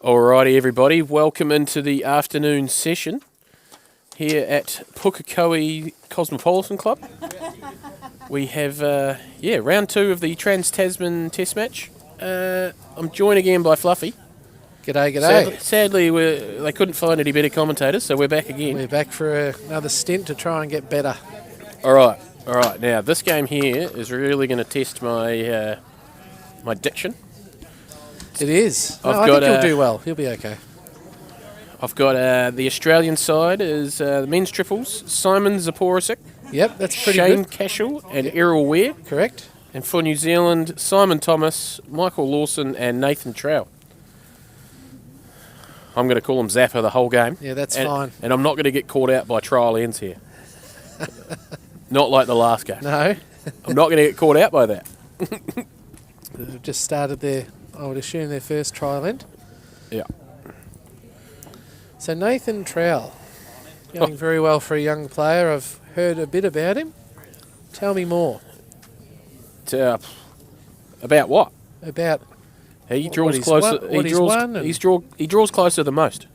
Alrighty, everybody, welcome into the afternoon session here at Pukekohe Cosmopolitan Club. We have, round 2 of the Trans-Tasman Test match. I'm joined again by Fluffy. G'day. Sadly, they couldn't find any better commentators, so we're back again. We're back for another stint to try and get better. All right. Now, this game here is really going to test my my diction. It is. I think he'll do well. He'll be okay. I've got the Australian side is the men's triples, Simon Zaporisic. Yep, that's pretty Shane good. Cashel and Errol Ware. Correct. And for New Zealand, Simon Thomas, Michael Lawson and Nathan Trowell. I'm going to call him Zappa the whole game. Yeah, that's fine. And I'm not going to get caught out by trial ends here. Not like the last game. No. I'm not going to get caught out by that. They've just started I would assume, their first trial end. Yeah. So Nathan Trowell, going very well for a young player. I've heard a bit about him. Tell me more. About what? About he draws closer. He draws closer than most.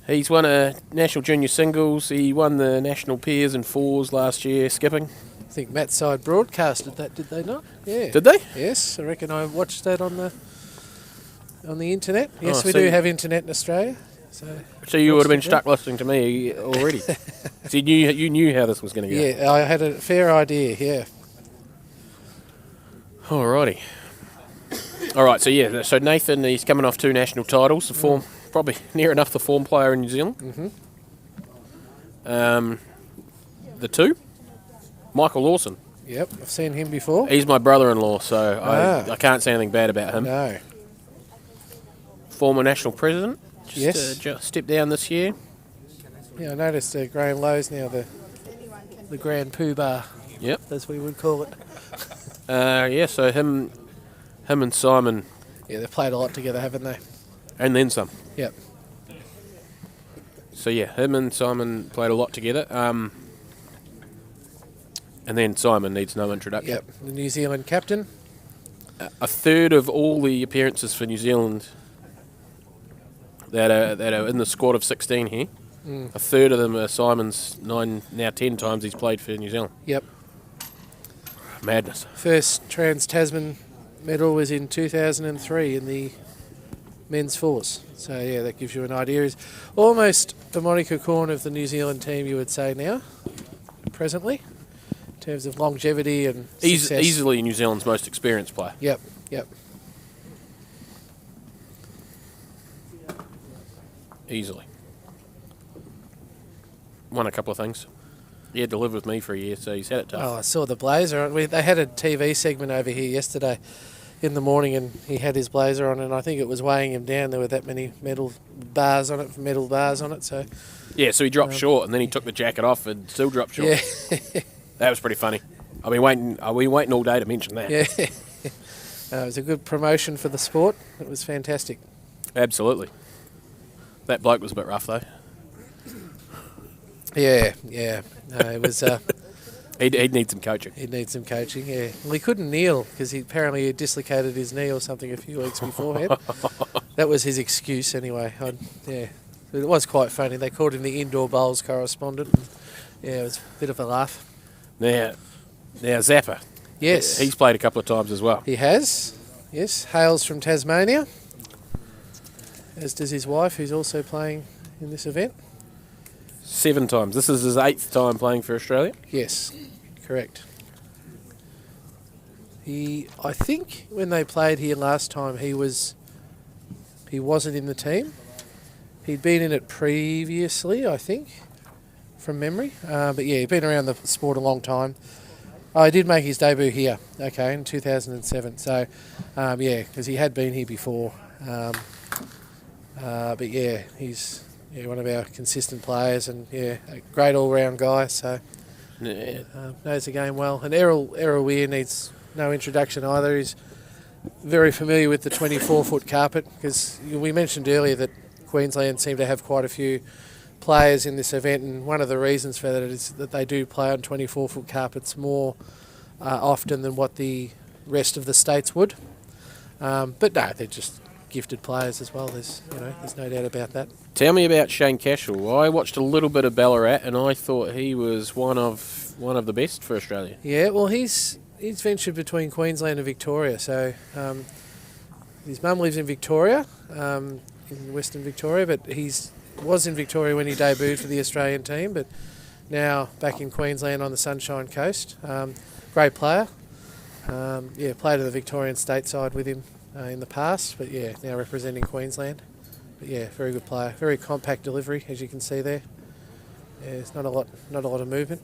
He's won a national junior singles. He won the national pairs and fours last year, skipping. I think Matt's side broadcasted that, did they not? Yeah. Did they? Yes, I reckon I watched that on the internet. Yes, we so do have internet in Australia. So you would have been stuck listening to me already. So you knew how this was going to go. Yeah, I had a fair idea, yeah. Alrighty. Alright, so Nathan, he's coming off 2 national titles, the form, probably near enough the form player in New Zealand. Mm-hmm. The 2, Michael Lawson. Yep, I've seen him before. He's my brother-in-law, so I can't say anything bad about him. No. Former national president. Yes. Just stepped down this year. Yeah, I noticed Graham Lowe's now the Grand Poobah. Yep. As we would call it. So him and Simon. Yeah, they've played a lot together, haven't they? And then some. Yep. So him and Simon played a lot together. And then Simon needs no introduction. Yep, the New Zealand captain. A third of all the appearances for New Zealand that are in the squad of 16 here, a third of them are Simon's 10 times he's played for New Zealand. Yep. Madness. First Trans-Tasman medal was in 2003 in the men's fours. So, yeah, that gives you an idea. He's almost the Monica Corn of the New Zealand team, you would say now, presently, in terms of longevity and success. Easily New Zealand's most experienced player. Yep. Easily. Won a couple of things. He had to live with me for a year, so he's had it tough. Oh, I saw the blazer. They had a TV segment over here yesterday in the morning, and he had his blazer on, and I think it was weighing him down. There were that many metal bars on it. So yeah, so he dropped short, and then he took the jacket off and still dropped short. Yeah. That was pretty funny. Are we waiting all day to mention that? Yeah. It was a good promotion for the sport. It was fantastic. Absolutely. That bloke was a bit rough, though. Yeah. It was. He'd need some coaching. He'd need some coaching. Yeah. Well, he couldn't kneel because he apparently dislocated his knee or something a few weeks beforehand. That was his excuse, anyway. It was quite funny. They called him the indoor bowls correspondent. And, it was a bit of a laugh. Now Zappa. Yes. He's played a couple of times as well. He has. Yes. Hails from Tasmania. As does his wife, who's also playing in this event. 7 times. This is his 8th time playing for Australia. Yes, correct. I think when they played here last time, he wasn't in the team. He'd been in it previously, I think, from memory. But yeah, he'd been around the sport a long time. Oh, he did make his debut here, in 2007. So, because he had been here before. But yeah, he's one of our consistent players and a great all-round guy. So knows the game well. And Errol Ware needs no introduction either. He's very familiar with the 24-foot carpet because we mentioned earlier that Queensland seem to have quite a few players in this event, and one of the reasons for that is that they do play on 24-foot carpets more often than what the rest of the states would. But no, they're just gifted players as well. There's no doubt about that. Tell me about Shane Cashel. I watched a little bit of Ballarat, and I thought he was one of the best for Australia. Yeah, well, he's ventured between Queensland and Victoria. So his mum lives in Victoria, in Western Victoria, but was in Victoria when he debuted for the Australian team, but now back in Queensland on the Sunshine Coast. Great player. Played at the Victorian state side with him in the past, but now representing Queensland. But very good player. Very compact delivery, as you can see there. Yeah, it's not a lot of movement.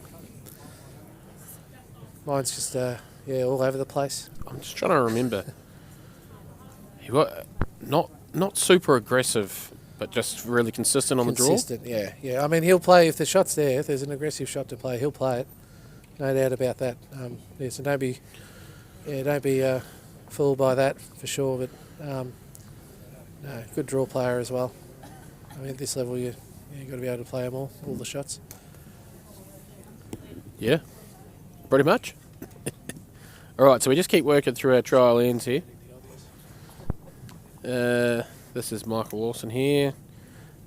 Mine's just all over the place. I'm just trying to remember. He was not super aggressive, but just really consistent on the draw. Consistent, yeah. I mean, he'll play if the shot's there. If there's an aggressive shot to play, he'll play it. No doubt about that. So don't be fooled by that for sure. But no, good draw player as well. I mean, at this level, you've got to be able to play them all the shots. Yeah, pretty much. All right, so we just keep working through our trial ends here. This is Michael Lawson here.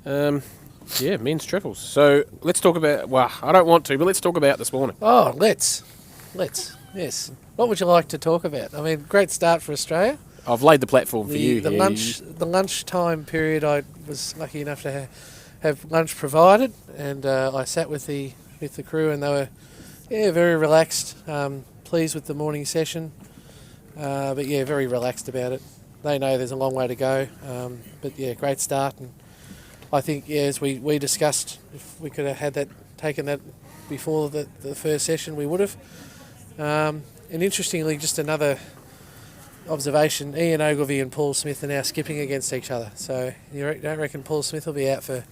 Men's triples. So let's talk about, well, I don't want to, but let's talk about this morning. Oh, let's. Yes. What would you like to talk about? I mean, great start for Australia. I've laid the platform for you. The lunchtime period, I was lucky enough to have lunch provided, and I sat with the crew, and they were very relaxed, pleased with the morning session, but very relaxed about it. They know there's a long way to go, but great start, and I think as we discussed, if we could have taken that before the first session, we would have. And interestingly, just another observation, Ian Ogilvy and Paul Smith are now skipping against each other. So you don't reckon Paul Smith will be out for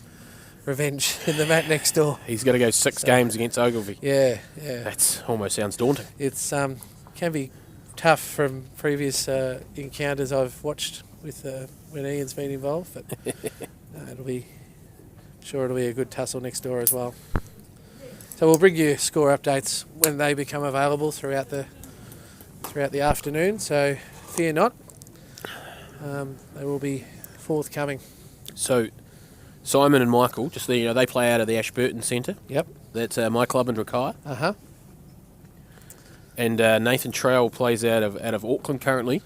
revenge in the mat next door? He's got to go 6 games against Ogilvy. Yeah. That almost sounds daunting. It's can be tough from previous encounters I've watched with when Ian's been involved, but it'll be a good tussle next door as well. So we'll bring you score updates when they become available throughout the afternoon. So fear not, they will be forthcoming. So Simon and Michael, just they play out of the Ashburton Centre. Yep. That's my club in Rakaia. Uh-huh. And Nathan Trowell plays out of Auckland currently.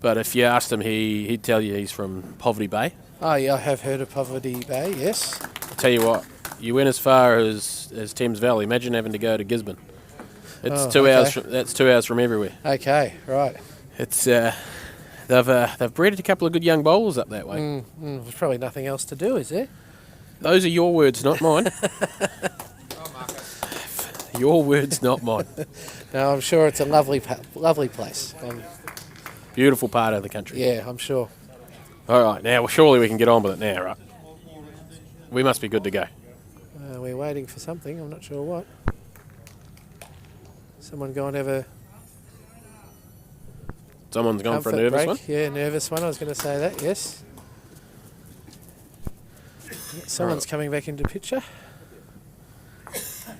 But if you asked him, he'd tell you he's from Poverty Bay. Oh yeah, I have heard of Poverty Bay. Yes. I'll tell you what, you went as far as Thames Valley. Imagine having to go to Gisborne. It's 2 hours. That's 2 hours from everywhere. Okay, right. It's they've bred a couple of good young bowlers up that way. There's probably nothing else to do, is there? Those are your words, not mine. Your words, not mine. No, I'm sure it's a lovely place. Beautiful part of the country. Yeah, I'm sure. All right, now surely we can get on with it now, right? We must be good to go. We're waiting for something. I'm not sure what. Someone go and have a... Someone's gone for a nervous one? Yeah, nervous one. I was going to say that, yes. Someone's coming back into picture.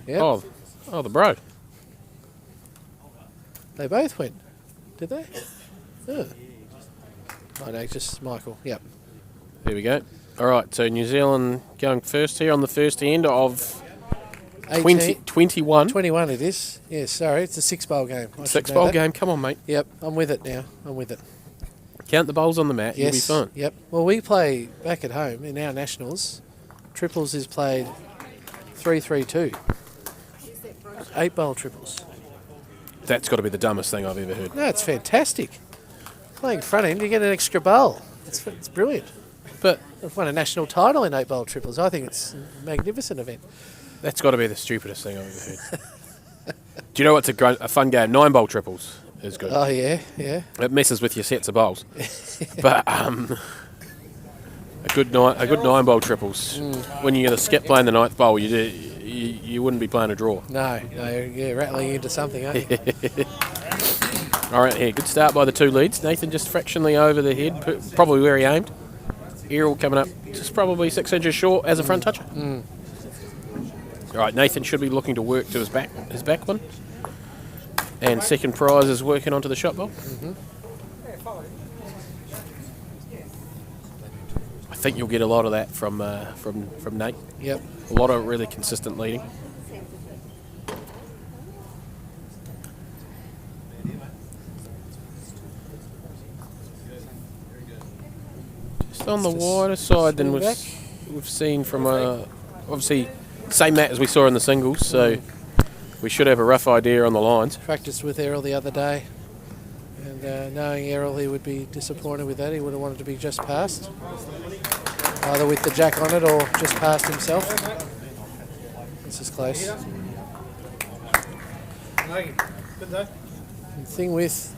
Yep. Oh, the bro. They both went, did they? Oh no, just Michael. Yep. There we go. All right, so New Zealand going first here on the first end of 21. 21 it is. Yeah, sorry, it's a 6-bowl game. 6-bowl game, come on, mate. Yep, I'm with it now. I'm with it. Count the bowls on the mat, yes, you'll be fine. Yep. Well, we play back at home in our nationals. Triples is played 3-3-2. 8-bowl triples. That's got to be the dumbest thing I've ever heard. No, it's fantastic. Playing front end, you get an extra bowl. It's brilliant. But I've won a national title in 8-bowl triples. I think it's a magnificent event. That's got to be the stupidest thing I've ever heard. Do you know what's a fun game? 9-bowl triples is good. Oh, yeah. It messes with your sets of bowls. But a good 9-bowl triples. When you're going to skip playing the 9th bowl, you wouldn't be playing a draw. No, you're rattling into something, aren't you? All right, here, good start by the 2 leads. Nathan just fractionally over the head, probably where he aimed. Errol coming up just probably 6 inches short as a front toucher. All right, Nathan should be looking to work to his back one. And second prize is working onto the shot ball. think you'll get a lot of that from Nate. Yep. A lot of really consistent leading. Just on the wider side than we've seen from obviously same mat as we saw in the singles, so we should have a rough idea on the lines. Practiced with Errol the other day, and knowing Errol, he would be disappointed with that. He would have wanted to be just past, either with the jack on it or just past himself. This is close. The thing with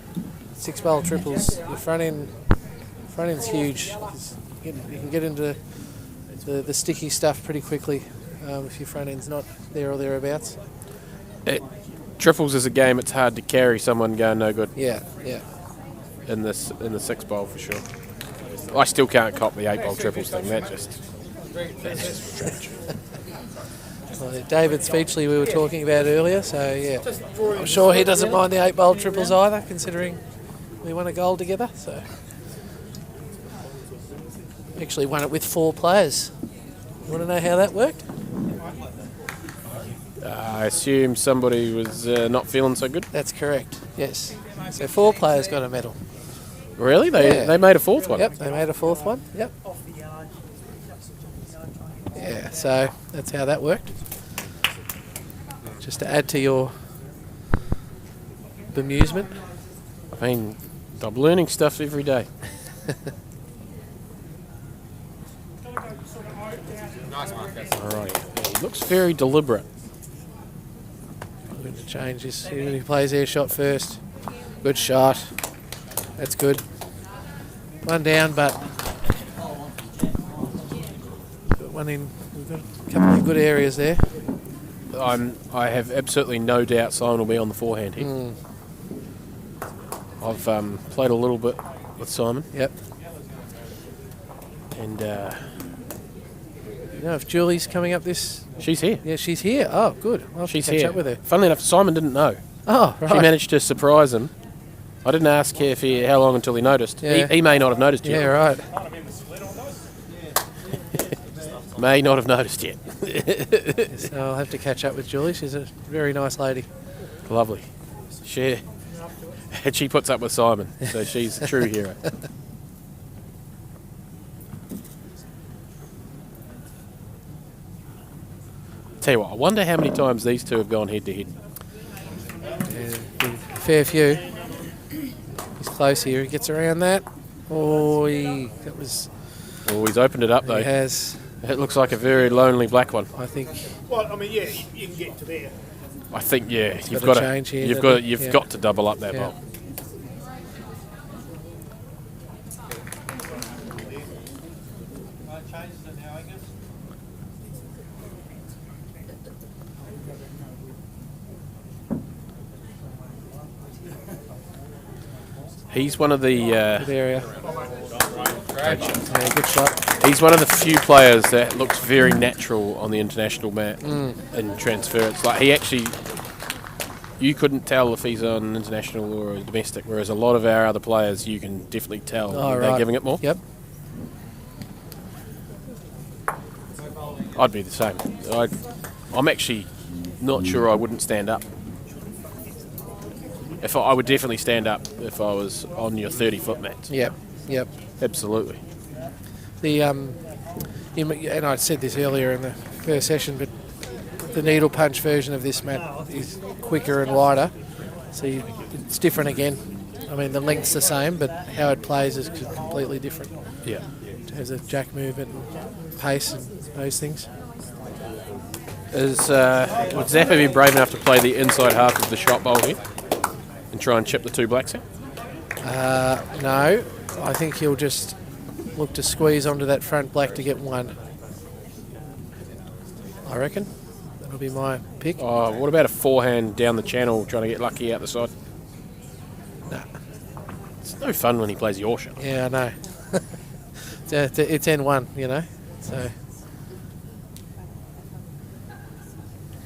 6-bowl triples, the front end's huge. You can get into the sticky stuff pretty quickly if your front end's not there or thereabouts. Triples is a game. It's hard to carry someone going no good. Yeah. In the 6-bowl for sure. I still can't cop the 8-bowl triples thing. That's just strange. Well, David Speechley we were talking about earlier, so yeah, I'm sure he doesn't mind the 8-bowl triples either, considering we won a gold together. So actually won it with 4 players. You want to know how that worked? I assume somebody was not feeling so good. That's correct. Yes. So 4 players got a medal. Really? They made a 4th one? Yep, they made a 4th one. Yep. Yeah, so that's how that worked. Just to add to your bemusement. I mean, I'm learning stuff every day. Alright, he looks very deliberate. I'm going to change this. He plays air shot first. Good shot. That's good. One down, but got one in. We've got a couple of good areas there. I have absolutely no doubt Simon will be on the forehand here. I've played a little bit with Simon. Yep. And you know if Julie's coming up this? She's here. Yeah, she's here. Oh, good. I'll have to She's catch here. up with her. Funnily enough, Simon didn't know. Oh, right. She managed to surprise him. I didn't ask how long until he noticed. Yeah. He may not have noticed yet. Yeah, right. May not have noticed yet. So I'll have to catch up with Julie. She's a very nice lady. Lovely. And she puts up with Simon, so she's a true hero. Tell you what, I wonder how many times these two have gone head to head. Yeah, a fair few. He's close here. He gets around that. Oh, that was. Oh, he's opened it up though. He has. It looks like a very lonely black one. I think. Well, I mean, yeah, you can get to there. I think you've got got to change here, you've got to double up that Yeah. bowl. He's one of the Good area. Yeah, good shot. he's one of the few players that looks very natural on the international mat in transfer. It's like he actually, you couldn't tell if he's on international or a domestic, whereas a lot of our other players you can definitely tell when they're giving it more. Yep. I'd be the same. I'm actually not sure I wouldn't stand up. I would definitely stand up if I was on your 30-foot mat. Yep. Absolutely. And I said this earlier in the first session, but the needle punch version of this mat is quicker and wider, so it's different again. I mean, the length's the same, but how it plays is completely different. Yeah. In terms of jack movement and pace and those things. Would Zappa be brave enough to play the inside half of the shot bowl here and try and chip the 2 blacks out? No, I think he'll just look to squeeze onto that front black to get 1. I reckon. That'll be my pick. Oh, what about a forehand down the channel trying to get lucky out the side? No. It's no fun when he plays your shot. Yeah, I know. It's N1, you know, so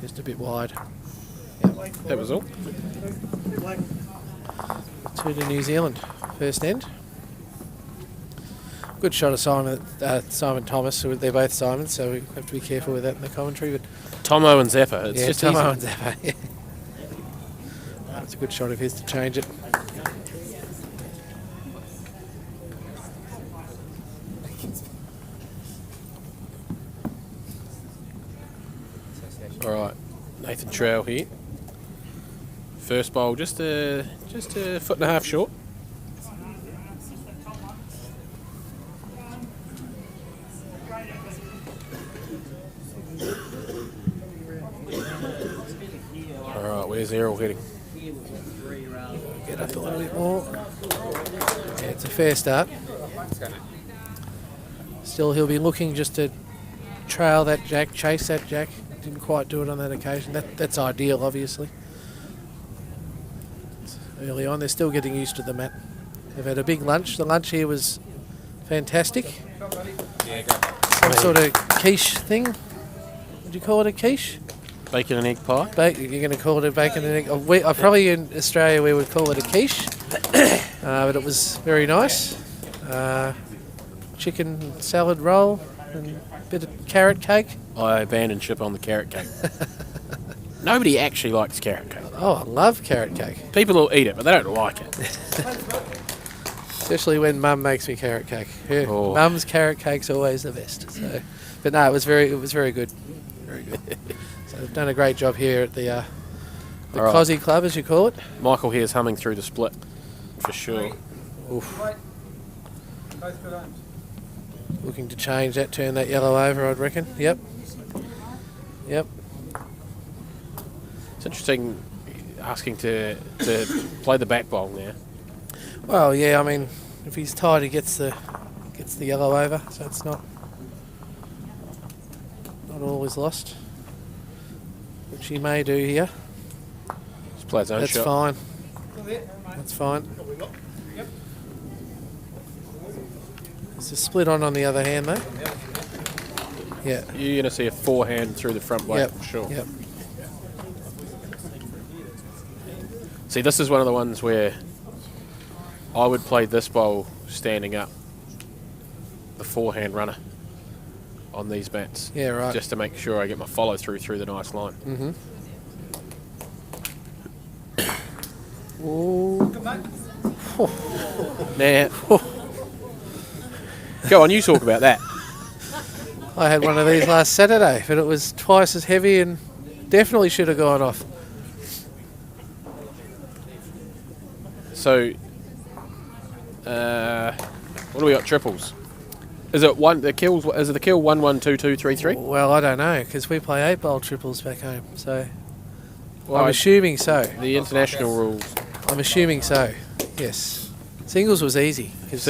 just a bit wide. That was all. 2 to New Zealand, first end. Good shot of Simon Thomas. They're both Simons, so we have to be careful with that in the commentary. But Tomo and Zappa. It's yeah, just Tomo easy. and Zappa. Yeah. That's a good shot of his to change it. All right, Nathan Trowell here. First bowl, just a foot and a half short. All right, where's Errol heading? Get up a little bit more. Yeah, it's a fair start. Still, he'll be looking just to trail that jack, chase that jack. Didn't quite do it on that occasion. That's ideal, obviously. Early on, they're still getting used to the mat. They've had a big lunch. The lunch here was fantastic. Some sort of quiche thing. Would you call it a quiche? Bacon and egg pie. You're going to call it a bacon and egg. Probably in Australia we would call it a quiche, but it was very nice. Chicken salad roll and a bit of carrot cake. I abandoned ship on the carrot cake. Nobody actually likes carrot cake. Oh, I love carrot cake. People will eat it, but they don't like it. Especially when Mum makes me carrot cake. Yeah, Oh. Mum's carrot cake's always the best. So, but no, it was very good, very good. So they've done a great job here at the All right. Cosy Club, as you call it. Michael here's humming through the split, for sure. Oof. Looking to change that, turn that yellow over, I'd reckon. Yep. It's interesting asking to play the back bowl now. Well, yeah. I mean, if he's tied, he gets the yellow over, so it's not all is lost, which he may do here. Just play his own That's shot. fine. That's fine. There's a split on the other hand, though. Yeah. You're going to see a forehand through the front weight, Yep. for sure. Yep. See, this is one of the ones where I would play this bowl standing up, the forehand runner on these bats. Yeah, right. Just to make sure I get my follow through the nice line. Mm-hmm. Ooh. Now, go on, you talk about that. I had one of these last Saturday, but it was twice as heavy and definitely should have gone off. So, what do we got? Triples. Is it one? The kills. Is it the kill 1 1 2 2 3 3? Well, I don't know, because we play 8-bowl triples back home, so Well, I'm assuming so. the international rules. I'm assuming so. Yes. Singles was easy. 'Cause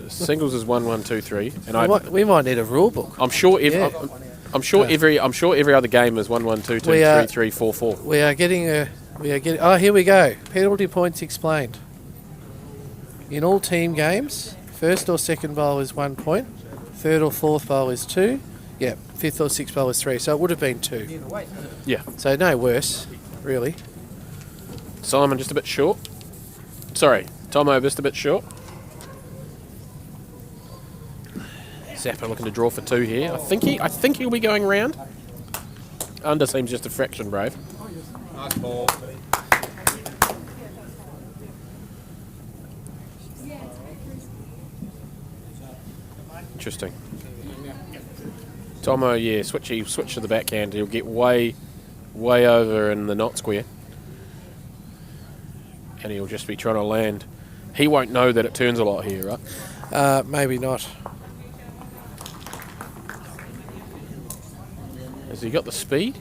Singles is 1 1 2 3, and we might need a rule book. I'm sure. Yeah. I'm sure every other game is 1 1 2 2 We 3 are- 3 4 4. We are getting. Oh, here we go. Penalty points explained. In all team games, first or second bowl is 1 point, third or fourth bowl is 2. Yeah, fifth or sixth bowl is 3. So it would have been 2. Yeah. So no worse, really. Simon just a bit short. Sorry, Tomo just a bit short. Zappa looking to draw for 2 here. I think he'll be going round. Under seems just a fraction brave. Nice ball. Interesting. Tomo, yeah, switch to the backhand. He'll get way over in the knot square. And he'll just be trying to land. He won't know that it turns a lot here, right? Maybe not. Has he got the speed?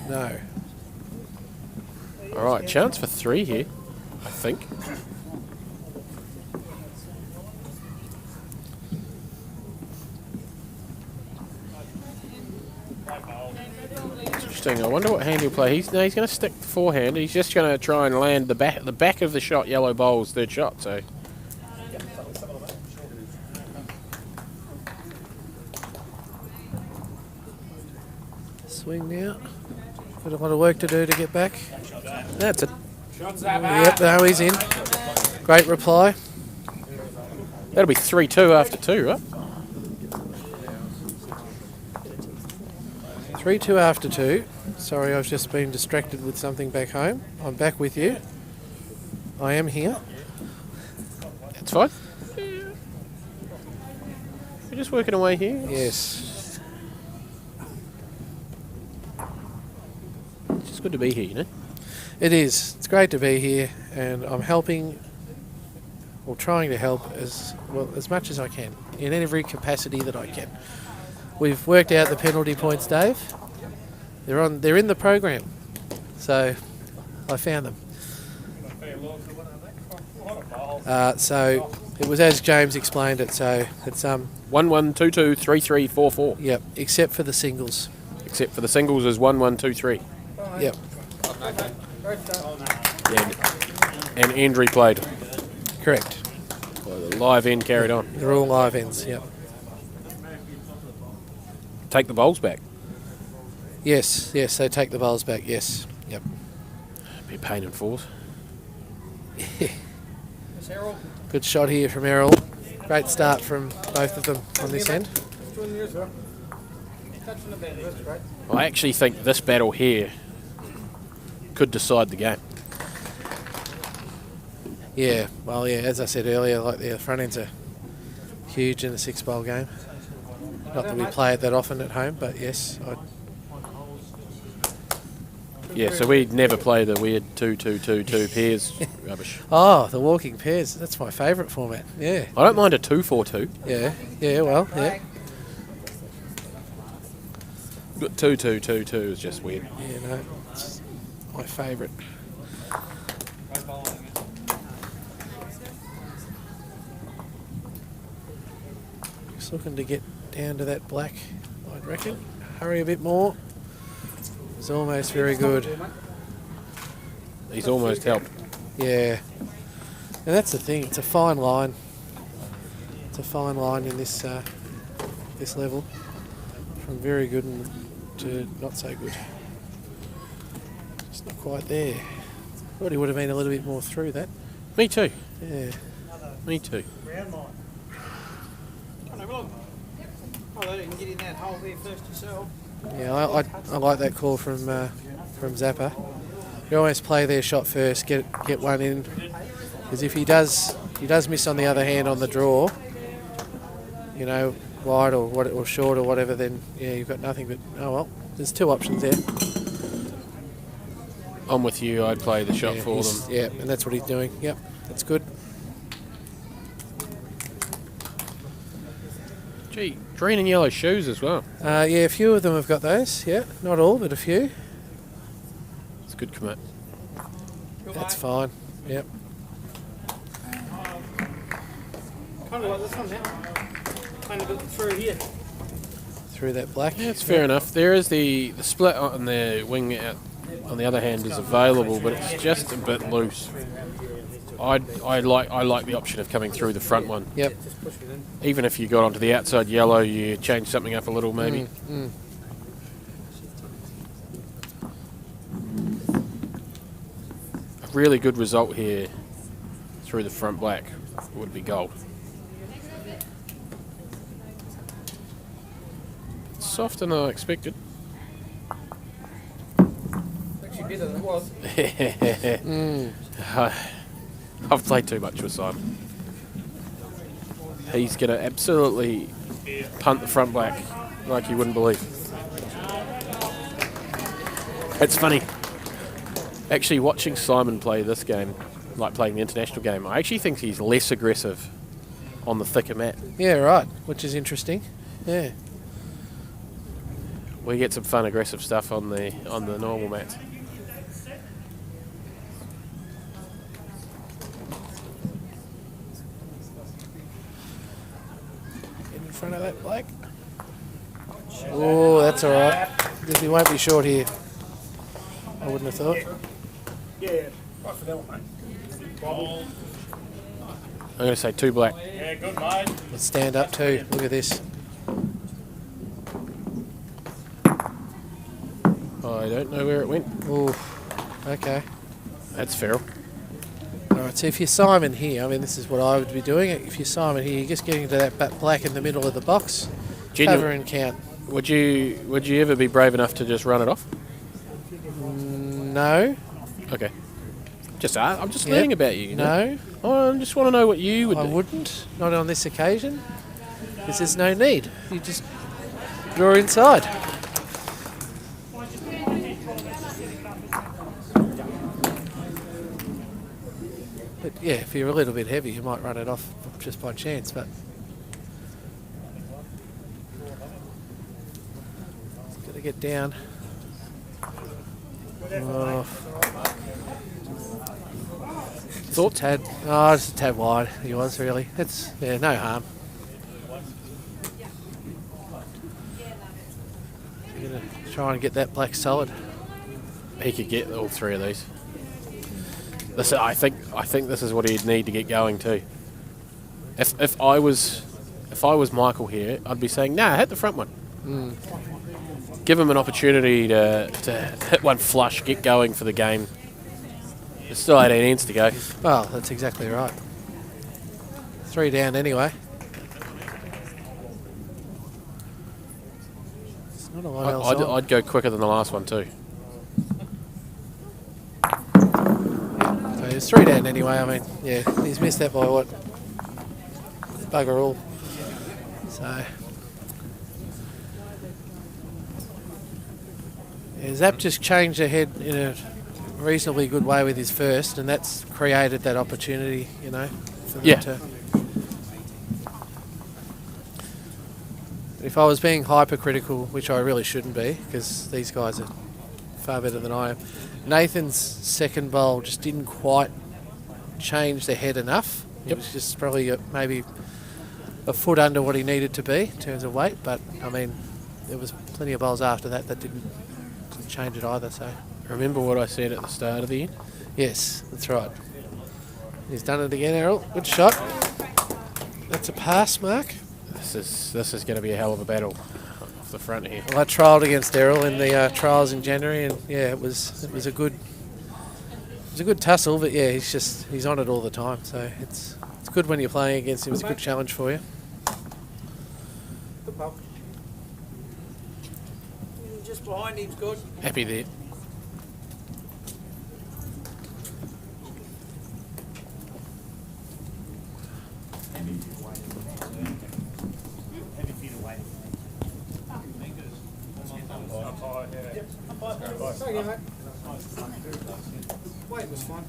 No. All right, chance for 3 here, I think. Interesting. I wonder what hand he'll play. He's going to stick the forehand. He's just going to try and land the back of the shot. Yellow bowl's third shot. So Swing now. Got a lot of work to do to get back. that's it. Yep, no, he's in. Great reply. That'll be 3-2 after 2, right? 3-2 after 2. Sorry, I've just been distracted with something back home. I'm back with you. I am here. That's fine. We're just working away here. Yes. It's just good to be here, you know. It is. It's great to be here, and I'm helping, or trying to help as much as I can, in every capacity that I can. We've worked out the penalty points, Dave. They're in the program, so I found them. So it was as James explained it. So it's 1-1-2-2 3-3-4-4. Yep, except for the singles. Except for the singles is 1-1-2-3. Yep. And Andrew played. Correct. Well, the live end carried on. They're all live ends. Yep. Take the bowls back. Yes. They take the bowls back. Yes. Yep. Be a pain in fours. Good shot here from Errol. Great start from both of them on this end. I actually think this battle here could decide the game. Yeah, well, yeah, as I said earlier, like the front ends are huge in a 6-bowl game. Not that we play it that often at home, but yes. Yeah, so we'd never play the weird 2-2-2-2 pairs rubbish. Oh, the walking pairs. That's my favourite format. Yeah. I don't mind a 2-4-2. Yeah, well, yeah. But 2-2-2-2 is just weird. Yeah, no, it's my favourite. Just looking to get down to that black, I'd reckon. Hurry a bit more. It's almost very good. He's almost helped. Yeah. And that's the thing, it's a fine line. It's a fine line in this this level. From very good to not so good. It's not quite there. Thought he would have been a little bit more through that. Me too. Yeah. Me too. Yeah, I like that call from Zappa. You always play their shot first, get one in, because if he does miss on the other hand on the draw, you know, wide or short or whatever, then yeah, you've got nothing. But oh well, there's two options there. I'm with you. I'd play the shot for them. Yeah, and that's what he's doing. Yep, that's good. Gee, green and yellow shoes as well. Yeah, a few of them have got those. Yeah, not all, but a few. It's a good commit. That's fine. Yep. Kind of like this one now. Kind of through here. Through that black. Yeah, it's fair enough. There is the split on the wing out on the other hand is available, but it's just a bit loose. I like the option of coming through the front one. Yep. Even if you got onto the outside yellow, you change something up a little maybe. A really good result here through the front black would be gold. Softer than I expected. Actually better than it was. I've played too much with Simon. He's going to absolutely punt the front black like you wouldn't believe. It's funny. Actually, watching Simon play this game, like playing the international game, I actually think he's less aggressive on the thicker mat. Yeah, right. Which is interesting. Yeah. We get some fun aggressive stuff on the normal mats. In front of that black. Oh, that's all right. Because he won't be short here. I wouldn't have thought. Yeah, right for that one, mate. I'm going to say 2 black. Yeah, good, mate. Let's stand up too. Look at this. I don't know where it went. Oh, okay. That's feral. All Alright, so if you're Simon here, I mean, this is what I would be doing. If you're Simon here, you're just getting to that black in the middle of the box, cover and count. Would you ever be brave enough to just run it off? No. Okay. I'm just learning about you. No. Oh, I just want to know what you would I do. wouldn't. Not on this occasion. Because there's no need. You just draw inside. But yeah, if you're a little bit heavy, you might run it off just by chance. But got to get down. Oh. Thought tad. Oh, just a tad wide. He was really. It's no harm. You're gonna try and get that black solid. He could get all three of these. I think this is what he'd need to get going too. If I was Michael here, I'd be saying, nah, hit the front one. Give him an opportunity to hit one flush, get going for the game. There's still 18 ends to go. Well, that's exactly right. 3 down anyway. It's not a lot else on. I'd go quicker than the last one too. So it's 3 down anyway. I mean, yeah, he's missed that by what? Bugger all. So. Yeah, Zap just changed ahead in a reasonably good way with his first, and that's created that opportunity, for them to. If I was being hypercritical, which I really shouldn't be, because these guys are far better than I am, Nathan's second bowl just didn't quite change the head enough. It was just probably maybe a foot under what he needed to be in terms of weight, but I mean, there was plenty of bowls after that didn't change it either. So remember what I said at the start of the end? Yes, that's right. He's done it again, Errol. Good shot. That's a pass, Mark. This is going to be a hell of a battle off the front here. Well, I trialled against Errol in the trials in January, and yeah, it was a good tussle. But yeah, he's on it all the time. So it's good when you're playing against him. It's a good challenge for you. Just behind him's good. Happy there. Sorry, mate. Weight was fine.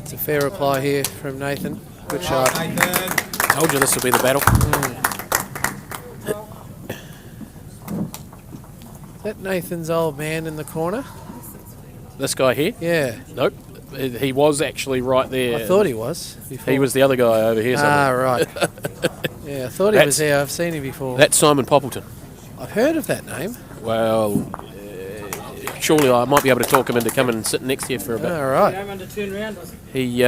It's a fair reply here from Nathan. Good shot. Told you this will be the battle. Is that Nathan's old man in the corner? This guy here? Yeah. Nope. He was actually right there. I thought he was before. He was the other guy over here somewhere. Right. Yeah, I thought he was there. I've seen him before. That's Simon Poppleton. I've heard of that name. Well, surely I might be able to talk him into coming and sitting next to you for a bit. All right. He,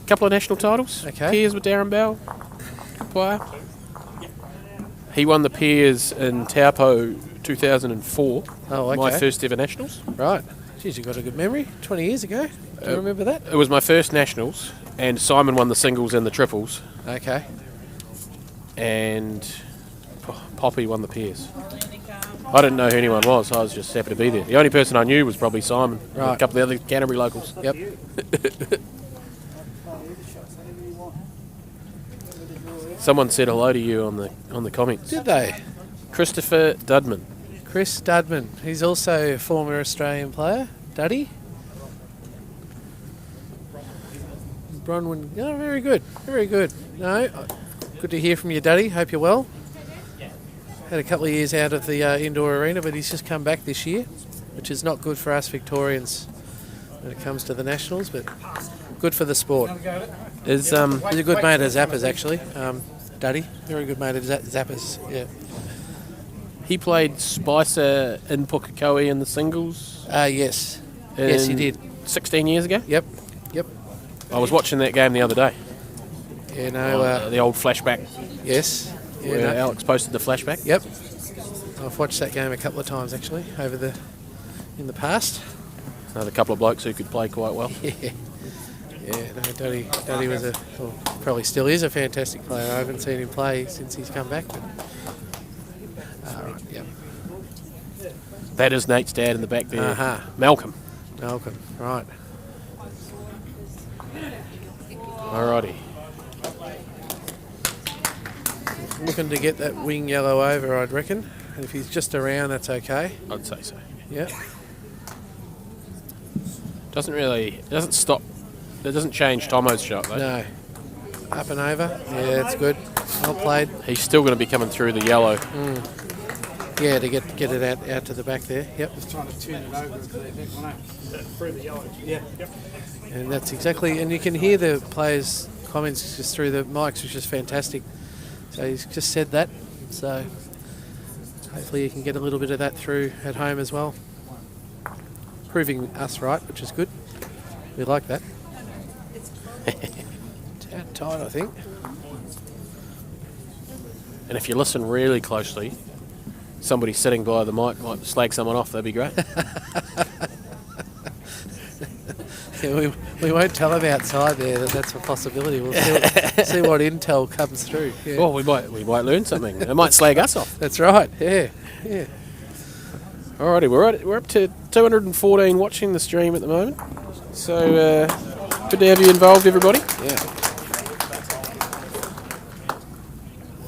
couple of national titles. Okay. Peers with Darren Bell, player. He won the Peers in Taupo 2004. Oh, okay. My first ever nationals. Right. Geez, you got a good memory. 20 years ago. Do you remember that? It was my first nationals, and Simon won the singles and the triples, Okay. and Poppy won the Peers. I didn't know who anyone was. I was just happy to be there. The only person I knew was probably Simon. And Right. a couple of the other Canterbury locals. Yep. Someone said hello to you on the comments. Did they? Christopher Dudman. Chris Dudman. He's also a former Australian player. Duddy. Bronwyn. Oh, very good. Very good. No, good to hear from you, Duddy. Hope you're well. Had a couple of years out of the indoor arena, but he's just come back this year, which is not good for us Victorians when it comes to the Nationals, but good for the sport. Is He's a good mate of Zappa's, actually. Duddy. Very good mate of Zappa's, yeah. he played Spicer in Pukekohe in the singles? Yes. Yes, he did. 16 years ago? Yep. Yep. I was watching that game the other day. Yeah, no. The old flashback. Yes. Yeah, Where no. Alex posted the flashback. Yep. I've watched that game a couple of times actually in the past. Another couple of blokes who could play quite well. Yeah. Yeah, no, Duddy was probably still is a fantastic player. I haven't seen him play since he's come back. But, right, yep. That is Nate's dad in the back there. Uh-huh. Malcolm. Right. Alrighty. Looking to get that wing yellow over, I'd reckon. And if he's just around, that's okay. I'd say so. Yep. Doesn't stop. It doesn't change Tomo's shot though. No. Up and over. Yeah, that's good. Well played. He's still going to be coming through the yellow. Yeah, to get it out to the back there. Yep. Just trying to turn it over into that back one, through the yellow. Yeah, yep. And that's exactly, and you can hear the players' comments just through the mics, which is fantastic. So he's just said that. So hopefully you can get a little bit of that through at home as well. Proving us right, which is good. We like that. Tad tight, I think. And if you listen really closely, somebody sitting by the mic might slag someone off. That'd be great. Yeah, we won't tell them outside there that's a possibility. We'll see what intel comes through. Yeah. Well, we might learn something. It might slag us off. That's right. Yeah. Alrighty, we're up to 214 watching the stream at the moment. So good to have you involved, everybody. Yeah.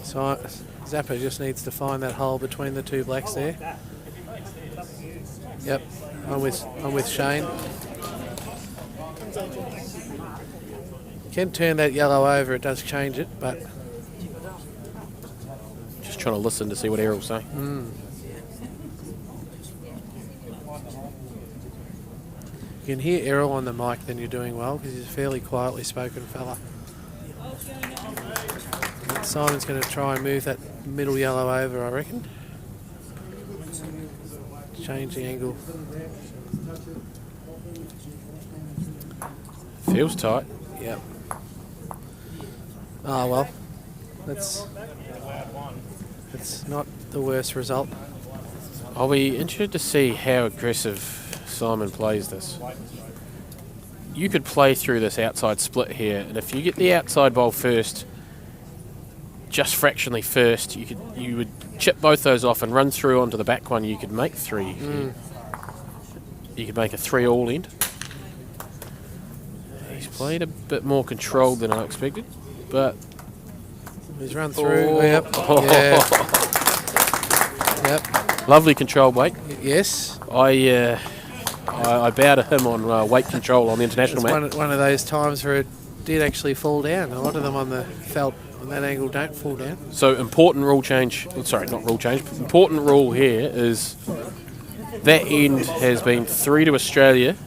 So Zappa just needs to find that hole between the two blacks there. Yep. I'm with Shane. Can turn that yellow over, it does change it, but Just trying to listen to see what Errol's saying. you can hear Errol on the mic, then you're doing well, because he's a fairly quietly spoken fella. Simon's going to try and move that middle yellow over, I reckon. Change the angle. Feels tight. Yep. Oh, well. That's not the worst result. I'll be interested to see how aggressive Simon plays this. You could play through this outside split here, and if you get the outside bowl first, just fractionally first, you would chip both those off and run through onto the back one. You could make three. You could make a 3-all end. He's played a bit more controlled than I expected, but He's run through. Yep. Yeah. Yep. Lovely control weight. Yes. I bow to him on weight control on the international It's map. one of those times where it did actually fall down. A lot of them on the felt on that angle don't fall down. So important rule change. Sorry, not rule change. Important rule here is that end has been 3 to Australia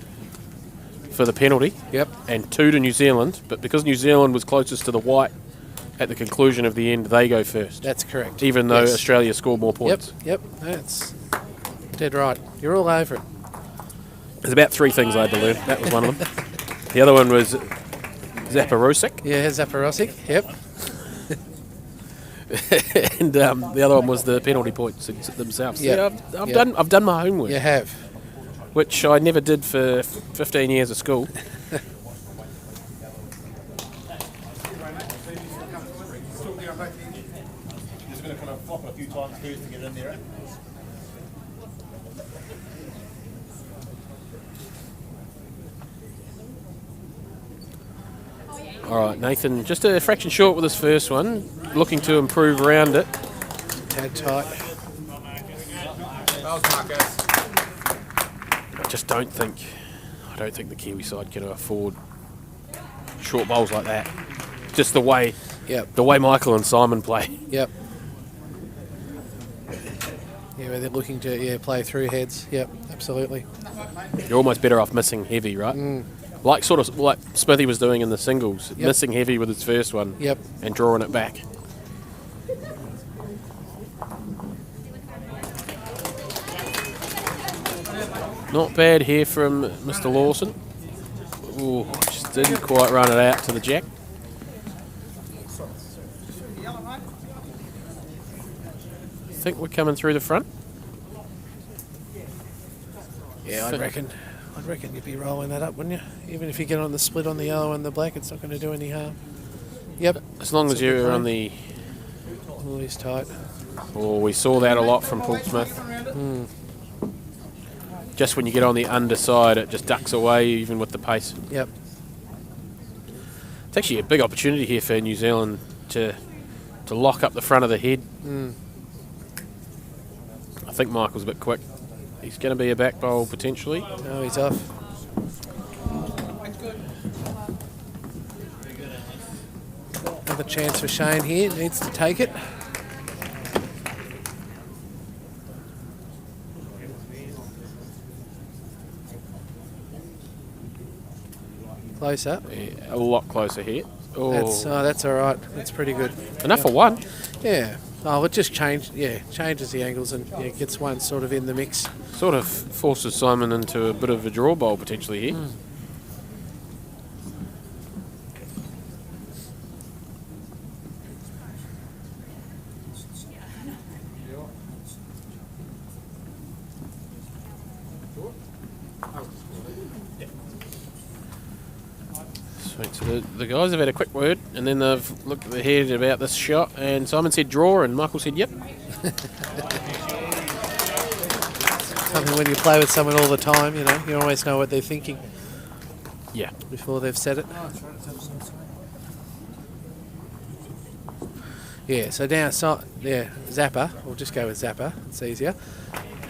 for the penalty. Yep. And 2 to New Zealand. But because New Zealand was closest to the white at the conclusion of the end, they go first. That's correct. Even though Yes. Australia scored more points. Yep. That's dead right. You're all over it. There's about 3 things I had to learn. That was one of them. The other one was Zaporozhik. Yeah, Zaporozhik. Yep. And the other one was the penalty points themselves. Yep. Yeah, Yep. I've done my homework, You have. which I never did for 15 years of school. Just going to kind of flop it a few times first to get in there. All right, Nathan, just a fraction short with his first one, looking to improve around it. Tad tight. I just don't think the Kiwi side can afford short bowls like that. Just the way Yep. Michael and Simon play. Yep. Yeah, where they're looking to play through heads. Yep, absolutely. You're almost better off missing heavy, right? Like Smithy was doing in the singles, missing heavy with his first one. Yep. And drawing it back. Not bad here from Mr. Lawson. Ooh, just Didn't quite run it out to the jack. Think we're coming through the front. Yeah, I'd reckon you'd be rolling that up, wouldn't you? Even if you get on the split on the yellow and the black, it's not going to do any harm. Yep. As long as you're on the... Always tight. Oh, we saw that a lot from Paul Smith. Just when you get on the underside, it just ducks away, even with the pace. Yep. It's actually a big opportunity here for New Zealand to lock up the front of the head. I think Michael's a bit quick. He's going to be a back bowl potentially. No, he's off. Another chance for Shane here. Needs to take it. Close up. Yeah, a lot closer here. Oh, That's all right. That's pretty good. enough for one. Yeah. Oh, it just changes the angles and gets one sort of in the mix. Sort of forces Simon into a bit of a draw bowl potentially here. Sweet. So the guys have had a quick word, and then they've looked at the head about this shot, and Simon said draw, and Michael said yep. Something when you play with someone all the time, you always know what they're thinking Yeah. before they've said it. Yeah, so now, Zapper. We'll just go with Zapper. It's easier.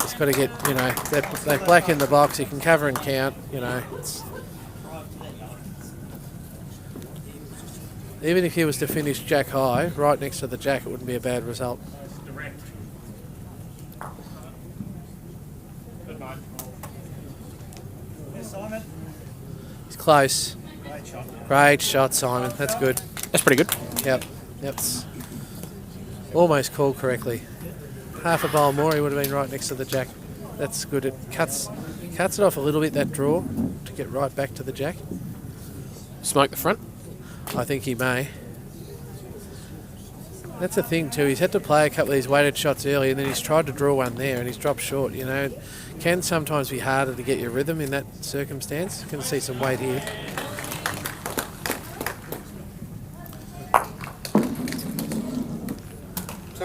Just got to get, that black in the box. You can cover and count, It's, even if he was to finish jack high, right next to the jack, it wouldn't be a bad result. He's close. Great shot, Simon. That's good. That's pretty good. Yep. It's almost called correctly. Half a bowl more, he would have been right next to the jack. That's good. It cuts it off a little bit, that draw, to get right back to the jack. Smoke the front. I think he may. That's the thing too. He's had to play a couple of these weighted shots early, and then he's tried to draw one there, and he's dropped short. It can sometimes be harder to get your rhythm in that circumstance. You can see some weight here.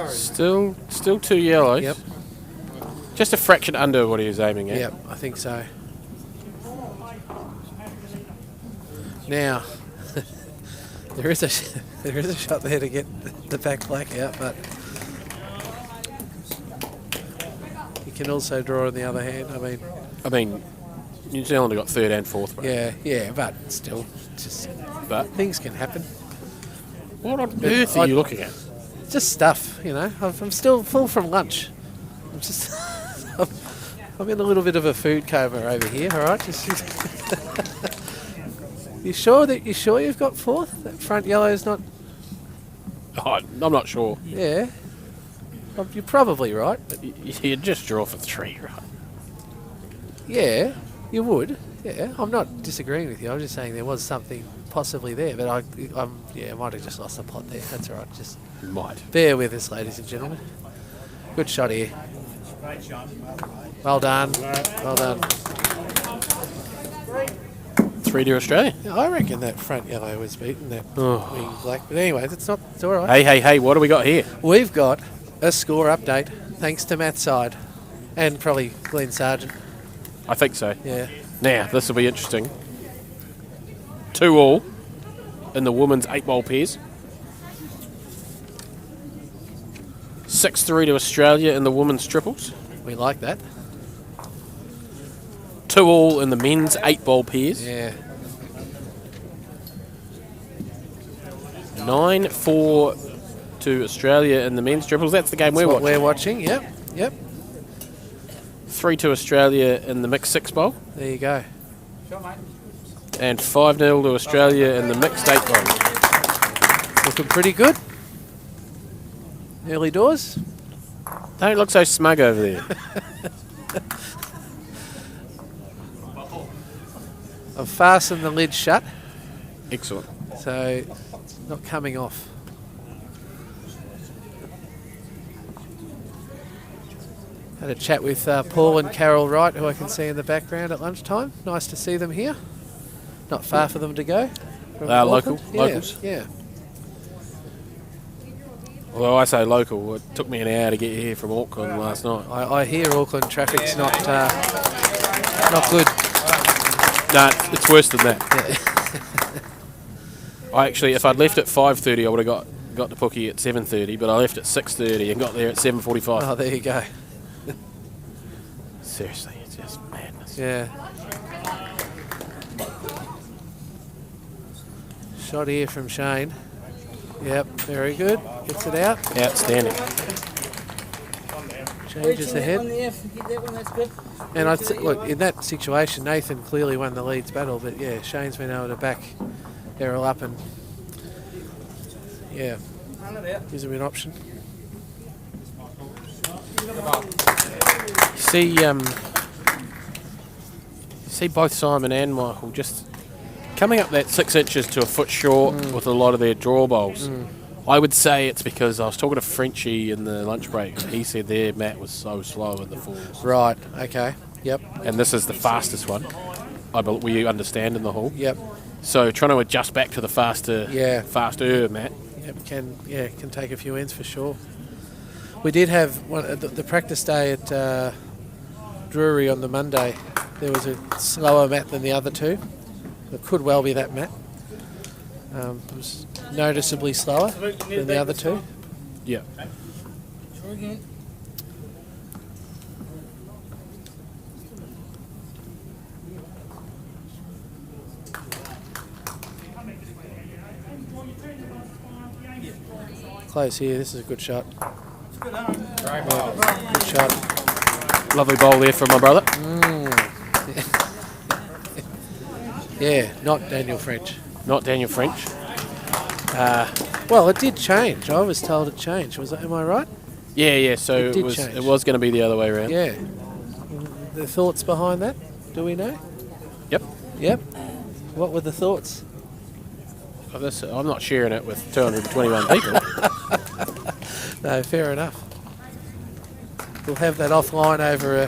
Still two yellows. Yep. Just a fraction under what he was aiming at. Yep, I think so. Now, there is a shot there to get the back black out, but you can also draw on the other hand. I mean, New Zealand have got third and fourth. Bro. Yeah, but still, But things can happen. what on earth are you looking at? Just stuff, I'm still full from lunch. I'm in a little bit of a food coma over here. All right, You sure you've got fourth? That front yellow is not. Oh, I'm not sure. Yeah, you're probably right. But You'd just draw for three, right? yeah, you would. Yeah, I'm not disagreeing with you. I'm just saying there was something possibly there, but I might have just lost the plot there. That's all right. Just Might. bear with us, ladies and gentlemen. Good shot here. Well done. Well done. 3 to Australia. Yeah, I reckon that front yellow was beaten, that wing black. But anyway, it's all right. Hey, what do we got here? We've got a score update, thanks to Matt's side. And probably Glenn Sargent. I think so. Yeah. Now, this will be interesting. 2-all in the women's 8-bowl pairs. 6-3 to Australia in the women's triples. We like that. 2-all in the men's 8-bowl pairs. Yeah. 9-4 to Australia in the men's triples. That's the game That's what we're we're watching. Yep. 3 to Australia in the mixed 6-bowl. There you go. And 5-0 to Australia in the mixed 8-bowl. Looking pretty good. Early doors. Don't look so smug over there. I've fastened the lid shut. Excellent. So not coming off. Had a chat with Paul and Carol Wright, who I can see in the background at lunchtime. Nice to see them here. Not far for them to go. from Auckland. locals. Yeah. Although I say local, it took me an hour to get here from Auckland last night. I hear Auckland traffic's not good. No, it's worse than that. I actually, if I'd left at 5:30, I would have got to Pookie at 7:30, but I left at 6:30 and got there at 7:45. Oh, there you go. Seriously, it's just madness. Yeah. Shot here from Shane. Yep, very good. Gets it out. Outstanding. Changes the head. Get that one, that's good. And look, in that situation, Nathan clearly won the Leeds battle, but yeah, Shane's been able to back Errol up and yeah, gives him an option. See both Simon and Michael just coming up that 6 inches to a foot short with a lot of their draw bowls. I would say it's because I was talking to Frenchie in the lunch break. He said their mat was so slow in the falls. Right, okay, yep. And this is the fastest one, we understand, in the hall. Yep, So trying to adjust back to the faster mat. yep, can take a few ends for sure. We did have the practice day at Drury on the Monday. There was a slower mat than the other two. It could well be that mat. It was noticeably slower than the other two. Yeah. Try again. Close here. This is a good shot. Good, huh? Yeah, good shot. Lovely bowl there from my brother. Yeah, not Daniel French. Not Daniel French. Well, it did change. I was told it changed. Am I right? Yeah. So It did it change. was going to be the other way around. Yeah. The thoughts behind that? Do we know? Yep. Yep. What were the thoughts? I'm not sharing it with 221 people. No, fair enough. We'll have that offline over a,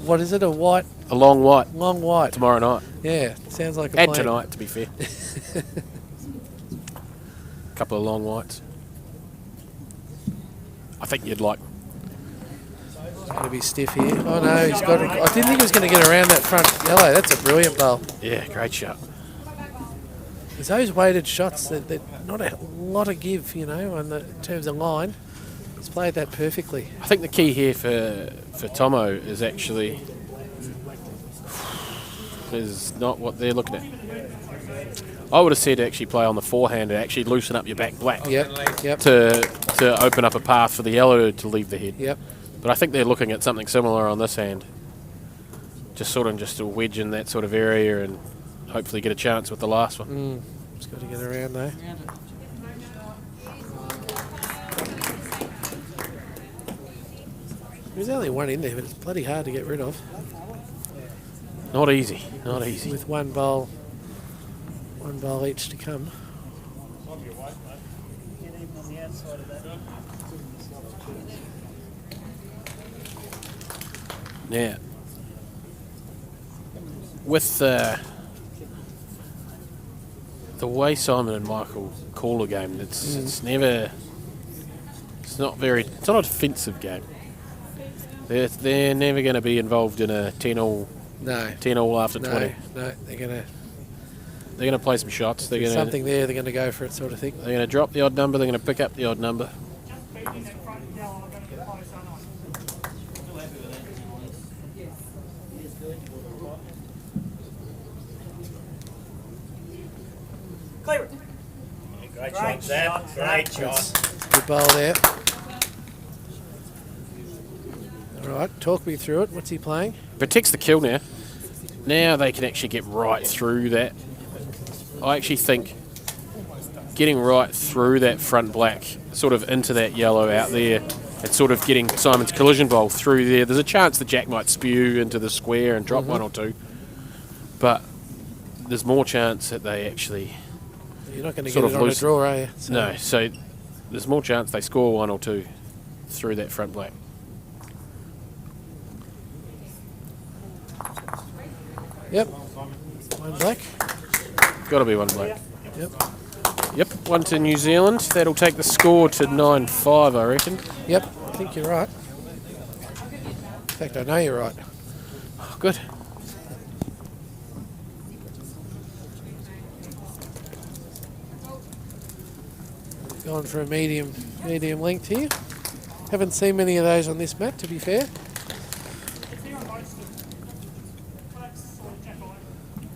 what is it, a white? A long white Long white. tomorrow night. Yeah, sounds like a And plan. tonight, to be fair. Couple of long whites. I think you'd like. It's going to be stiff here. Oh no, he's got it. I didn't think he was going to get around that front yellow. That's a brilliant bowl. Yeah, great shot. There's those weighted shots that not a lot of give, in terms of line. He's played that perfectly. I think the key here for Tomo is actually is not what they're looking at. I would have said to actually play on the forehand and actually loosen up your back black. Yep. To open up a path for the yellow to leave the head. Yep. But I think they're looking at something similar on this hand. Just a wedge in that sort of area and hopefully get a chance with the last one. Just got to get around though. There's only one in there, but it's bloody hard to get rid of. Not easy. Not easy. With one bowl each to come. Yeah. With the way Simon and Michael call a game, it's not a defensive game. They're never going to be involved in a 10-all after 20. No, they're They're going to play some shots. They're going something there. They're going to go for it, sort of thing. They're going to drop the odd number. They're going to pick up the odd number. Clear it. Great shot, Zach. Great shot. Good bowl there. All right, talk me through it. What's he playing? Protects the kill now. Now they can actually get right through that. I actually think getting right through that front black, sort of into that yellow out there, and sort of getting Simon's collision bowl through there. There's a chance the jack might spew into the square and drop one or two. But there's more chance that they actually You're not going to Sort get of it on a loose. draw, are you? So- no. So there's more chance they score 1 or 2 through that front black. Yep. One black. Got to be 1 black. Yep. Yep, 1 to New Zealand. That'll take the score to 9-5, I reckon. Yep. I think you're right. In fact, I know you're right. Oh, good. Going for a medium length here. Haven't seen many of those on this mat, to be fair.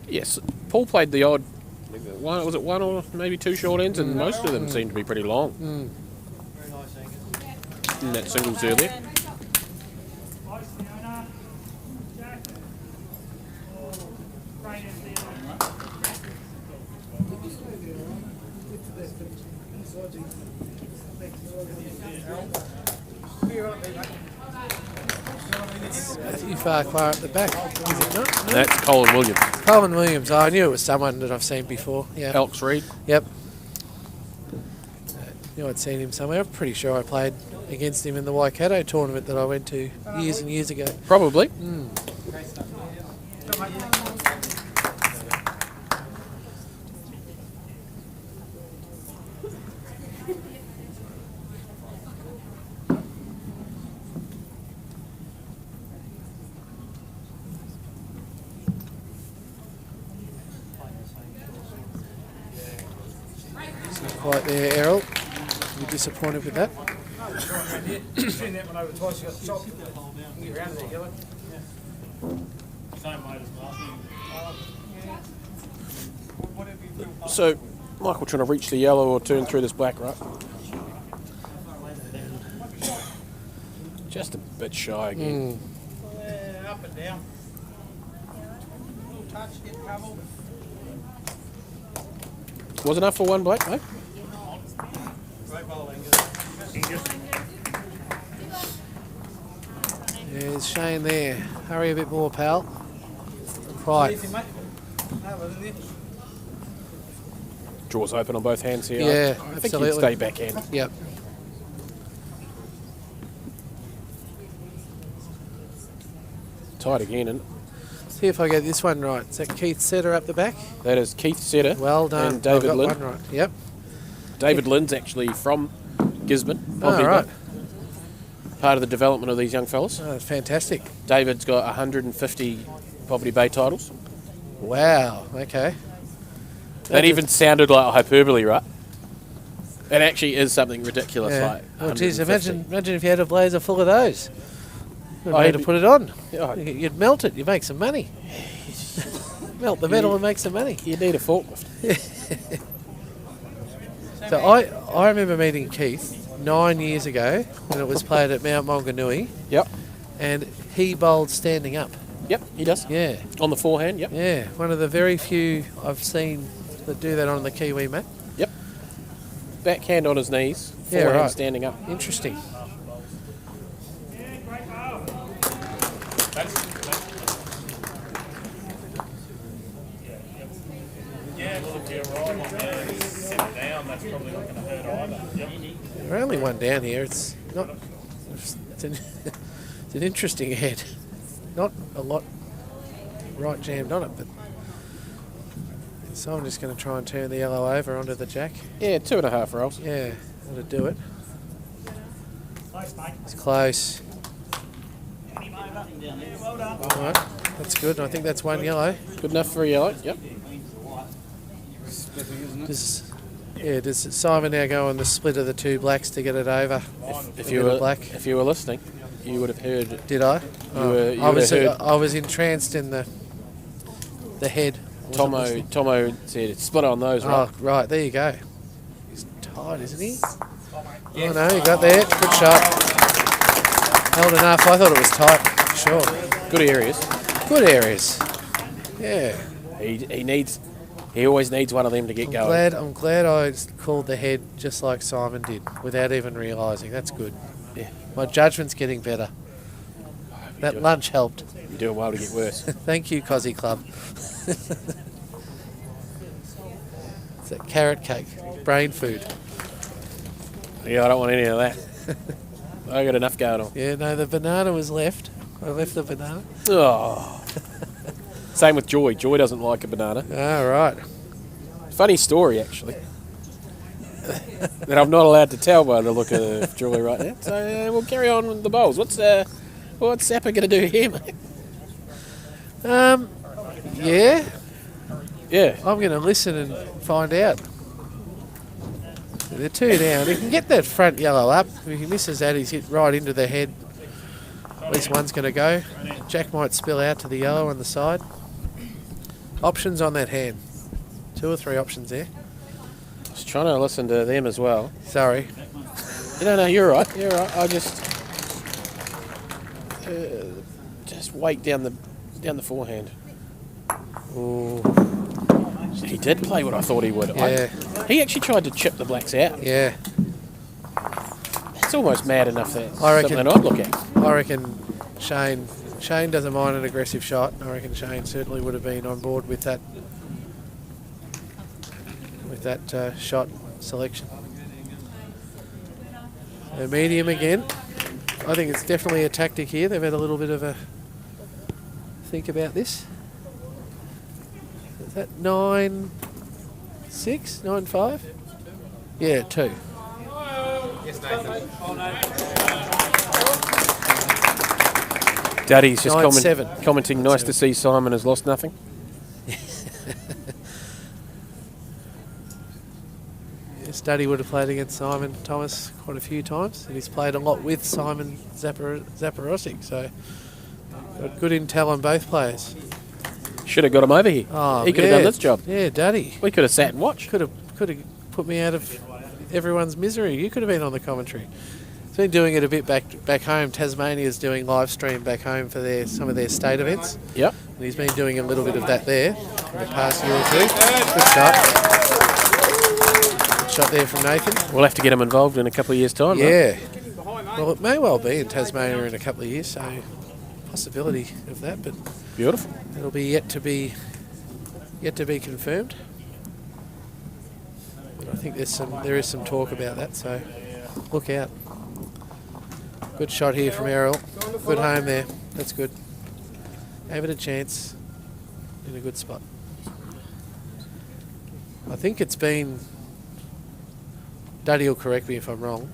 Yes, Paul played the odd. Was it 1 or maybe 2 short ends, and most of them seem to be pretty long. In that singles earlier. Too far at the back, is it not? That's Colin Williams. Colin Williams. Oh, I knew it was someone that I've seen before. Yeah. Elks Reed. Yep. Knew I'd seen him somewhere. I'm pretty sure I played against him in the Waikato tournament that I went to years and years ago. Probably. Not quite there, Errol. You're disappointed with that? Seen that one over twice, you got the top. Get around there, yellow. Same weight as last. So, Michael trying to reach the yellow or turn through this black, right? Just a bit shy again. Up and down. Little touch, get trouble. Was enough for 1 black, mate? Great bowling. There's Shane there. Hurry a bit more, pal. Right. Easy, mate. Have it in there. Draws open on both hands here. Yeah, I think absolutely. you'd stay backhand. Yep. Tight again, and See if I get this one right. Is that Keith Setter up the back? that is Keith Setter. Well done. And David I've got Lynn. one right. Yep. David Lynn's actually from Gisborne. Oh, right. Part of the development of these young fellas. Oh, fantastic. David's got 150 Poverty Bay titles. Wow. Okay. That even sounded like hyperbole, right? It actually is something ridiculous. Yeah. Like Well, geez, 150. imagine if you had a blazer full of those. Good Oh, way he'd to be- put it on. Yeah, You'd melt it. You make some money. Melt the metal and make some money. you need a forklift. So I remember meeting Keith 9 years ago when it was played at Mount Maunganui, Yep. and he bowled standing up. Yep, he does. Yeah, On the forehand, yep. yeah. One of the very few I've seen that do that on the Kiwi mat. Yep. Backhand on his knees, Yeah, forehand right. standing up. Interesting. Yeah, well, if you're right on there, sit it down, that's probably not going to hurt either. Yep. We're only one down here. It's not. It's an, it's an interesting head. Not a lot right jammed on it, but so I'm just going to try and turn the yellow over onto the jack. Yeah, 2.5 rolls. Yeah, that'll do it. It's close. All right, that's good. I think that's one yellow. Good enough for a yellow. Yep. Does Simon now go on the split of the two blacks to get it over? If A you bit of were black. if you were listening, you would have heard. Did I? You I would was. have heard I was entranced in the head. I wasn't listening. Tomo said split on those, right? Oh, right. There you go. He's tight, isn't he? Oh no, he got there. Good shot. Held enough. I thought it was tight. Sure. Good areas. Good areas. Yeah. He always needs one of them to get going. I'm glad I called the head just like Simon did, without even realising. That's good. Yeah. My judgment's getting better. That lunch helped. You're doing well to get worse. Thank you, Cozzy Club. It's that carrot cake, brain food. Yeah, I don't want any of that. I got enough going on. Yeah, no, the banana was left. I left the banana. Oh. Same with Joy. Joy doesn't like a banana. All right. Funny story, actually. That I'm not allowed to tell by the look of Joy right now. So we'll carry on with the bowls. What's Zappa going to do here, mate? Yeah, Yeah. I'm going to listen and find out. They're 2 down. He can get that front yellow up. If he misses that, he's hit right into the head. At least one's going to go. Jack might spill out to the yellow on the side. Options on that hand. 2 or 3 options there. Just trying to listen to them as well. Sorry. No, you're right. You're right. I just wait down the forehand. Ooh, He did play what I thought he would. yeah, He actually tried to chip the blacks out. yeah. It's almost mad enough that I reckon- something I'd look at. I reckon Shane doesn't mind an aggressive shot. I reckon Shane certainly would have been on board with that shot selection. Medium again. I think it's definitely a tactic here. They've had a little bit of a think about this. Is that 9.6, 9.5? Yeah, 2. Daddy's just 9-7. commenting, nice to see Simon has lost nothing. Studdy would have played against Simon Thomas quite a few times, and he's played a lot with Simon Zaporosik, so got good intel on both players. Should have got him over here. Oh, He could have done this job. Yeah, Daddy. We could have sat and watched. Could have put me out of everyone's misery. You could have been on the commentary. He's been doing it a bit back home. Tasmania's doing live stream back home for some of their state events. Yep. And he's been doing a little bit of that there in the past year or 2. Good shot. Good shot there from Nathan. We'll have to get him involved in a couple of years' time. Right? Yeah. Well, it may well be in Tasmania in a couple of years, so possibility of that, but Beautiful. it'll be yet to be confirmed. But I think there is some talk about that, so look out. Good shot here from Errol. Good home there. That's good. Gave it a chance in a good spot. I think it's been... Duddy will correct me if I'm wrong.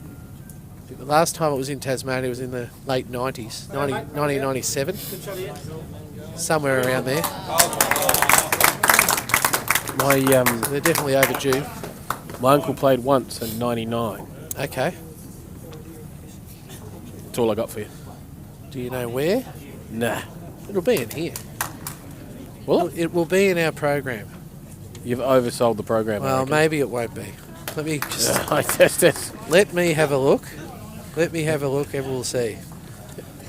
I think the last time it was in Tasmania was in the late 90s, 1997. Somewhere around there. They're definitely overdue. My uncle played once in '99. Okay. That's all I got for you. Do you know where? Nah. It'll be in here. Will it? It will be in our program. You've oversold the program. I Well, reckon. maybe it won't be. Let me That's- let me have a look. Let me have a look and we'll see.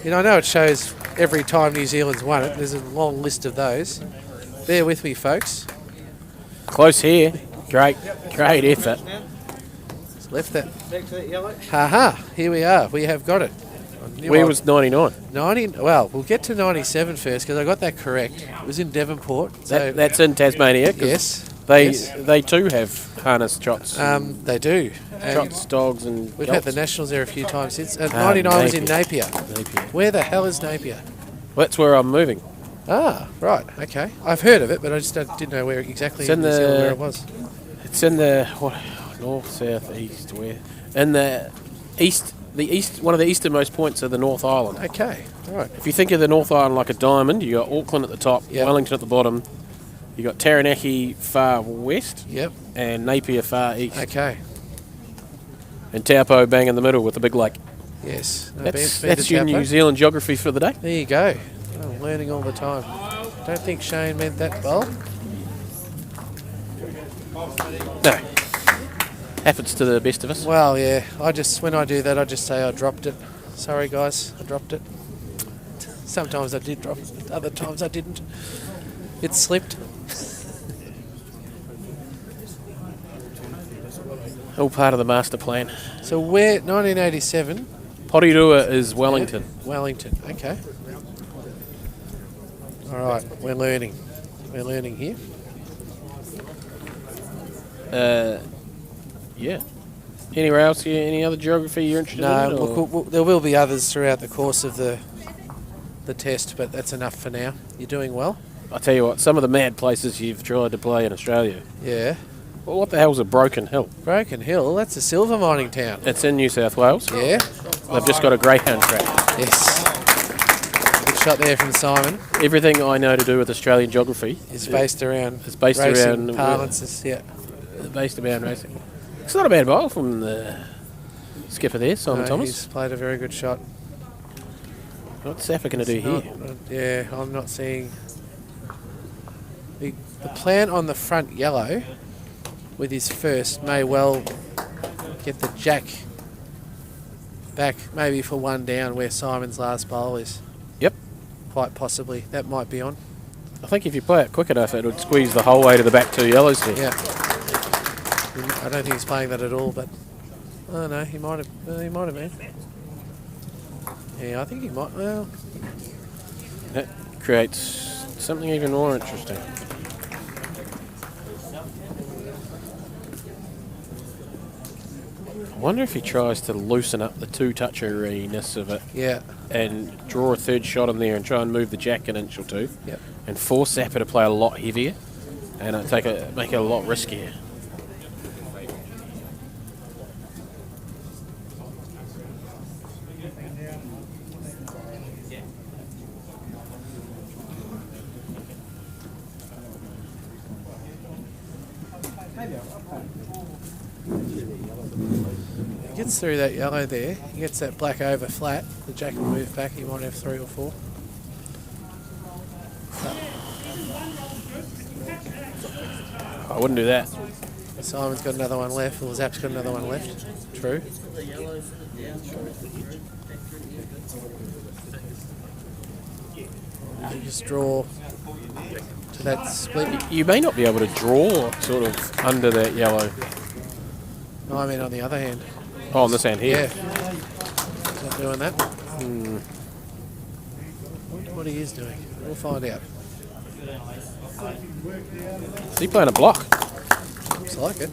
I know it shows every time New Zealand's won it. There's a long list of those. Bear with me, folks. Close here. Great effort. Just left that. Back to that yellow. Ha! Here we are. We have got it. Where was 99? 90? Well, we'll get to 97 first because I got that correct. It was in Devonport. So That's in Tasmania. 'cause yes. They yes. they too have harness shots. They do. And Shots, dogs, and we've had the gelts. Nationals there a few times since. 99 was in Napier. Napier. Where the hell is Napier? Well, that's where I'm moving. Ah, right. Okay. I've heard of it, but I just didn't know where exactly It's in New Zealand the- where it was. It's in the north, south, east, where? In the east, one of the easternmost points of the North Island. Okay. All right. If you think of the North Island like a diamond, you got Auckland at the top, Yep. Wellington at the bottom. You got Taranaki far west, Yep. and Napier far east, Okay. and Taupo bang in the middle with the big lake. Yes. No, That's been to your Taupo. New Zealand geography for the day. There you go. I'm learning all the time. Don't think Shane meant that bowl. No, happens to the best of us. Well, yeah. When I do that, I just say I dropped it. Sorry, guys. I dropped it. Sometimes I did drop it. Other times I didn't. It slipped. All part of the master plan. So where 1987, Porirua is Wellington. Wellington. Okay. All right, we're learning. We're learning here. Yeah. Anywhere else? Any other geography you're interested No, in? or- look, there will be others throughout the course of the test, but that's enough for now. You're doing well. I tell you what, some of the mad places you've tried to play in Australia. Yeah. Well, what the hell's a Broken Hill? Broken Hill, that's a silver mining town. It's in New South Wales. Yeah. They've just got a greyhound track. Yes. Good shot there from Simon. Everything I know to do with Australian geography Is based around It's based racing around parlances. Yeah. based around racing. It's not a bad bowl from the skipper there, Simon No, Thomas. he's played a very good shot. What's Saffa going to do here? Yeah, I'm not seeing the plan on the front yellow with his first may well get the jack back maybe for one down where Simon's last bowl is. Yep. Quite possibly. That might be on. I think if you play it quick enough, it would squeeze the whole way to the back two yellows here. Yeah. I don't think he's playing that at all, but oh no, he might have been. Yeah, I think he might. Well, That creates something even more interesting. I wonder if he tries to loosen up the two-toucheriness of it yeah. and draw a third shot in there and try and move the jack an inch or two Yep. and force Zappa to play a lot heavier and make it a lot riskier. He gets through that yellow there. He gets that black over flat. The jack will move back. He might have 3 or 4. I wouldn't do that. Simon's got another one left. Or Zap's got another one left. True. You just draw to that split. You may not be able to draw sort of under that yellow. No, I mean on the other hand. Oh, on this hand here. Yeah. He's not doing that. Wonder what he is doing. We'll find out. Is he playing a block? Looks like it.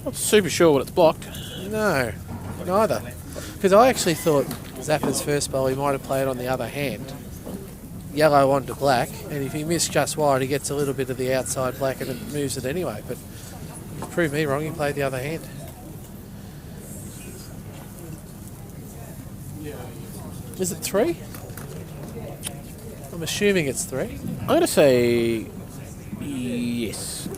Not super sure what it's blocked. No, neither. Because I actually thought Zappa's first bowl, he might have played on the other hand. Yellow onto black, and if he missed just wide, he gets a little bit of the outside black and it moves it anyway. But you proved me wrong, he played the other hand. Is it 3? I'm assuming it's 3. I'm going to say yes.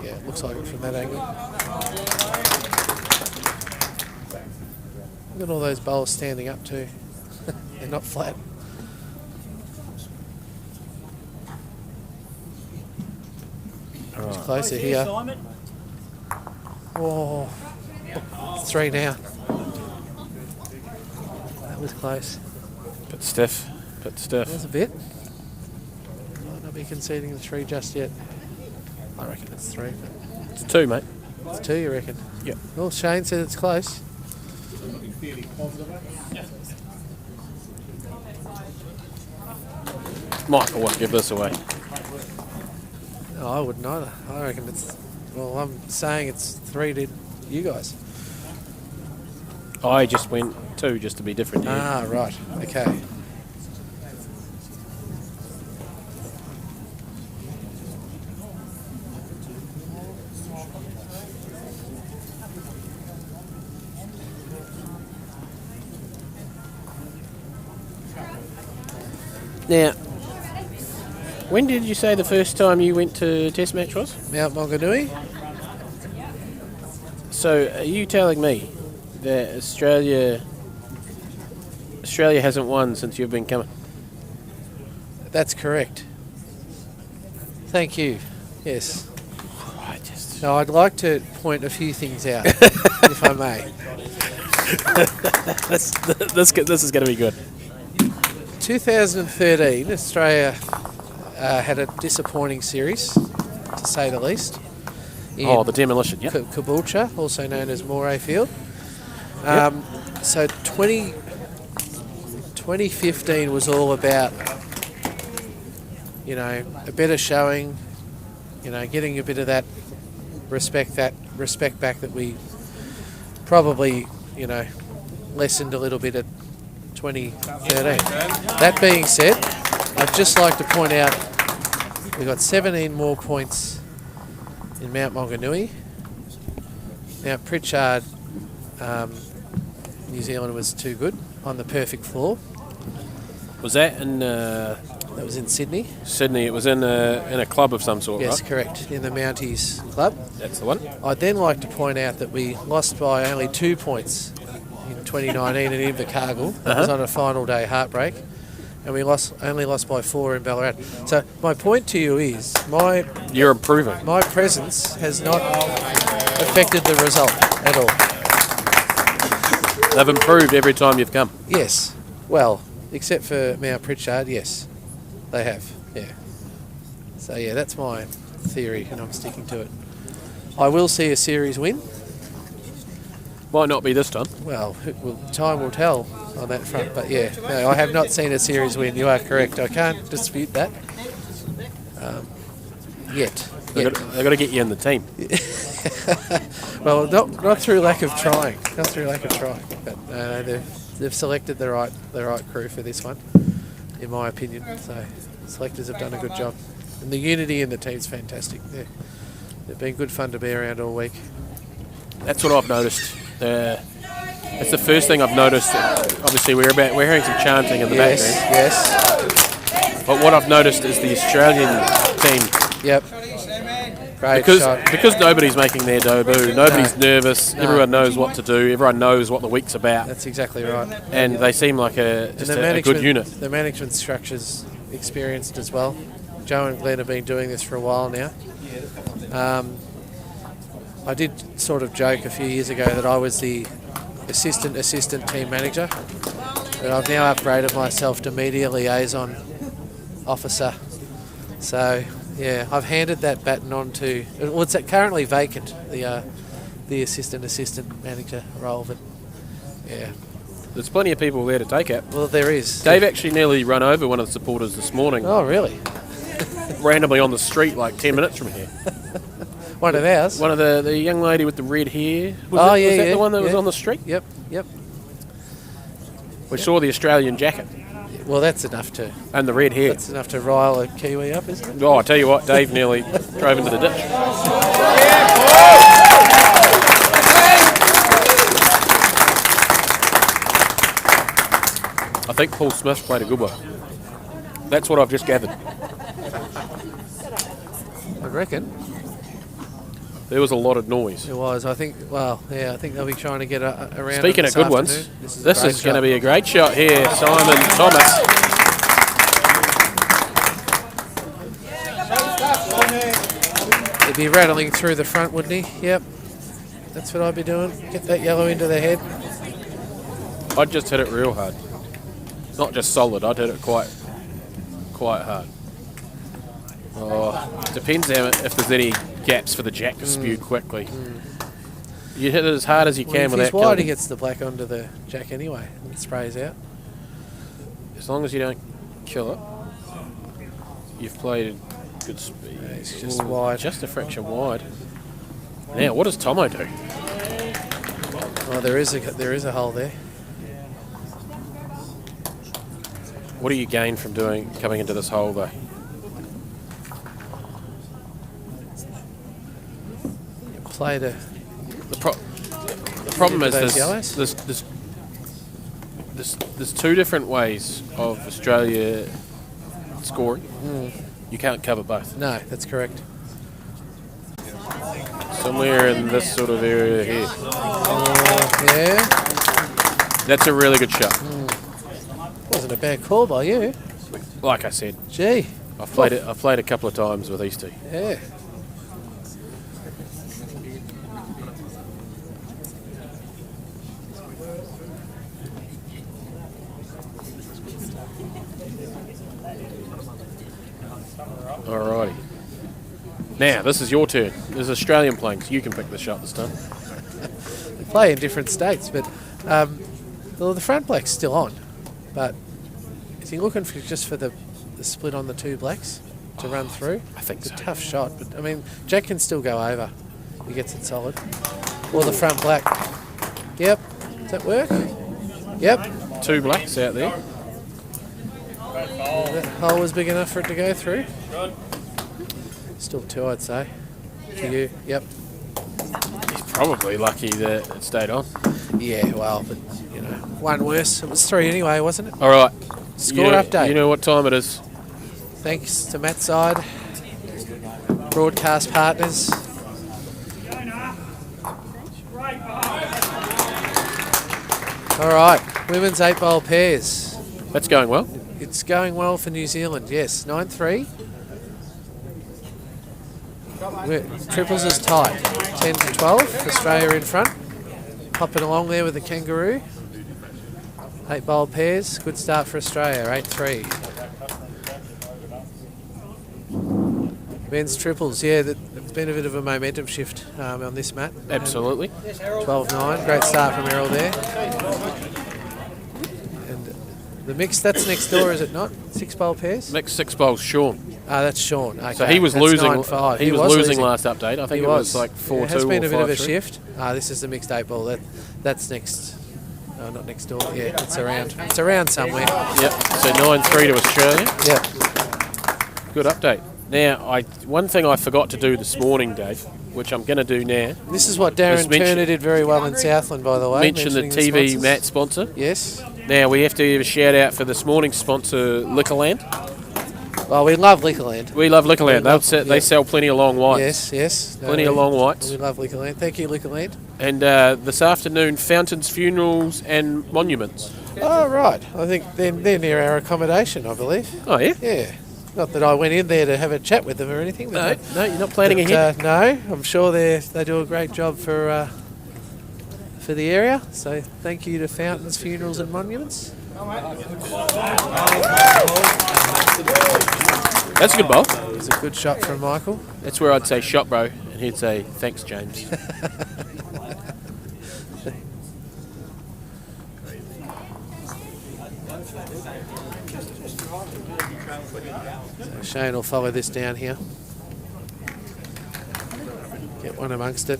Yeah, it looks like it from that angle. Look at all those bowls standing up too. They're not flat. It's closer here. Oh, it's 3 now. That was close. Bit stiff. That was a bit. Might not be conceding the 3 just yet. I reckon it's 3. But It's 2, mate. it's 2, you reckon? Yep. Well, Shane said it's close. Michael won't give this away. No, I wouldn't either. I reckon it's... Well, I'm saying it's 3 to you guys. I just went 2 just to be different here. Ah, right. Okay. Now, when did you say the first time you went to Test match was? Mount Maunganui. So, are you telling me that Australia hasn't won since you've been coming? That's correct. Thank you. Yes. I just... Now, I'd like to point a few things out, if I may. this is going to be good. 2013, Australia had a disappointing series, to say the least. In Oh, the demolition, yeah. Caboolture, also known as Moray Field. So 2015 was all about, a better showing, getting a bit of that respect back that we probably, lessened a little bit at 2013. That being said, I'd just like to point out we got 17 more points in Mount Maunganui. Now Pritchard, New Zealand was too good on the perfect floor. Was that in That was in Sydney. Sydney? It was in a club of some sort, Yes, right? correct, in the Mounties Club. That's the one. I'd then like to point out that we lost by only 2 points in 2019 in Invercargill. That was on a final day heartbreak. And we only lost by 4 in Ballarat. So my point to you is You're improving. my presence has not affected the result at all. They've improved every time you've come. Yes. Well, except for Mount Pritchard, yes. They have, yeah. So, yeah, that's my theory, and I'm sticking to it. I will see a series win. Might not be this time. Well, time will tell on that front. But, yeah, no, I have not seen a series win. You are correct. I can't dispute that yet. They've got to get you in the team. Well, not through lack of trying. Not through lack of trying. But they've selected the right crew for this one, in my opinion. So selectors have done a good job, and the unity in the team's fantastic. They've been good fun to be around all week. That's what I've noticed. It's the first thing I've noticed. Obviously, we're hearing some chanting in the background. Yes. But what I've noticed is the Australian team. Yep. Great shot. Because nobody's making their debut, nobody's nervous, everyone knows what to do, everyone knows what the week's about. That's exactly right. And they seem like a good unit. The management structure's experienced as well. Joe and Glenn have been doing this for a while now. I did sort of joke a few years ago that I was the assistant team manager, but I've now upgraded myself to media liaison officer. So, yeah, I've handed that baton on to... Well, it's currently vacant, the assistant manager role, but, yeah. There's plenty of people there to take it. Well, there is. Dave actually nearly run over one of the supporters this morning. Oh, really? Randomly on the street like 10 minutes from here. One of ours? One of the young lady with the red hair. Was that the one that was on the street? Yep. We saw the Australian jacket. Well, that's enough to... And the red hair. That's enough to rile a Kiwi up, isn't it? Oh, I tell you what, Dave nearly drove into the ditch. I think Paul Smith played a good one. That's what I've just gathered. I reckon. There was a lot of noise. It was. I think they'll be trying to get around. Speaking of good ones, this is going to be a great shot here, Simon Thomas. He'd be rattling through the front, wouldn't he? Yep. That's what I'd be doing. Get that yellow into the head. I'd just hit it real hard. Not just solid, I'd hit it quite hard. Oh, depends if there's any gaps for the jack to spew quickly. You hit it as hard as you can without If he's wide, killing he it. gets the black onto the jack anyway and it sprays out. As long as you don't kill it, you've played good speed. Yeah, it's just wide. Just a fraction wide. Now, what does Tomo do? Oh, there is a hole there. What do you gain from coming into this hole, though? Play the problem is those yellows? there's two different ways of Australia scoring. You can't cover both. No, that's correct. Somewhere in this sort of area here. Yeah. That's a really good shot. Wasn't a bad call by you. Like I said, Gee. I've played a couple of times with these two. Yeah. Alrighty. Now, this is your turn. There's Australian playing, so you can pick the shot this time. They play in different states, but Well, the front black's still on, but is he looking for just for the split on the two blacks to run through? I think It's so. a tough shot, but I mean, Jack can still go over. He gets it solid. Or the front black. Yep. Does that work? Yep. 2 blacks out there. That hole was big enough for it to go through. Good. Still 2, I'd say. For you. Yep. He's probably lucky that it stayed on. Yeah, well, but, you know, one worse. It was 3 anyway, wasn't it? All right. Score update. You know what time it is. Thanks to Matt's side. Broadcast partners. All right, women's 8-bowl pairs. That's going well. It's going well for New Zealand, yes. 9-3. Triples is tight. 10-12. Australia in front. Hopping along there with the kangaroo. 8-bowl pairs. Good start for Australia. 8-3. Men's triples, yeah, there's been a bit of a momentum shift on this mat. Absolutely. 12-9. Great start from Errol there. And the mix, that's next door, is it not? 6-bowl pairs? Next 6 bowls, Sean. Ah, that's Sean. Okay. So he was that's losing. 9-5. He was losing last update. I think He it was like 4-2 It has been or a bit of a 5-3. shift. This is the mixed 8-ball. That's next. Oh, not next door. Yeah, it's around. It's around somewhere. Yep. So 9-3 to Australia. Yeah. Good update. Now, one thing I forgot to do this morning, Dave, which I'm going to do now. This is what Darren Just mention- Turner did very well in Southland, by the way. Mention the mentioning TV sponsors. mat sponsor. Yes. Now we have to give a shout out for this morning's sponsor, Liquorland. Well, we love Liquorland. We love Liquorland. They yeah. sell plenty of long whites. Yes, yes. No, Plenty of long whites. We love Liquorland. Thank you, Liquorland. And this afternoon, Fountains, Funerals and Monuments. Oh, right. I think they're near our accommodation, I believe. Oh, yeah? Yeah. Not that I went in there to have a chat with them or anything. No, you're not planning ahead. No, I'm sure they do a great job for the area. So thank you to Fountains, Funerals and Monuments. That's a good bowl. It's a good shot from Michael. That's where I'd say shot, bro. And he'd say, thanks, James. So Shane will follow this down here. Get one amongst it.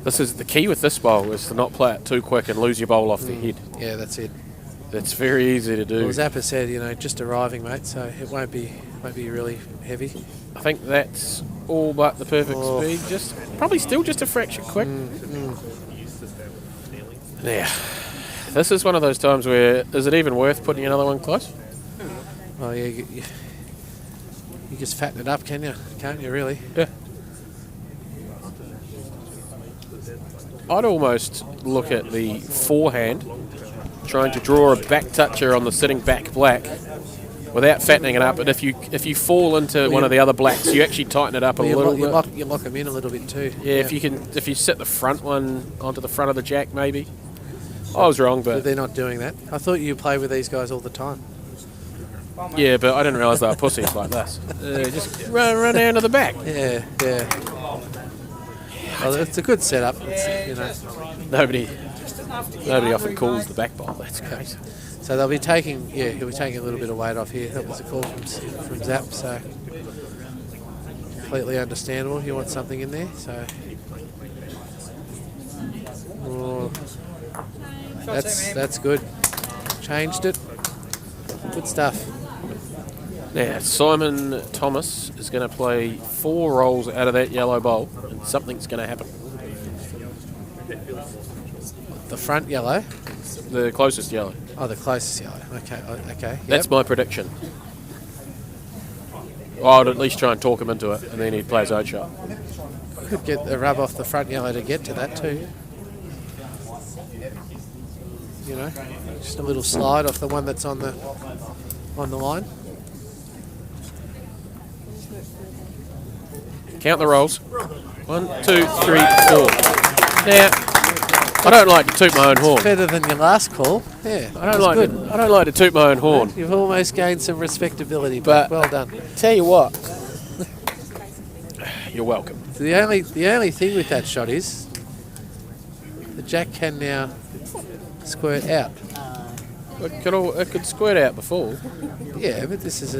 This is the key with this bowl, is to not play it too quick and lose your bowl off the head. Yeah, that's it. That's very easy to do. Well, Zappa said, just arriving, mate, so it won't be really heavy. I think that's all but the perfect speed. Just probably still just a fraction quick. Yeah. This is one of those times where, is it even worth putting another one close? Oh yeah, you just fatten it up, can you? Can't you really? Yeah. I'd almost look at the forehand, trying to draw a back toucher on the sitting back black without fattening it up. But if you fall into one of the other blacks, you actually tighten it up a little bit. You lock them in a little bit too. Yeah, if you set the front one onto the front of the jack, maybe. I was wrong, But but they're not doing that. I thought you play with these guys all the time. yeah, but I didn't realise they were pussies like this. Just run down to the back. Yeah, yeah. Well, it's a good setup. It's, Nobody often calls the back bowl. That's great. So they'll be taking, he'll be taking a little bit of weight off here. That was a call from Zap, so completely understandable. You want something in there, so that's good. Changed it. Good stuff. Now, Simon Thomas is going to play 4 rolls out of that yellow bowl, and something's going to happen. The front yellow. The closest yellow. Oh, the closest yellow. Okay, okay. That's my prediction. I would at least try and talk him into it, and then he'd play his own shot. Could get the rub off the front yellow to get to that too. Just a little slide off the one that's on the line. Count the rolls. 1, 2, 3, 4. Now, I don't like to toot my own horn. Better than your last call. Yeah, I don't like to toot my own horn. You've almost gained some respectability, but well done. Tell you what, you're welcome. The only thing with that shot is the jack can now squirt out. It could squirt out before. Yeah, but this is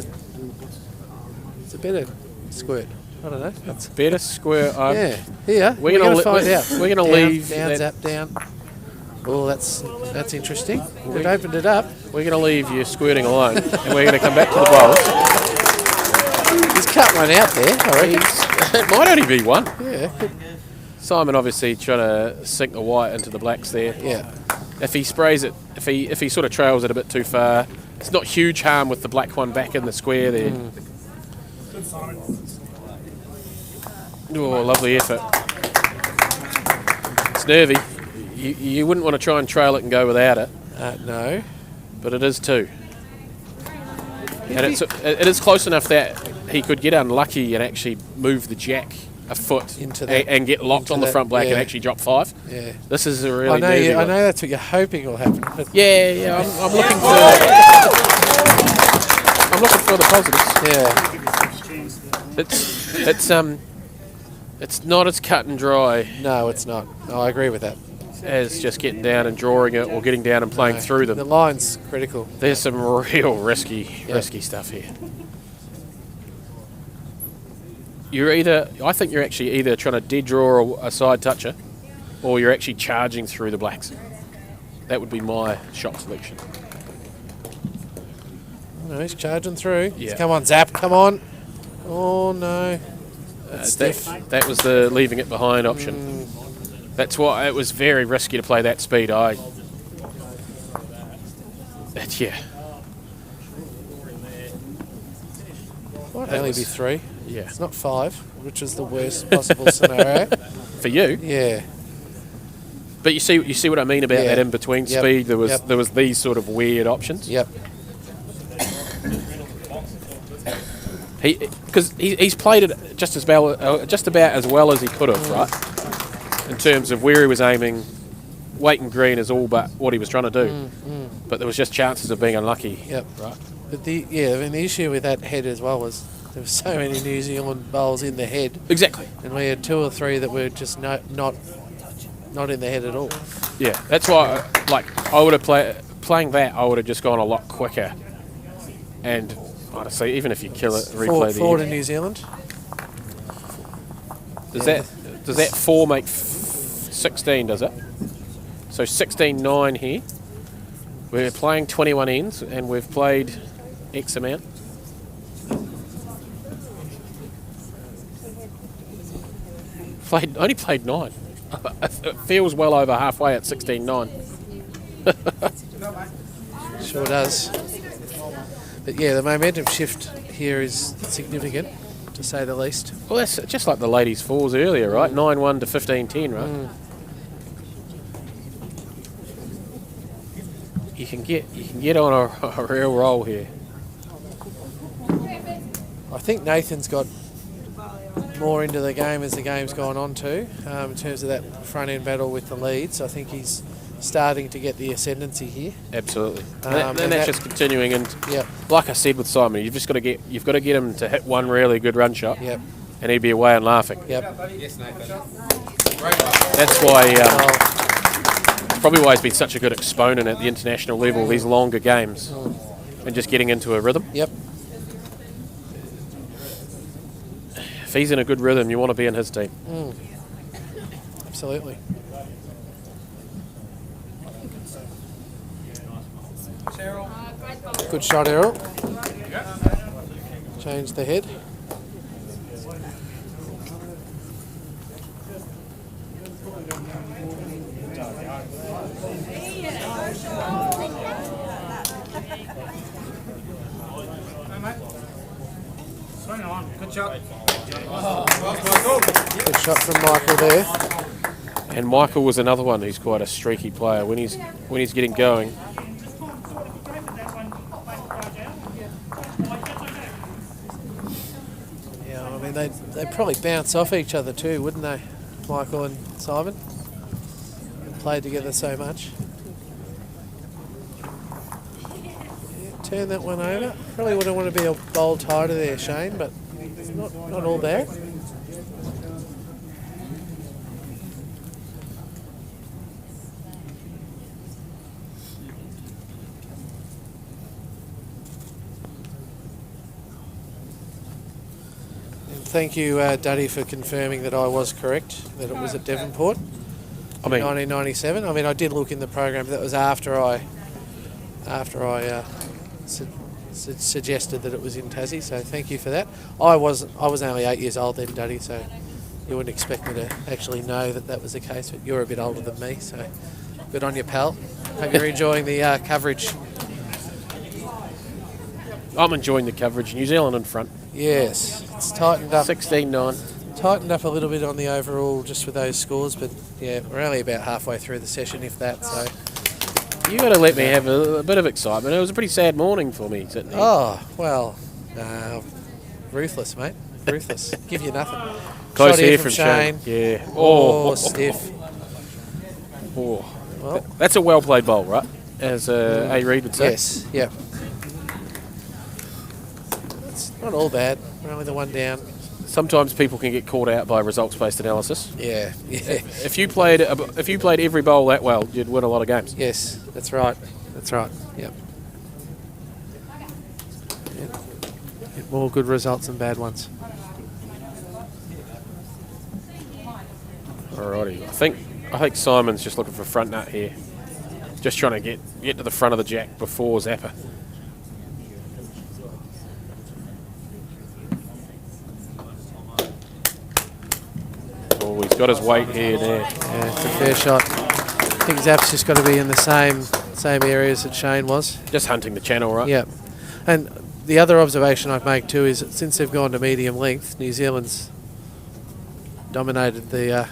it's a better squirt. I don't know. That's, Better squirt. yeah, here We're going gonna to find out. We're gonna Down, leave. down, zap down. Oh, that's interesting. We've opened it up. We're gonna leave you squirting alone, and we're gonna come back to the bowls. He's cut one out there. I reckon. It might only be one. Yeah, Simon obviously trying to sink the white into the blacks there. yeah. If he sprays it, if he sort of trails it a bit too far, it's not huge harm with the black one back in the square there. Oh, lovely effort. It's nervy. You wouldn't want to try and trail it and go without it, No. but it is too. And it is close enough that he could get unlucky and actually move the jack a foot Into that- and get locked into on the that, front black and yeah. actually drop 5. Yeah. This is a really I know. nervy I one. know that's what you're hoping will happen. But Yeah, I'm looking for. I'm looking for the positives. yeah. It's not as cut and dry No, it's not. No, I agree with that. as just getting down and drawing it or getting down and playing No, through The them. line's critical. There's some real risky stuff here. I think you're actually either trying to dead draw a side toucher, or you're actually charging through the blacks. That would be my shot selection. No, he's charging through. Yeah. Come on, Zap. Come on. Oh, no. That's stiff. That was the leaving it behind option. That's why it was very risky to play that speed. Yeah. Might only be 3. Yeah. It's not 5, which is the worst possible scenario. For you. Yeah. But you see what I mean about Yeah. that in between Yep. speed. There was Yep. these sort of weird options. Yep. Because he's played it just about as well as he could have, right? In terms of where he was aiming, weight and green is all but what he was trying to do. But there was just chances of being unlucky. Yep. Right. But the issue with that head as well was there were so many New Zealand bowls in the head, Exactly. and we had 2 or 3 that were just not in the head at all. Yeah. That's why, I would have playing that. I would have just gone a lot quicker. And honestly, even if you kill it, replay the 4 end. to New Zealand. Does that 4 make 16? Does it? So 16-9 here. We're playing 21 ends, and we've played X amount. Only played 9. It feels well over halfway at 16-9. Sure does. But yeah, the momentum shift here is significant, to say the least. Well, that's just like the ladies' fours earlier, right? 9-1 to 15-10, right? You can get on a real roll here. I think Nathan's got more into the game as the game's gone on too, in terms of that front end battle with the leads. I think he's starting to get the ascendancy here. Absolutely, and and that's just continuing. And Yep. like I said with Simon, you've got to get him to hit one really good run shot, Yep. and he'd be away and laughing. Yep. That's why probably why he's been such a good exponent at the international level. These longer games, and just getting into a rhythm. Yep. If he's in a good rhythm, you want to be in his team. Absolutely. Good shot, Errol. Change the head. Swing on. Good shot. Good shot from Michael there. And Michael was another one who's quite a streaky player when he's getting going. Yeah, I mean they'd probably bounce off each other too, wouldn't they, Michael and Simon? They played together so much. Yeah, turn that one over. Probably wouldn't want to be a bowl tighter there, Shane, but it's not all bad. thank you, Duddy, for confirming that I was correct, that it was at Devonport in I mean, 1997. I mean, I did look in the program, but that was after I suggested that it was in Tassie, so thank you for that. I was only 8 years old then, Duddy, so you wouldn't expect me to actually know that was the case, but you're a bit older than me, so good on you, pal. Hope you're enjoying the coverage. I'm enjoying the coverage. New Zealand in front. It's tightened up. 16-9. Tightened up a little bit on the overall just with those scores, but yeah, we're only about halfway through the session, if that, so... You got to let me have a bit of excitement. It was a pretty sad morning for me sitting here. Oh, well, ruthless, mate. Ruthless. Give you nothing. Close Shot here from from Shane. Yeah. Oh, stiff. Oh. Well, That's a well played bowl, right? As A. Reid would say. yes, yeah. It's not all bad. We're only the one down. Sometimes people can get caught out by results-based analysis. Yeah. If you played every bowl that well, you'd win a lot of games. Yes, that's right. That's right. Yep. Get more good results than bad ones. Alrighty. I think Simon's just looking for front nut here. Just trying to get to the front of the jack before Zappa. Oh, he's got his weight here now. Yeah, it's a fair shot. I think Zap's just got to be in the same areas that Shane was. Just hunting the channel, right? Yep. And the other observation I'd make too is that since they've gone to medium length, New Zealand's dominated the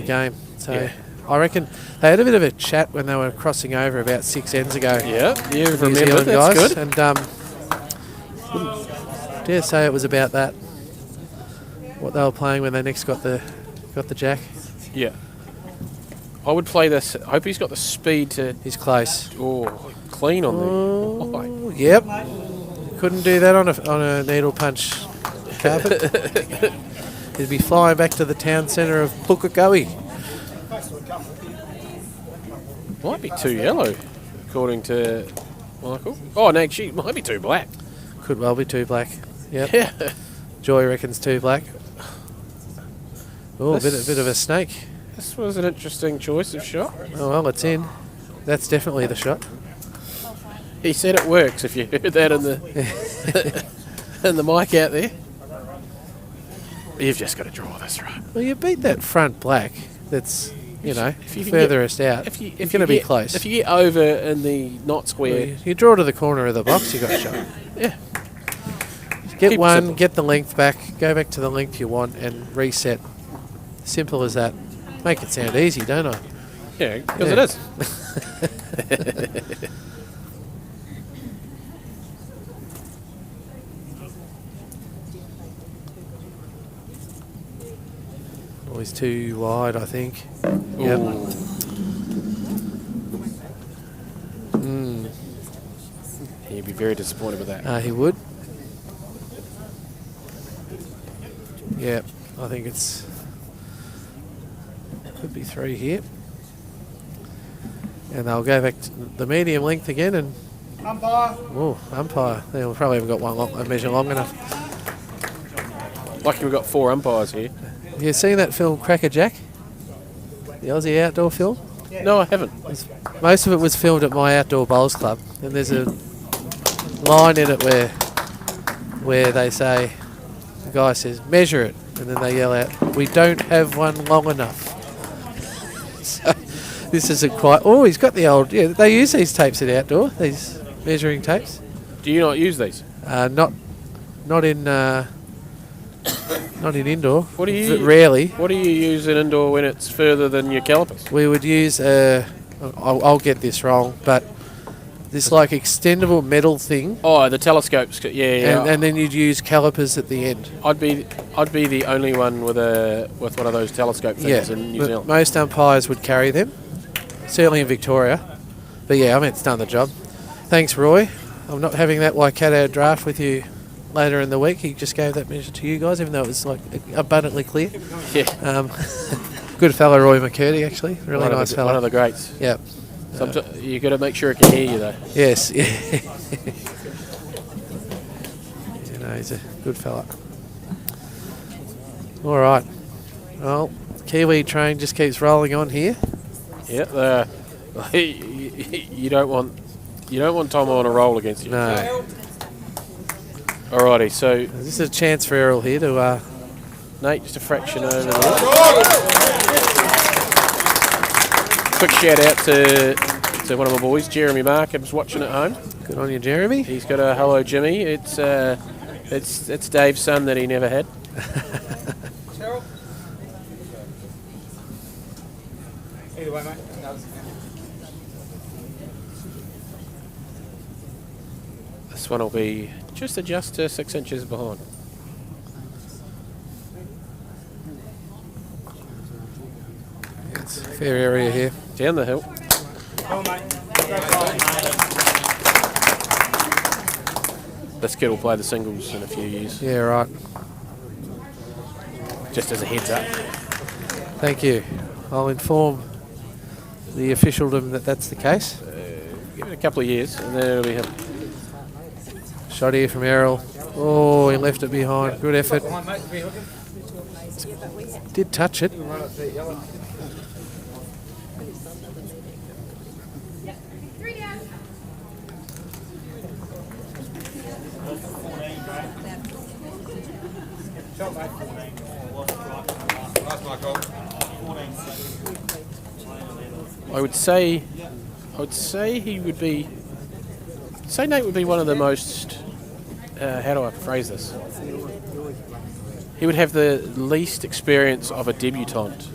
game. So Yeah. I reckon they had a bit of a chat when they were crossing over about 6 ends ago. Yeah, you New remember. Zealand That's guys, good. and wouldn't dare say it was about that. What they were playing when they next got the jack. Yeah. I would play this. I hope he's got the speed to. He's close. Oh, clean on the. Oh, yep. Couldn't do that on a needle punch carpet. He'd be flying back to the town centre of Pukekohe. Might be too yellow, according to Michael. Oh, no, she might be too black. Could well be too black. Yep. Yeah. Joy reckons too black. Oh, a This- bit of a snake. This was an interesting choice of shot. Oh well, it's in. That's definitely the shot. He said it works. If you heard that in the in the mic out there, you've just got to draw this right. Well, you beat that front black. That's If you can furthest out. If it's going to be close. If you get over in the not Well, square, you draw to the corner of the box, you got a shot. yeah. Get Keep it one, simple. get the length back, go back to the length you want, and reset. Simple as that. Make it sound easy, don't I? Yeah, because Yeah. it is. Always too wide, I think. Yep. Ooh. He'd be very disappointed with that. He would. Yep, I think it's could be 3 here. And they'll go back to the medium length again and umpire. They'll probably haven't got a measure long enough. Lucky we've got 4 umpires here. Have you seen that film Cracker Jack? The Aussie outdoor film? No, I haven't. Most of it was filmed at my outdoor bowls club, and there's a line in it where they say, the guy says, measure it, and then they yell out, we don't have one long enough. So this isn't quite. Oh, he's got the old. Yeah, they use these tapes at outdoor. These measuring tapes. Do you not use these? Not in indoor. What do you? Rarely. What do you use in indoor when it's further than your calipers? We would use I'll get this wrong, but this like extendable metal thing, Oh, the telescopes. Yeah. and then you'd use calipers at the end. I'd be the only one with one of those telescope things in New but Zealand. most umpires would carry them, certainly in Victoria. But yeah, I mean, it's done the job. Thanks, Roy. I'm not having that Waikato draft with you later in the week. He just gave that measure to you guys, even though it was like abundantly clear. Yeah. Good fellow, Roy McCurdy, actually. Really nice fellow. One of the greats. Yep. You got to make sure it can hear you though. Yes. Yeah. He's a good fella. All right. Well, Kiwi train just keeps rolling on here. Yeah, you don't want Tom on a roll against you. No. Alrighty, so This is a chance for Errol here to. Nate, just a fraction over there. Quick shout out to one of my boys, Jeremy Markham's watching at home. Good on you, Jeremy. He's got a hello, Jimmy. It's Dave's son that he never had. Either way, mate. This one will be just adjust to 6 inches behind. It's a fair area here. Down the hill. Come on, mate. This kid will play the singles in a few years. Yeah, right. Just as a heads up. Thank you. I'll inform the officialdom that that's the case. Give it a couple of years and then it'll be him. Shot here from Errol. Oh, he left it behind. Good effort. Come on, mate. Be hooking. Did touch it. Right up there, yellow. Shot, mate. Nice, Michael. I would say he would be. Say Nate would be one of the most. How do I phrase this? He would have the least experience of a debutante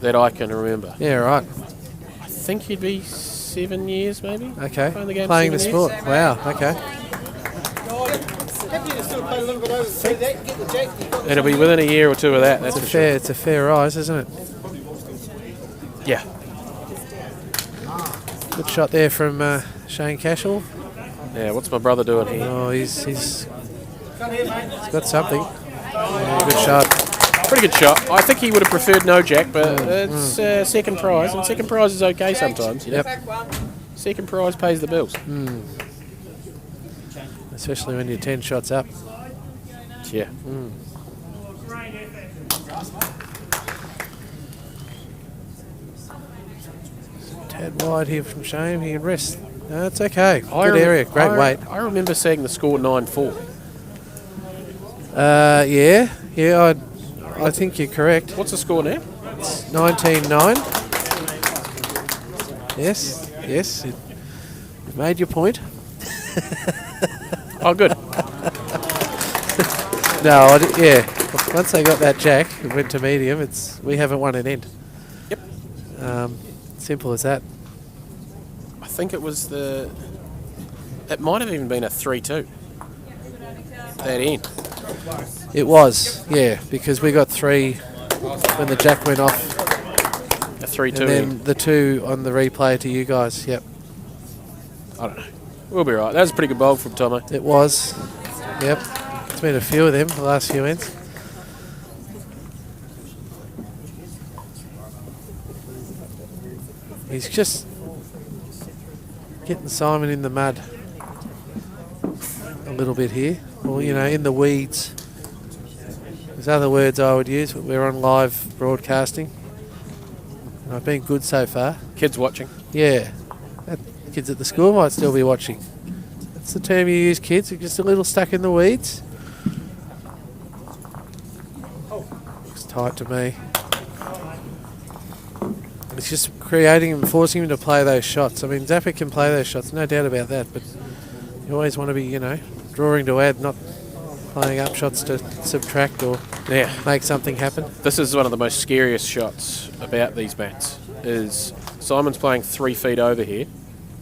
that I can remember. Yeah, right. I think he'd be 7 years, maybe. Okay. Playing the game 7 the years. sport. Wow. Okay. Happy to still play a little bit over through that, get the jack. It'll be within a year or two of that. That's for sure. It's a fair rise, isn't it? Yeah. Good shot there from Shane Cashel. Yeah. What's my brother doing here? Oh, he's got something. Yeah, good shot. Pretty good shot. I think he would have preferred no jack, but it's second prize, and second prize is okay sometimes. You know? Yep. Second prize pays the bills. Especially when you're 10 shots up. Yeah. Tad wide here from Shane. He can rest. No, it's okay. Good area. Great weight. I remember seeing the score 9-4. Yeah. I think you're correct. What's the score now? 19-9. Yes. You've made your point. Oh, good. No, yeah. Once they got that jack, it went to medium. We haven't won an end. Yep. Simple as that. I think it was it might have even been a 3-2. That end. It was, yeah, because we got 3 when the jack went off, A 3-2 and then end. the 2 on the replay to you guys. Yep, I don't know. We'll be right. That was a pretty good bowl from Tomo. it was. Yep, it's been a few of them the last few ends. He's just getting Simon in the mud a little bit here, or in the weeds. There's other words I would use, but we're on live broadcasting. And I've been good so far. Kids watching. Yeah, kids at the school might still be watching. That's the term you use, kids. You're just a little stuck in the weeds. Looks tight to me. It's just creating and forcing him to play those shots. I mean, Zappa can play those shots, no doubt about that, but you always want to be, drawing to add, not playing up shots to subtract or make something happen. This is one of the most scariest shots about these mats. Is Simon's playing 3 feet over here,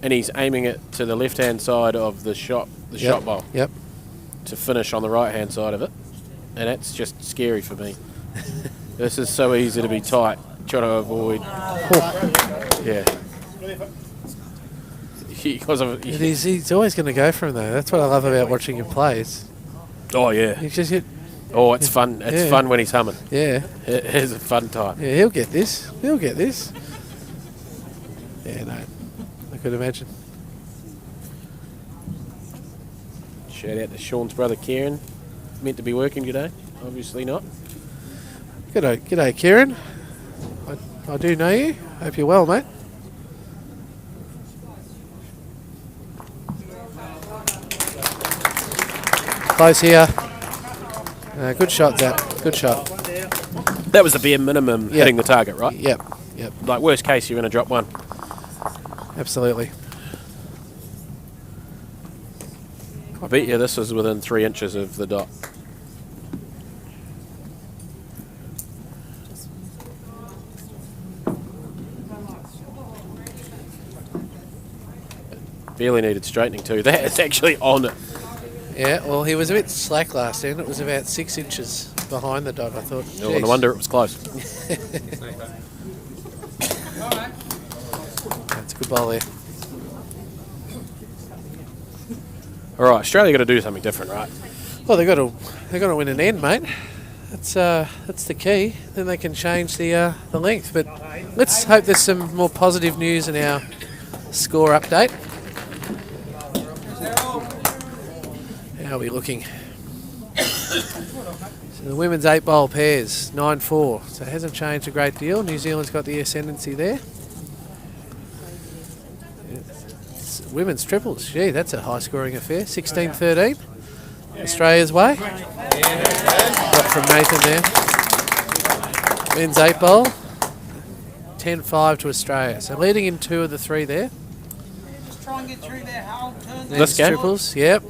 and he's aiming it to the left-hand side of the shot bowl. Yep. To finish on the right-hand side of it, and that's just scary for me. This is so easy to be tight, trying to avoid. Yeah. He's always going to go for him though. That's what I love about watching him play. Oh yeah. He's just hit. Oh, it's fun. It's fun when he's humming. Yeah. It is a fun time. Yeah, he'll get this. Yeah, no, I could imagine. Shout out to Sean's brother Kieran. Meant to be working today. obviously not. G'day, Kieran. I do know you. Hope you're well, mate. Close here. Good shot, Zap. Good shot. That was the bare minimum hitting the target, right? Yep. Like, worst case, you're going to drop one. Absolutely. I bet you this was within 3 inches of the dot. Barely needed straightening too. That is actually on it. Yeah, well, he was a bit slack last end. It was about 6 inches behind the dot, I thought. No wonder it was close. That's a good ball there. All right, Australia got to do something different, right? Well, they got to win an end, mate. That's the key. Then they can change the length. But let's hope there's some more positive news in our score update. How are we looking? So the women's 8-bowl pairs, 9-4. So it hasn't changed a great deal. New Zealand's got the ascendancy there. Women's triples, gee, that's a high-scoring affair. 16-13. Australia's way. Got from Nathan there. Men's 8-bowl, 10-5 to Australia. So leading in 2 of the 3 there. Just try and get through there, Hal. Turn This game? Triples, yep.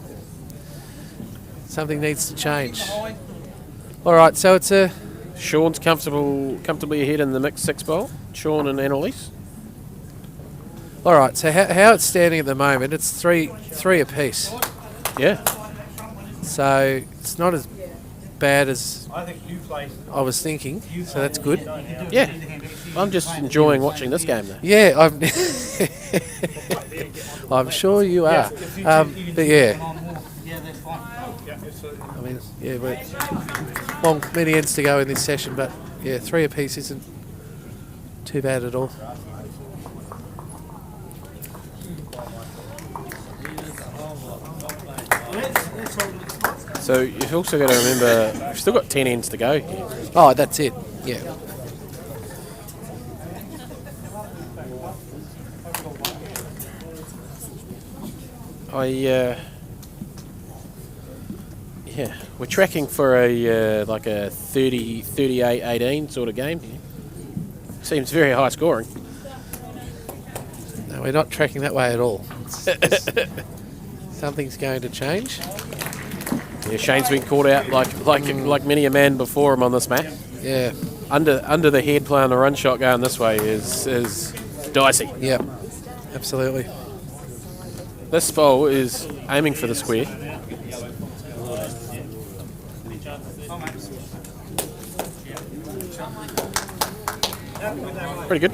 Something needs to change. All right, so it's a... Sean's comfortably ahead in the mixed 6-bowl. Sean and Annalise. All right, so how it's standing at the moment, it's three apiece. Yeah. So it's not as bad as I was thinking, so that's good. Yeah. I'm just enjoying watching this game, though. Yeah, I'm sure you are. But yeah, I mean, yeah, many ends to go in this session, but yeah, 3 apiece isn't too bad at all. So you've also got to remember, we've still got 10 ends to go here. Oh, that's it. Yeah. Yeah, we're tracking for a like a 30, 38, 18 sort of game here. Seems very high scoring. No, we're not tracking that way at all. Something's going to change. Yeah, Shane's been caught out like many a man before him on this map. Yeah. Under the head playing the run shot going this way is dicey. Yep. Absolutely. This bowl is aiming for the square. Pretty good.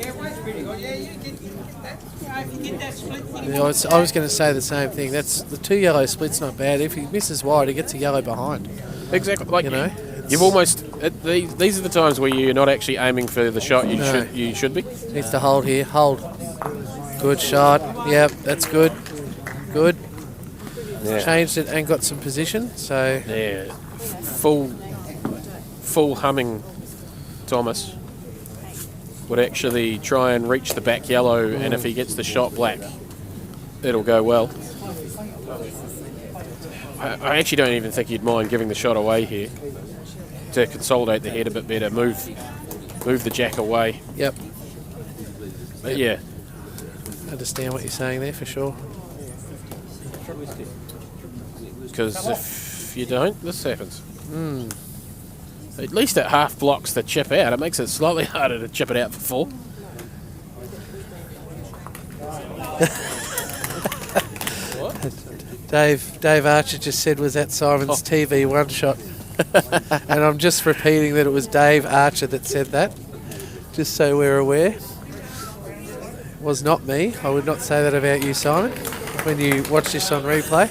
Yeah, I was going to say the same thing. That's the 2 yellow split's not bad. If he misses wide, he gets a yellow behind. Exactly. Like, you know, you've almost these are the times where you're not actually aiming for the shot you should be. Needs to hold here. Hold. Good shot. Yep, that's good. Good. Yeah. Changed it and got some position. So Yeah. Full humming Thomas would actually try and reach the back yellow, and if he gets the shot black, it'll go well. I actually don't even think he'd mind giving the shot away here to consolidate the head a bit better, move the jack away. Yep. But yeah. Understand what you're saying there for sure. Because if you don't, this happens. At least it half blocks the chip out. It makes it slightly harder to chip it out for full. Dave Archer just said, was that Simon's TV one shot? And I'm just repeating that it was Dave Archer that said that, just so we're aware. It was not me. I would not say that about you, Simon, when you watch this on replay.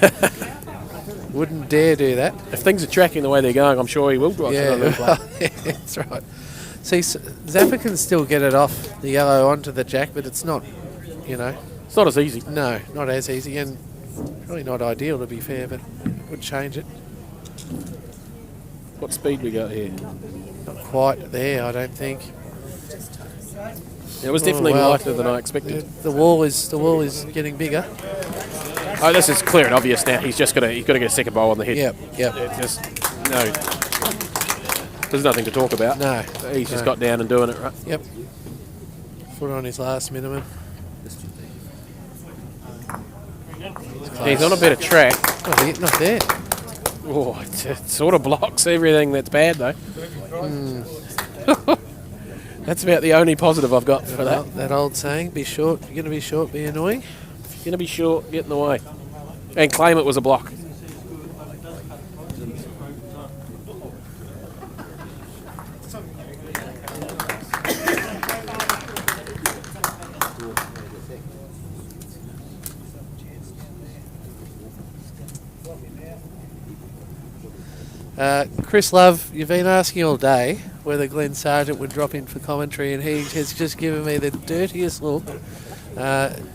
Wouldn't dare do that. If things are tracking the way they're going, I'm sure he will watch it on replay. Yeah, that's right. See, Zappa can still get it off the yellow onto the jack, but it's not, It's not as easy. No, not as easy, and really not ideal to be fair, but it would change it. What speed we got here? Not quite there, I don't think. It was definitely well, lighter than I expected. The wall is getting bigger. Oh, this is clear and obvious now. He's got to get a second bowl on the head. Yep. It just no. There's nothing to talk about. No. He's just got down and doing it, right? Yep. Foot on his last minimum. He's on a better track. Not there. Oh, it sort of blocks everything that's bad, though. That's about the only positive I've got for that. That old saying, be short, you're going to be short, be annoying. You're going to be short, get in the way. And claim it was a block. Chris Love, you've been asking all day whether Glenn Sargent would drop in for commentary, and he has just given me the dirtiest look.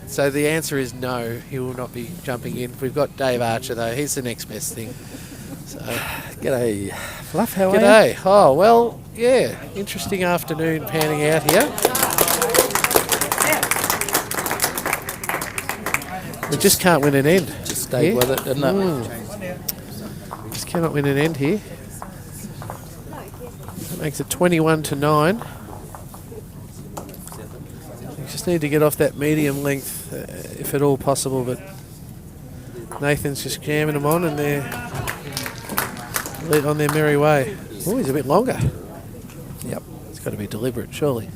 So the answer is no, he will not be jumping in. We've got Dave Archer, though. He's the next best thing. So, G'day, Fluff. How are you? g'day. Oh, well, yeah, interesting afternoon panning out here. We just can't win an end. Just stayed with it, didn't it? Just cannot win an end here. That makes it 21-9. We just need to get off that medium length, if at all possible, but Nathan's just jamming them on and they're on their merry way. Oh, he's a bit longer. Yep. It's got to be deliberate, surely.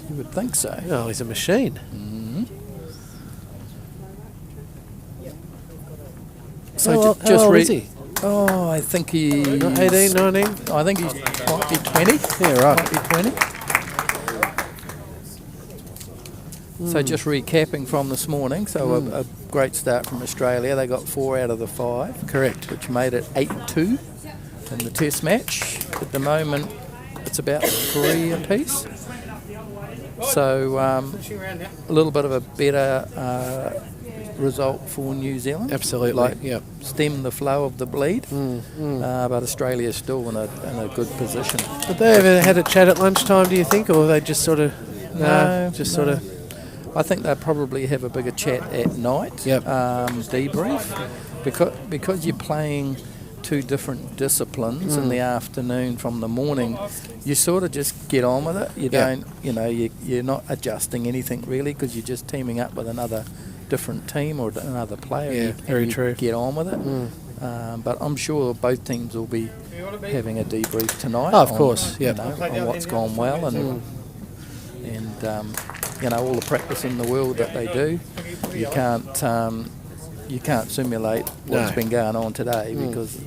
You would think so. Oh, he's a machine. So how old is he? Oh, I think he's 18, 19? I think he might be 20. Yeah, right. Might be 20. So just recapping from this morning, so a great start from Australia. They got 4 out of the 5. Correct. Which made it 8-2 in the test match. At the moment, it's about 3 apiece. So a little bit of a better result for New Zealand. Absolutely, like yep. Stem the flow of the bleed. But Australia's still in a good position. Have they ever had a chat at lunchtime, do you think, or they just sort of... No, just sort of... I think they'll probably have a bigger chat at night, Yep. debrief, because you're playing 2 different disciplines in the afternoon from the morning. You sort of just get on with it. You don't, you're not adjusting anything really because you're just teaming up with another different team or another player. Yeah, very true. Get on with it. But I'm sure both teams will be having a debrief tonight. Oh, of course, yeah. On what's gone well and all the practice in the world that they do. You can't simulate what's been going on today because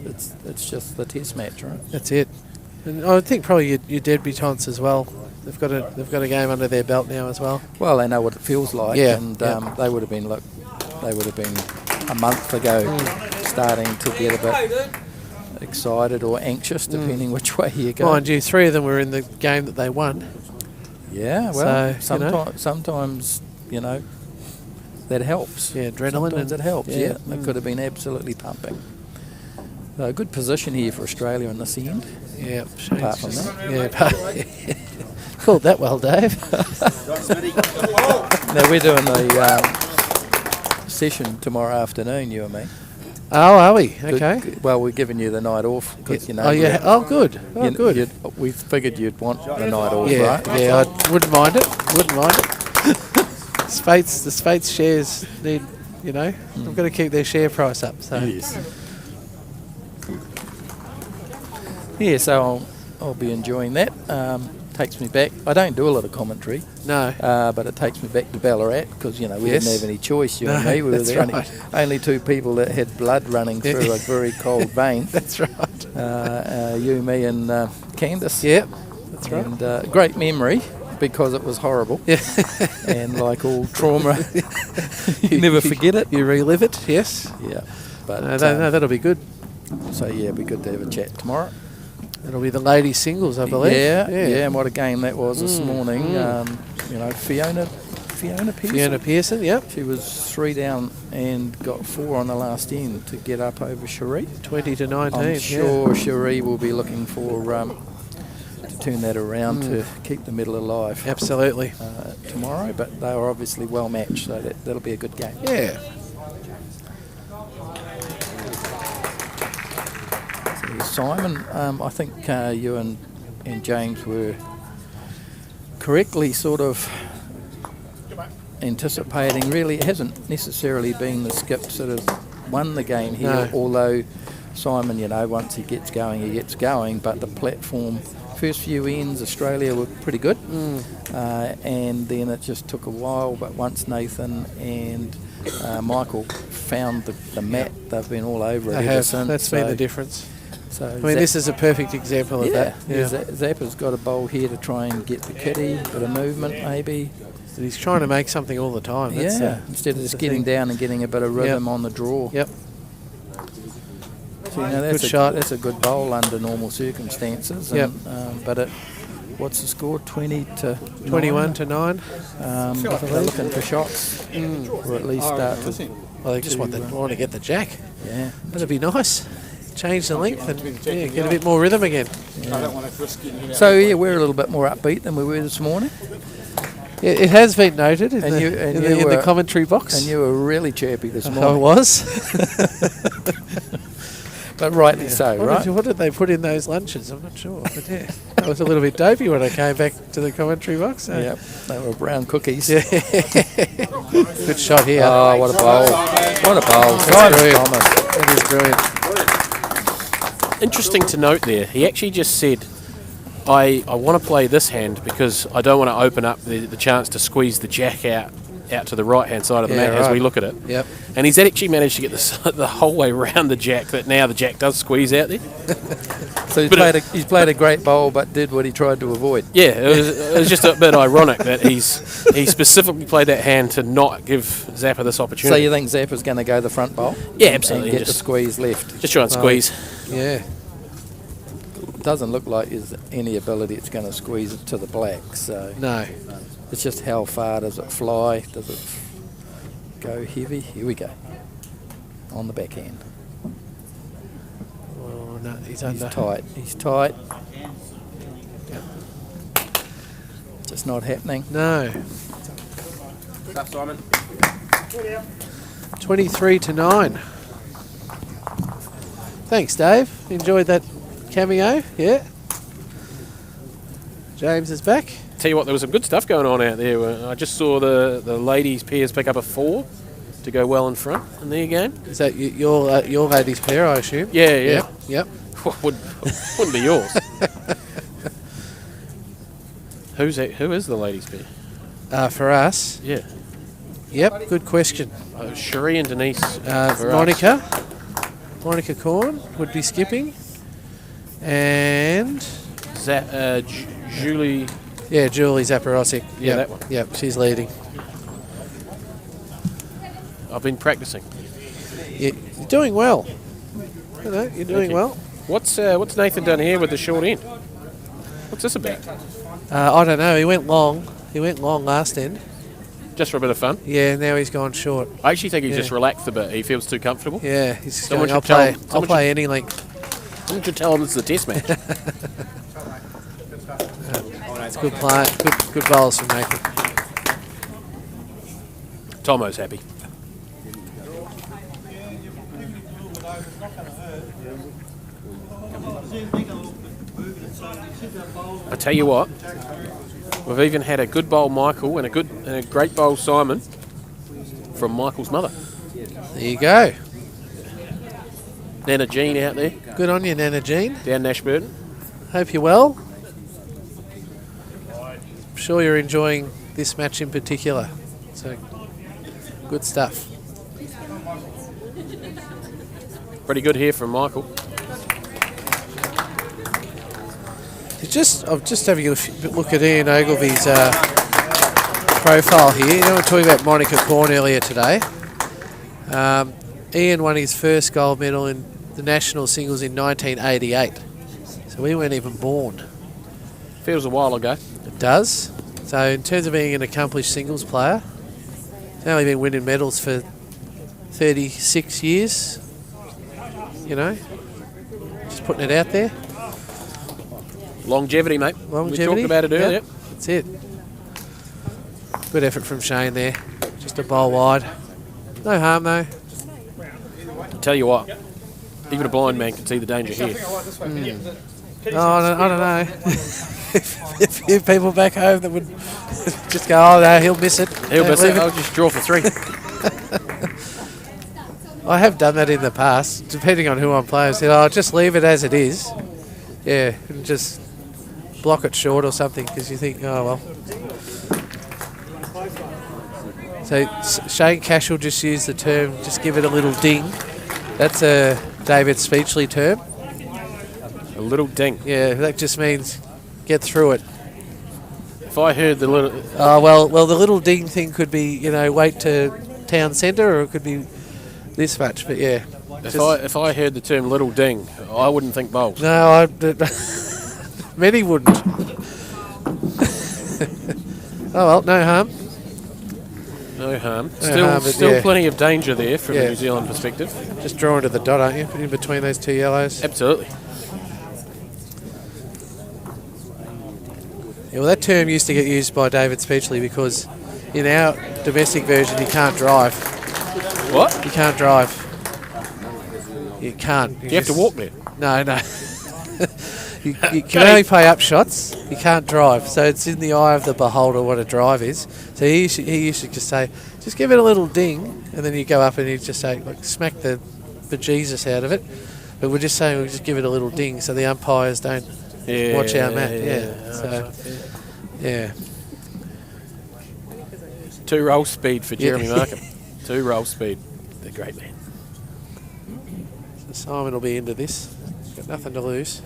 it's just the test match, right? That's it. And I would think probably your debutantes as well. They've got a game under their belt now as well. Well, they know what it feels like, Yeah, and they would have been a month ago starting to get a bit excited or anxious, depending which way you go. Mind you, 3 of them were in the game that they won. Yeah, well, So, sometimes that helps. Yeah, adrenaline. Sometimes it helps. Yeah, Mm. They could have been absolutely pumping. So good position here for Australia in this end. Yeah, Apart from that. Yeah, called that well, Dave. Now we're doing the session tomorrow afternoon, you and me. Oh, are we? Okay. Well, we're giving you the night off because Oh, yeah. Oh, good. Oh, good. We figured you'd want the night off, Yeah, right? yeah. I wouldn't mind it. The Spates shares need, they've got to keep their share price up. So. Yes. Yeah, so I'll be enjoying that. Takes me back. I don't do a lot of commentary. No. But it takes me back to Ballarat because, we Yes. didn't have any choice, you and me. We were that's the right. only 2 people that had blood running through a very cold vein. That's right. You, me and Candice. Yep. That's right. And great memory because it was horrible. Yeah. And like all trauma, you never forget it. You relive it, yes. Yeah. But No, that'll be good. so, yeah, it'll be good to have a chat tomorrow. It'll be the ladies singles, I believe. Yeah, and what a game that was this morning. Fiona Fiona Pearson. Fiona Pearson, yep. She was 3 down and got 4 on the last end to get up over Cherie. 20 to 19. I'm sure Cherie will be looking for to turn that around to keep the middle alive. Absolutely. Tomorrow, but they are obviously well matched, so that'll be a good game. Yeah. So Simon, I think you and James were correctly sort of anticipating. Really, it hasn't necessarily been the skips that have won the game here, No. although Simon, once he gets going, he gets going, but the platform, first few ends, Australia were pretty good, and then it just took a while, but once Nathan and Michael found the mat, they've been all over it They ever have. since. That's been the difference. So I mean, this is a perfect example of that. Zappa's got a bowl here to try and get the kitty, bit of movement maybe. And he's trying to make something all the time. That's Instead of that's just the getting thing. down and getting a bit of rhythm on the draw. Yep. So, that's Good shot. That's a good bowl under normal circumstances. Yep. And, but what's the score? 20 to 21 to 9. I think they're looking for shots, or at least start to. Well, they just want to get the jack. Yeah. That'd be nice. Change the length and get a bit more rhythm again. So we're a little bit more upbeat than we were this morning. It has been noted in, And the, you- in, and the, you in the were- commentary box. And you were really chirpy this I morning. was. But rightly so, right? What did they put in those lunches? I'm not sure. But yeah, I was a little bit dopey when I came back to the commentary box. So. Yep, they were brown cookies. Yeah. Good shot here. Oh, what a bowl. What a bowl. That's brilliant. Thomas. That is brilliant. Interesting to note there, he actually just said, I want to play this hand because I don't want to open up the chance to squeeze the jack out to the right-hand side of the Yeah, mat as we right. look at it. Yep. And he's actually managed to get the whole way around the jack, that now the jack does squeeze out there. So he's played a great bowl, but did what he tried to avoid. Yeah, it was just a bit ironic that he specifically played that hand to not give Zappa this So opportunity. you think Zappa's going to go the front bowl? Yeah, absolutely. And get the Just- squeeze left. Just try and squeeze. Yeah. Doesn't look like there's any ability it's going to squeeze it to the black. So No. it's just how far does it fly? Does it go heavy? Here we go. On the backhand. Oh, no, he's He's under. tight. He's tight. Just not happening. No. Tough, Simon. 23 to 9. Thanks, Dave. Enjoyed that cameo. Yeah. James is back. Tell you what, there was some good stuff going on out there. I just saw the ladies' pairs pick up a 4 to go well in front in their game. Is that your ladies' pair, I assume? Yeah. Yep. Wouldn't be yours. Who is the ladies' pair? For us. Yeah. Yep. Good question. Cherie and Denise. for Monica. Monica Corn would be skipping. And Julie. yeah, Julie Zaporosik. Yeah, Yep. that one. Yep, she's leading. I've been practicing. You're doing well. You know, you're doing you. well. What's Nathan done here with the short end? What's this about? I don't know. He went long. He went long last end. Just for a bit of fun? Yeah, now he's gone short. I actually think he's Yeah. just relaxed a bit. He feels too comfortable. Yeah, he's Someone going, should tell him- I'll someone play any length. Someone should tell him it's the test match. It's good play. Good bowls from Nathan. Tomo's happy. I tell you what, we've even had a good bowl Michael and a great bowl Simon from Michael's mother. There you go. Nana Jean out there, Good on you, Nana Jean. down Ashburton. Hope you're well. I'm sure you're enjoying this match in particular. So, good stuff. Pretty good here from Michael. I'm just having a look at Ian Ogilvy's profile here. You know, we were talking about Monica Corn earlier today. Ian won his first gold medal in the national singles in 1988. So we weren't even born. Feels a while ago. It does. So in terms of being an accomplished singles player, he's only been winning medals for 36 years. You know, just putting it out there. Longevity, mate. Longevity. We talked about it earlier. Yep, that's it. Good effort from Shane there. Just a bowl wide. No harm though. Tell you what, even a blind man can see the danger here. Oh, I don't know. A few people back home that would just go, oh no, he'll miss it. He'll Don't miss leave it. I'll just draw for 3. I have done that in the past, depending on who I'm playing. I said, oh, just leave it as it is. Yeah, and just block it short or something because you think, oh well. So Shane Cashel just used the term, just give it a little ding. That's a David Speechley term. A little ding. Yeah, that just means get through it. If I heard the little... Oh, well, the little ding thing could be, wait to town centre, or it could be this much, but yeah. If I heard the term little ding, I wouldn't think bowls. No, many wouldn't. Oh, well, no harm. No harm. No Still harm, plenty of danger there from Yeah. a New Zealand perspective. Just drawing to the dot, aren't you? In between those two yellows. Absolutely. Yeah, well, that term used to get used by David Speechley because in our domestic version, you can't drive. What? You can't drive. You can't. Do you have to walk there? No. you can only pay up shots. You can't drive. So it's in the eye of the beholder what a drive is. So he used to just say, just give it a little ding, and then you go up and he'd just say, like, smack the bejesus out of it. But we're just saying we just give it a little ding so the umpires don't watch our mat. Yeah. So, yeah. 2 roll speed for Jeremy Markham. 2 roll speed. They're great, man. So Simon will be into this. Got nothing to lose.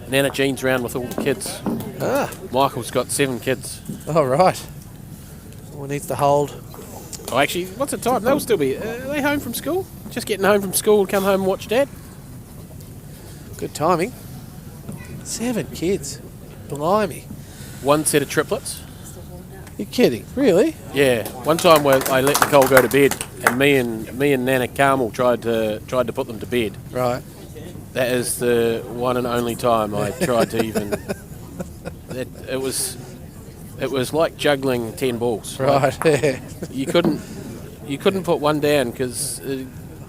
Nana Jean's round with all the kids. Ah. Michael's got 7 kids. All right. One needs to hold. Oh, actually, what's the time? They'll still be... are they home from school? Just getting home from school, come home and watch Dad? Good timing. 7 kids. Blimey. 1 set of triplets. You're kidding? Really? Yeah. One time where I let Nicole go to bed, and me and Nana Carmel tried to put them to bed. Right. That is the one and only time I tried to even... It was like juggling 10 balls. Right. Yeah. You couldn't put one down because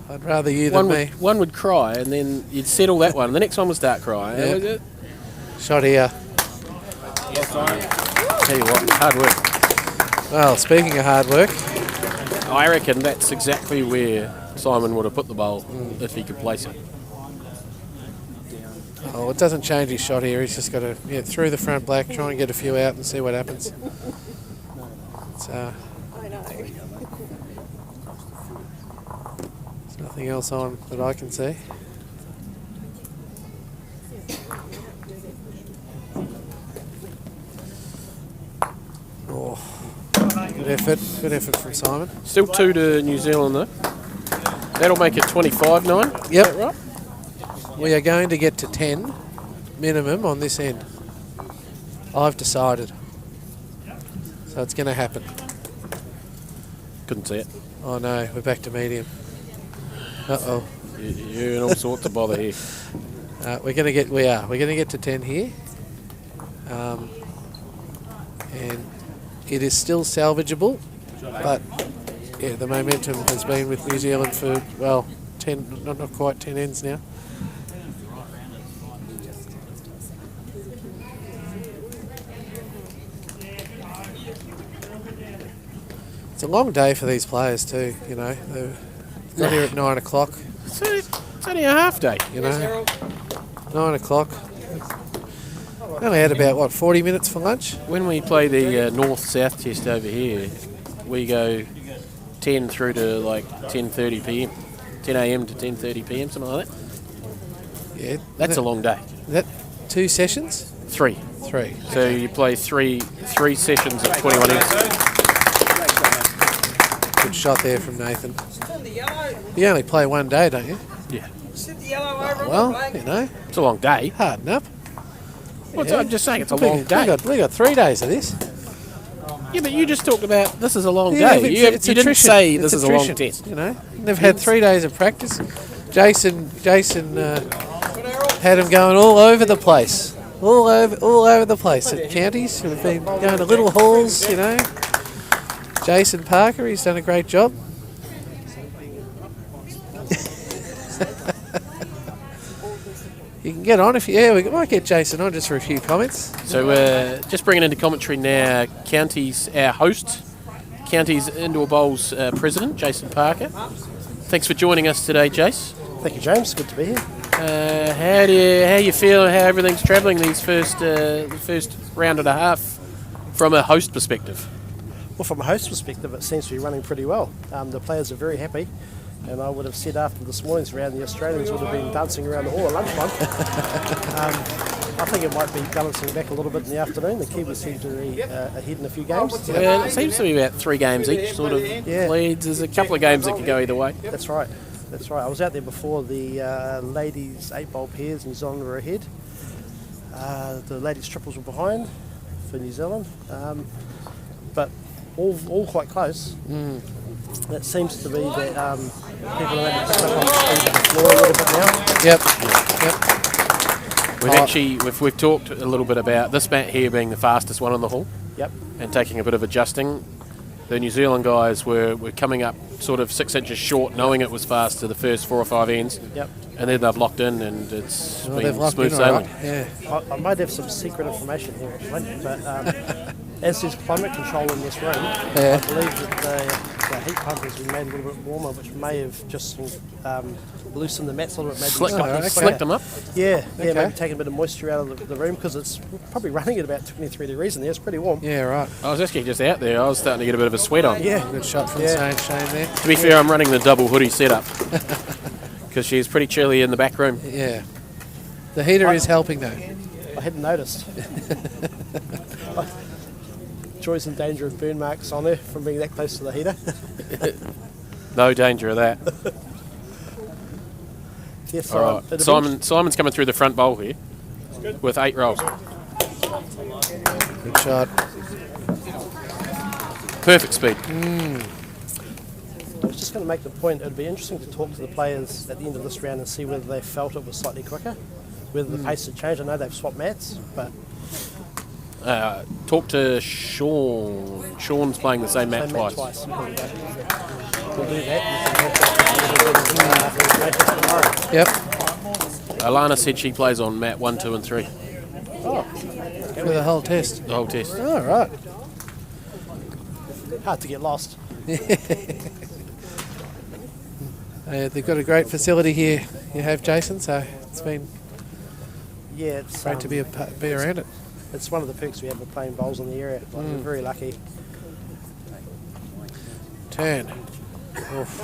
I'd rather you than me. One would cry, and then you'd settle that one, and the next one would start crying. Yeah. Shot here. Tell you what, hard work. Well, speaking of hard work, I reckon that's exactly where Simon would have put the bowl if he could place it. oh, it doesn't change his shot here. He's just got to through the front black, try and get a few out and see what happens. So there's nothing else on that I can see. Oh, good effort from Simon. Still 2 to New Zealand though. That'll make it 25-9. Yep. Is that right? We are going to get to 10 minimum on this end. I've decided. So it's going to happen. Couldn't see it. Oh no, we're back to medium. Uh-oh. You're in all sorts of bother here. We're going to get to 10 here. And it is still salvageable, but yeah, the momentum has been with New Zealand for, well, 10, not quite 10 ends now. It's a long day for these players too, They've got here at 9 o'clock, It's only a half day. 9 o'clock. Only had about, 40 minutes for lunch? When we play the north-south test over here, we go 10 through to like 10:30 p.m. 10 a.m. to 10:30 p.m. something like that. Yeah. That's a long day. Is that 2 sessions? 3. 3. So you play three sessions of 21 innings. Good shot there from Nathan. You only play one day, don't you? Yeah. Well, It's a long day. harden up. I'm just saying it's a long day. We got 3 days of this. Yeah, but you just talked about this is a long Yeah, day. it's You didn't attrition. say It's this is a long attrition, test. You know, they've had 3 days of practice. Jason had them going all over the place, all over the place at counties. We've been going to little halls. You know, Jason Parker, he's done a great job. You can get on if you, we might get Jason on just for a few comments. So just bringing into commentary now, Counties, our host, Counties Indoor Bowls president, Jason Parker. Thanks for joining us today, Jace. Thank you, James. Good to be here. How you feel? How everything's travelling these first round and a half from a host perspective? Well, from a host perspective, it seems to be running pretty well. The players are very happy, and I would have said after this morning's round, the Australians would have been dancing around the hall at lunchtime. I think it might be balancing back a little bit in the afternoon. The Kiwis seem to be ahead in a few games. Well, it seems to be about 3 games each sort of leads. There's a couple of games that can go either way. That's right. That's right. I was out there before the ladies 8-bowl pairs. New Zealand were ahead. The ladies triples were behind for New Zealand, but all quite close. It seems to be that people are maybe picking up on the speed of the floor a little bit now. Yep. We've talked a little bit about this mat here being the fastest one on the hall. Yep. And taking a bit of adjusting. The New Zealand guys were coming up sort of 6 inches short, knowing it was fast to the first 4 or 5 ends. Yep. And then they've locked in, and it's Well, been they've locked smooth in all sailing. right. Yeah. I might have some secret information here, actually, but as there's climate control in this room, I believe that the heat pump has been made a little bit warmer, which may have just loosened the mats a little bit. Maybe Slicked them up. Yeah, Okay. maybe taking a bit of moisture out of the room, because it's probably running at about 23 degrees in there. It's pretty warm. Yeah, right. I was actually just out there. I was starting to get a bit of a sweat on. Yeah, Good shot from Yeah. Shane there. To be fair, I'm running the double hoodie setup because she's pretty chilly in the back room. Yeah. The heater is helping though. I hadn't noticed. Joy's in danger of burn marks on her from being that close to the heater. No danger of that. Yes, All right, Simon's coming through the front bowl here with 8 rolls. Good shot. Perfect speed. I was just going to make the point, it would be interesting to talk to the players at the end of this round and see whether they felt it was slightly quicker, whether the pace had changed. I know they've swapped mats, but Talk to Sean. Sean's playing the same mat they met twice. twice. We'll do that. Yep. Alana said she plays on mat 1, 2 and 3 For the whole test. the whole test. All right. Hard to get lost. They've got a great facility here. You have, Jason, so it's been Yeah, it's great to be around it. It's one of the perks we have of playing bowls in the area. Like, we're very lucky. Turn. Oof.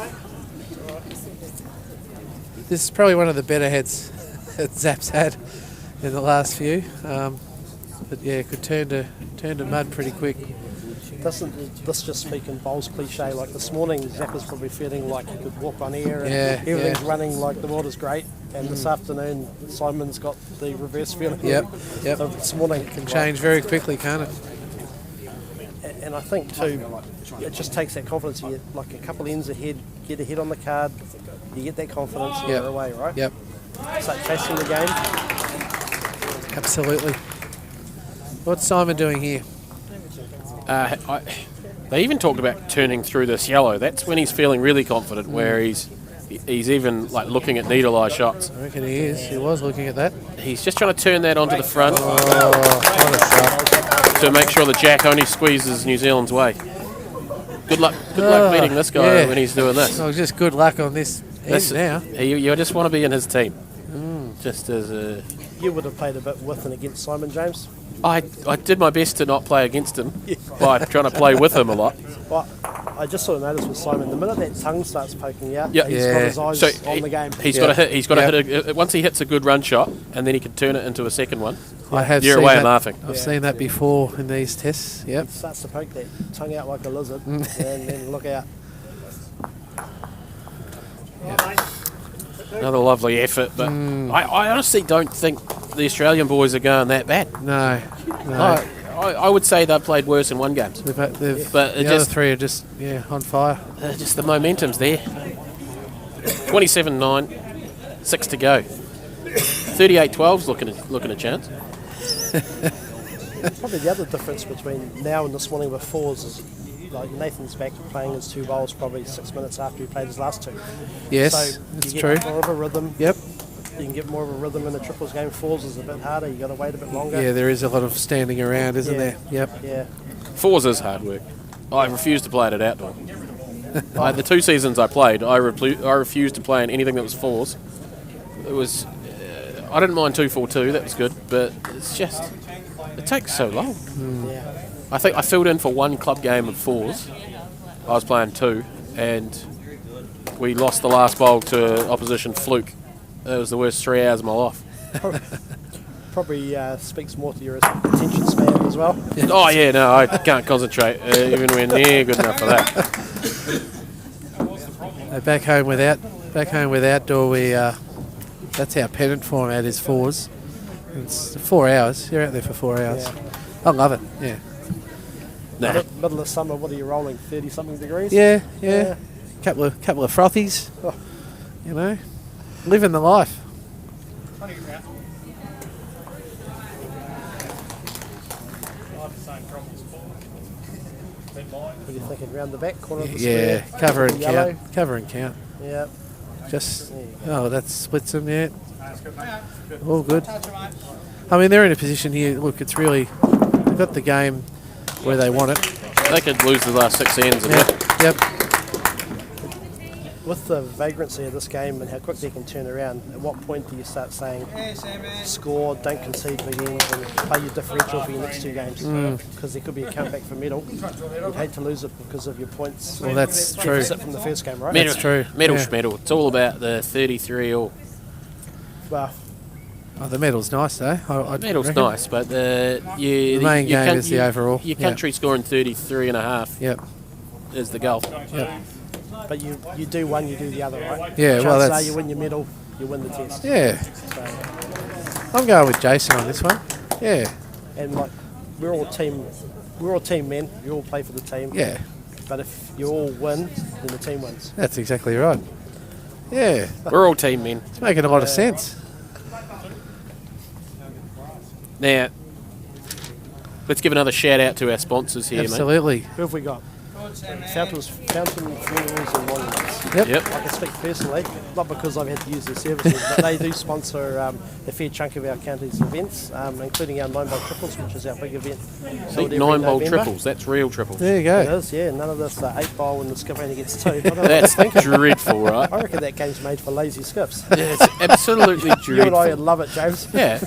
This is probably one of the better heads that Zap's had in the last few. But yeah, it could turn to mud pretty quick. Doesn't this just speak in bowls cliche? Like this morning, Zap was probably feeling like he could walk on air and everything's running like the water's great. And this afternoon, Simon's got the reverse feeling. Yep. So this morning Can change very quickly, can't it? And I think too, it just takes that confidence. You get like a couple ends ahead, get ahead on the card, you get that confidence, and you're away, right? Yep. Start chasing the game. Absolutely. What's Simon doing here? They even talked about turning through this yellow. That's when he's feeling really confident, where he's even like looking at needle eye shots. I reckon he is. He was looking at that. He's just trying to turn that onto the front Oh, what a shot. to make sure the jack only squeezes New Zealand's way. Good luck beating this guy when he's doing this. Oh, just good luck on this end now. You just want to be in his team. Just as a... You would have played a bit with and against Simon, James. I did my best to not play against him by trying to play with him a lot. Well, I just sort of noticed with Simon, the minute that tongue starts poking out, Yep. he's got his eyes So on the game. He's got to hit. He's got to hit. Once he hits a good run shot, and then he can turn it into a second one. I have You're seen away that. laughing. I've seen that before in these tests. Yep. He starts to poke that tongue out like a lizard, and then look out. Another lovely effort, but I honestly don't think the Australian boys are going that bad. No. I would say they've played worse in one game. But the the other three are just on fire. Just the momentum's there. 27-9, 6 to go. 38-12's looking a chance. Probably the other difference between now and this morning with fours is like Nathan's back playing his 2 bowls probably 6 minutes after he played his last 2. Yes, so it's you true. get more of a rhythm. Yep. You can get more of a rhythm in the triples game. Fours is a bit harder. You got to wait a bit longer. Yeah, there is a lot of standing around, isn't there? Yep. Yeah. Fours is hard work. I refuse to play it at outdoor. The 2 seasons I played, I refused to play in anything that was fours. It was... I didn't mind 2-4-2, that was good, but it's just... It takes so long. Yeah. I think I filled in for 1 club game of fours. I was playing 2, and we lost the last bowl to opposition fluke. It was the worst 3 hours of my life. Probably speaks more to your attention span as well. Oh yeah, no, I can't concentrate anywhere near good enough for that. Back home with outdoor, we that's our pennant format is fours. It's 4 hours. You're out there for 4 hours. Yeah. I love it. Yeah. Nah. Middle of summer, what are you rolling? 30 something degrees? Yeah. Yeah. Couple of frothies. Oh. You know, living the life. What are you thinking? Round the back corner of the Yeah. square? Cover and Yellow? count. Cover and count. Yeah. Just There you go. that splits them. Yeah. All good. I mean, they're in a position here. Look, it's really they've got the game where they want it. They could lose the last 6 ends and Yep. With the vagrancy of this game and how quick they can turn around, at what point do you start saying, score, don't concede big ends, and play your differential for your next 2 games? Because there could be a comeback for medal. You'd hate to lose it because of your points. Well, that's true. Deficit from the first game, right? medal, That's true. Medal, Yeah. schmedal. It's all about the 33 all. Well, Oh, the medal's nice though. Medal's reckon. nice, but The main game is the overall. Your Yeah. country scoring 33 and a half Yep. is the goal. Yep. but you do one, you do the other, right? Yeah, well, Chances that's- are you win your medal, you win the test. Yeah. So, I'm going with Jason on this one. Yeah. and like we're all team men. You all play for the team. Yeah. But if you all win, then the team wins. That's exactly right. Yeah. We're all team men. It's making a lot of sense. Now, let's give another shout out to our sponsors here, Absolutely. Who have we got? Fountain Funerals and Monuments. Yep. mate. Yep. I can speak personally, not because I've had to use their services, but they do sponsor a fair chunk of our county's events, including our 9-bowl triples, which is our big event. See, held every 9-bowl November. triples. That's real triples. There you It go. is, yeah. None of this 8-bowl and the skip only gets 2. I don't know That's what to think. dreadful, right? I reckon that game's made for lazy skips. It's absolutely You and I dreadful. love it, James. Yeah.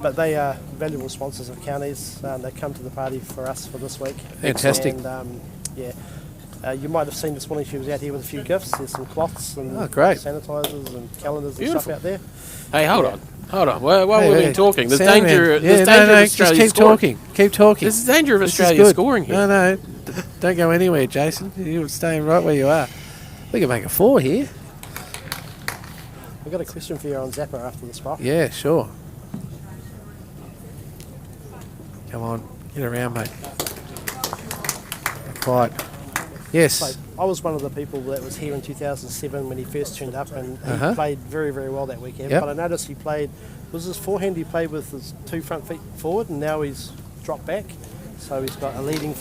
But they are valuable sponsors of counties. They come to the party for us for this week. Fantastic. And you might have seen this morning she was out here with a few gifts. There's some cloths and Oh, great. sanitisers and calendars and Beautiful. stuff out there. Hey, hold on. While Hey, we've hey, been talking, there's Sandman. danger. Yeah, There's danger of just Australia keep scoring. talking. Keep talking. There's danger of This is Australia good. scoring here. No, don't go anywhere, Jason. You're staying right where you are. We can make a 4 here. We've got a question for you on Zapper after the spot. Yeah, sure. Come on, get around, mate. Quiet. Yes. So I was one of the people that was here in 2007 when he first turned up, and he Uh-huh. played very, very well that weekend. Yep. But I noticed he played, was his forehand he played with his 2 front feet forward, and now he's dropped back. So he's got a leading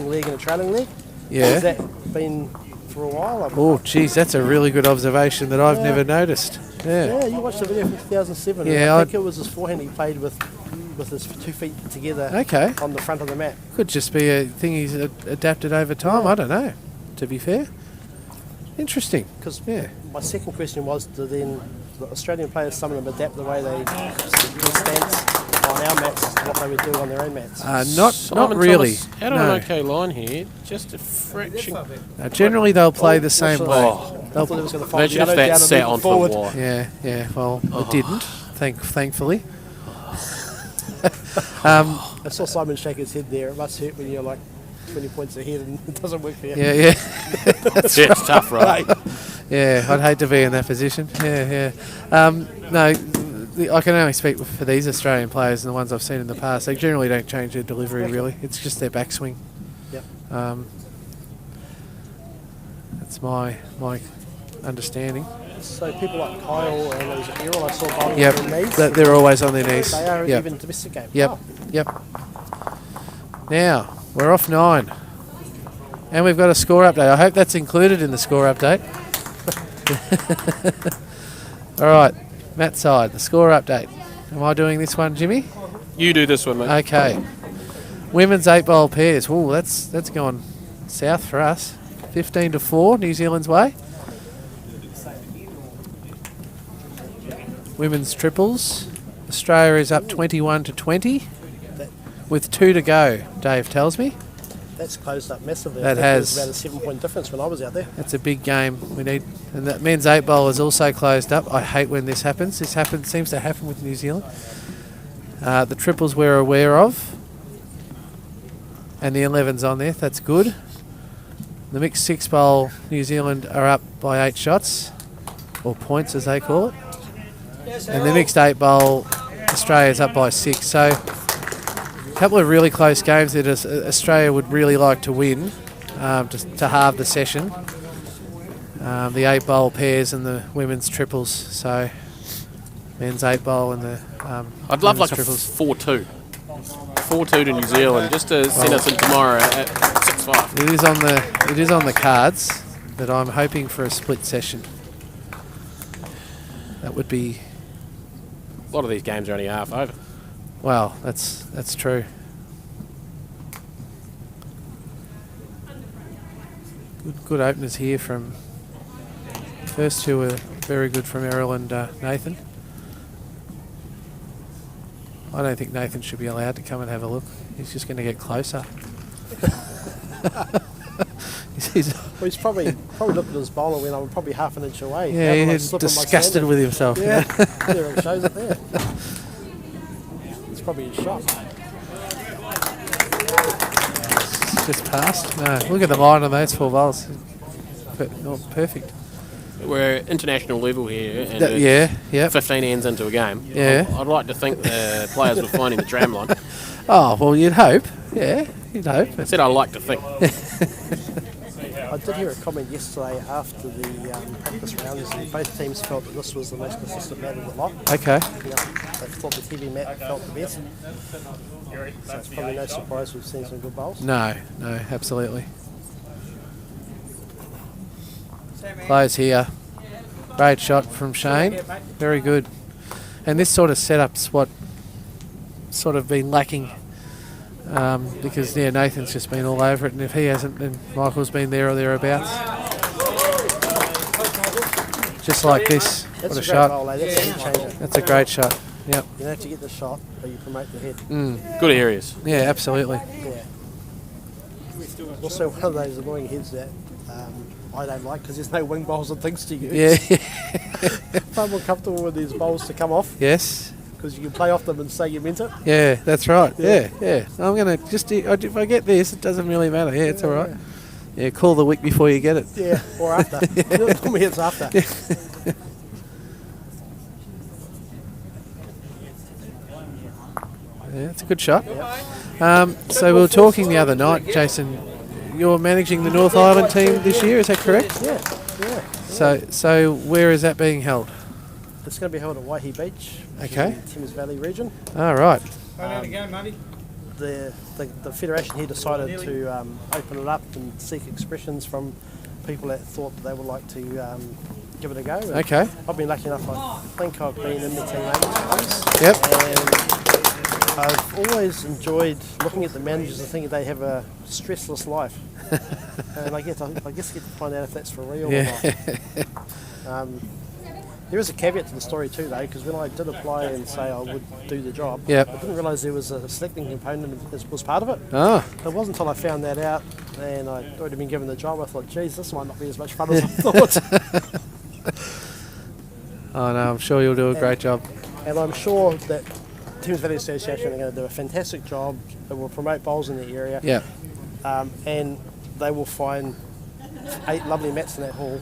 leg and a trailing leg. Yeah. Has that been for a while? Oh, geez, that's a really good observation that I've never noticed. Yeah. Yeah, you watched the video from 2007. Yeah, and I I- think it was his forehand he played with his 2 feet together Okay. on the front of the mat. Could just be a thing he's adapted over time. I don't know, to be fair. Interesting. Because Yeah. my second question was, do then the Australian players, some of them adapt the way they stance on our mats to what they would do on their own mats? Not Simon really. Thomas had an No. okay line here. Just a fraction. Generally, they'll play the same Watch way. this. I thought it was going to fold Imagine if yellow that down sat and on move for forward. wire. Yeah. Well, it didn't. Thankfully. I saw Simon shake his head there. It must hurt when you're like 20 points ahead and it doesn't work for you. Yeah. Yeah, it's tough, right? Yeah, I'd hate to be in that position. Yeah. No, I can only speak for these Australian players and the ones I've seen in the past. They generally don't change their delivery, really. It's just their backswing. Yep. That's my understanding. So people like Kyle and was it Errol, I saw bowling Yep, on their knees. they're always on their knees. They are Yep. even domestic game. Yep, Oh, yep. Now, we're off 9. And we've got a score update. I hope that's included in the score update. All right, Matt's side, the score update. Am I doing this one, Jimmy? You do this one, mate. Okay. Women's 8-bowl pairs. Ooh, that's gone south for us. 15-4, New Zealand's way. Women's triples. Australia is up 21-20 with 2 to go, Dave tells me. that's closed up massively. That I think has. There was about a 7-point difference when I was out there. That's a big game we need. And that men's 8-bowl is also closed up. I hate when this happens. Seems to happen with New Zealand. The triples we're aware of. And the 11's on there. That's good. The mixed 6-bowl, New Zealand are up by 8 shots. Or points, as they call it. And the mixed 8-bowl, Australia's up by 6. So, a couple of really close games that Australia would really like to win to halve the session. The 8-bowl pairs and the women's triples. So, men's 8-bowl and the I'd love like women's a triples. 4-2. 4-2 to New Zealand, just to send us in tomorrow at 6-5. It is on the cards, but I'm hoping for a split session. That would be... A lot of these games are only half over. Well, that's true. Good openers here from... First two were very good from Errol and Nathan. I don't think Nathan should be allowed to come and have a look. He's just going to get closer. Well, he's probably looked at his bowler when I'm probably half an inch away. Yeah, How did I he's slip on my disgusted standard? with himself. Yeah, there it shows it there. It's probably his shot. Just passed. No, look at the line on those 4 bowls. Not perfect. We're international level here, and Yeah, yeah. 15 ends into a game. Yeah. I'd like to think the players were finding the tram line. Oh, well, you'd hope. Yeah, you'd hope. I said I like to think. I did hear a comment yesterday after the practice rounds, and both teams felt that this was the most consistent mat of the lot. Okay. They thought the TV mat felt the best. So it's probably no surprise we've seen some good bowls. No, absolutely. Close here. Great shot from Shane. Very good. And this sort of setup's what sort of been lacking because Nathan's just been all over it, and if he hasn't, then Michael's been there or thereabouts. Just like this. That's What a a great shot. bowl, eh? That's a game changer. That's a great shot. Yep. You don't have to get the shot, but you promote the head. Good areas. Yeah, absolutely. Yeah. Also, one of those annoying heads that I don't like because there's no wing bowls and things to use. Yeah. Far more comfortable with these bowls to come off Yes. because you can play off them and say you meant it. Yeah, that's right. Yeah. I'm going to just... If I get this, it doesn't really matter. Yeah, it's all right. Yeah, call the wick before you get it. Yeah, or after. Tell me it's after. Yeah, it's a good shot. So we were talking the other night, Jason. You're managing the North Island team this year, is that correct? Yeah. So where is that being held? It's going to be held at Waihi Beach, which Okay. is in the Thames Valley region. All right. The federation here decided to open it up and seek expressions from people that thought that they would like to give it a go. And Okay. I've been lucky enough. I think I've been in the team 8 times. Yep. And I've always enjoyed looking at the managers and thinking they have a stressless life. And I guess get to find out if that's for real Yeah. or not. There is a caveat to the story too, though, because when I did apply and say I would do the job, Yep. I didn't realise there was a selecting component that was part of it. Oh. It wasn't until I found that out and I'd already been given the job, I thought, geez, this might not be as much fun as I thought. Oh, no, I'm sure you'll do a great job. And I'm sure that Thames Valley Association are going to do a fantastic job. They will promote bowls in the area. Yeah. And they will find 8 lovely mats in that hall.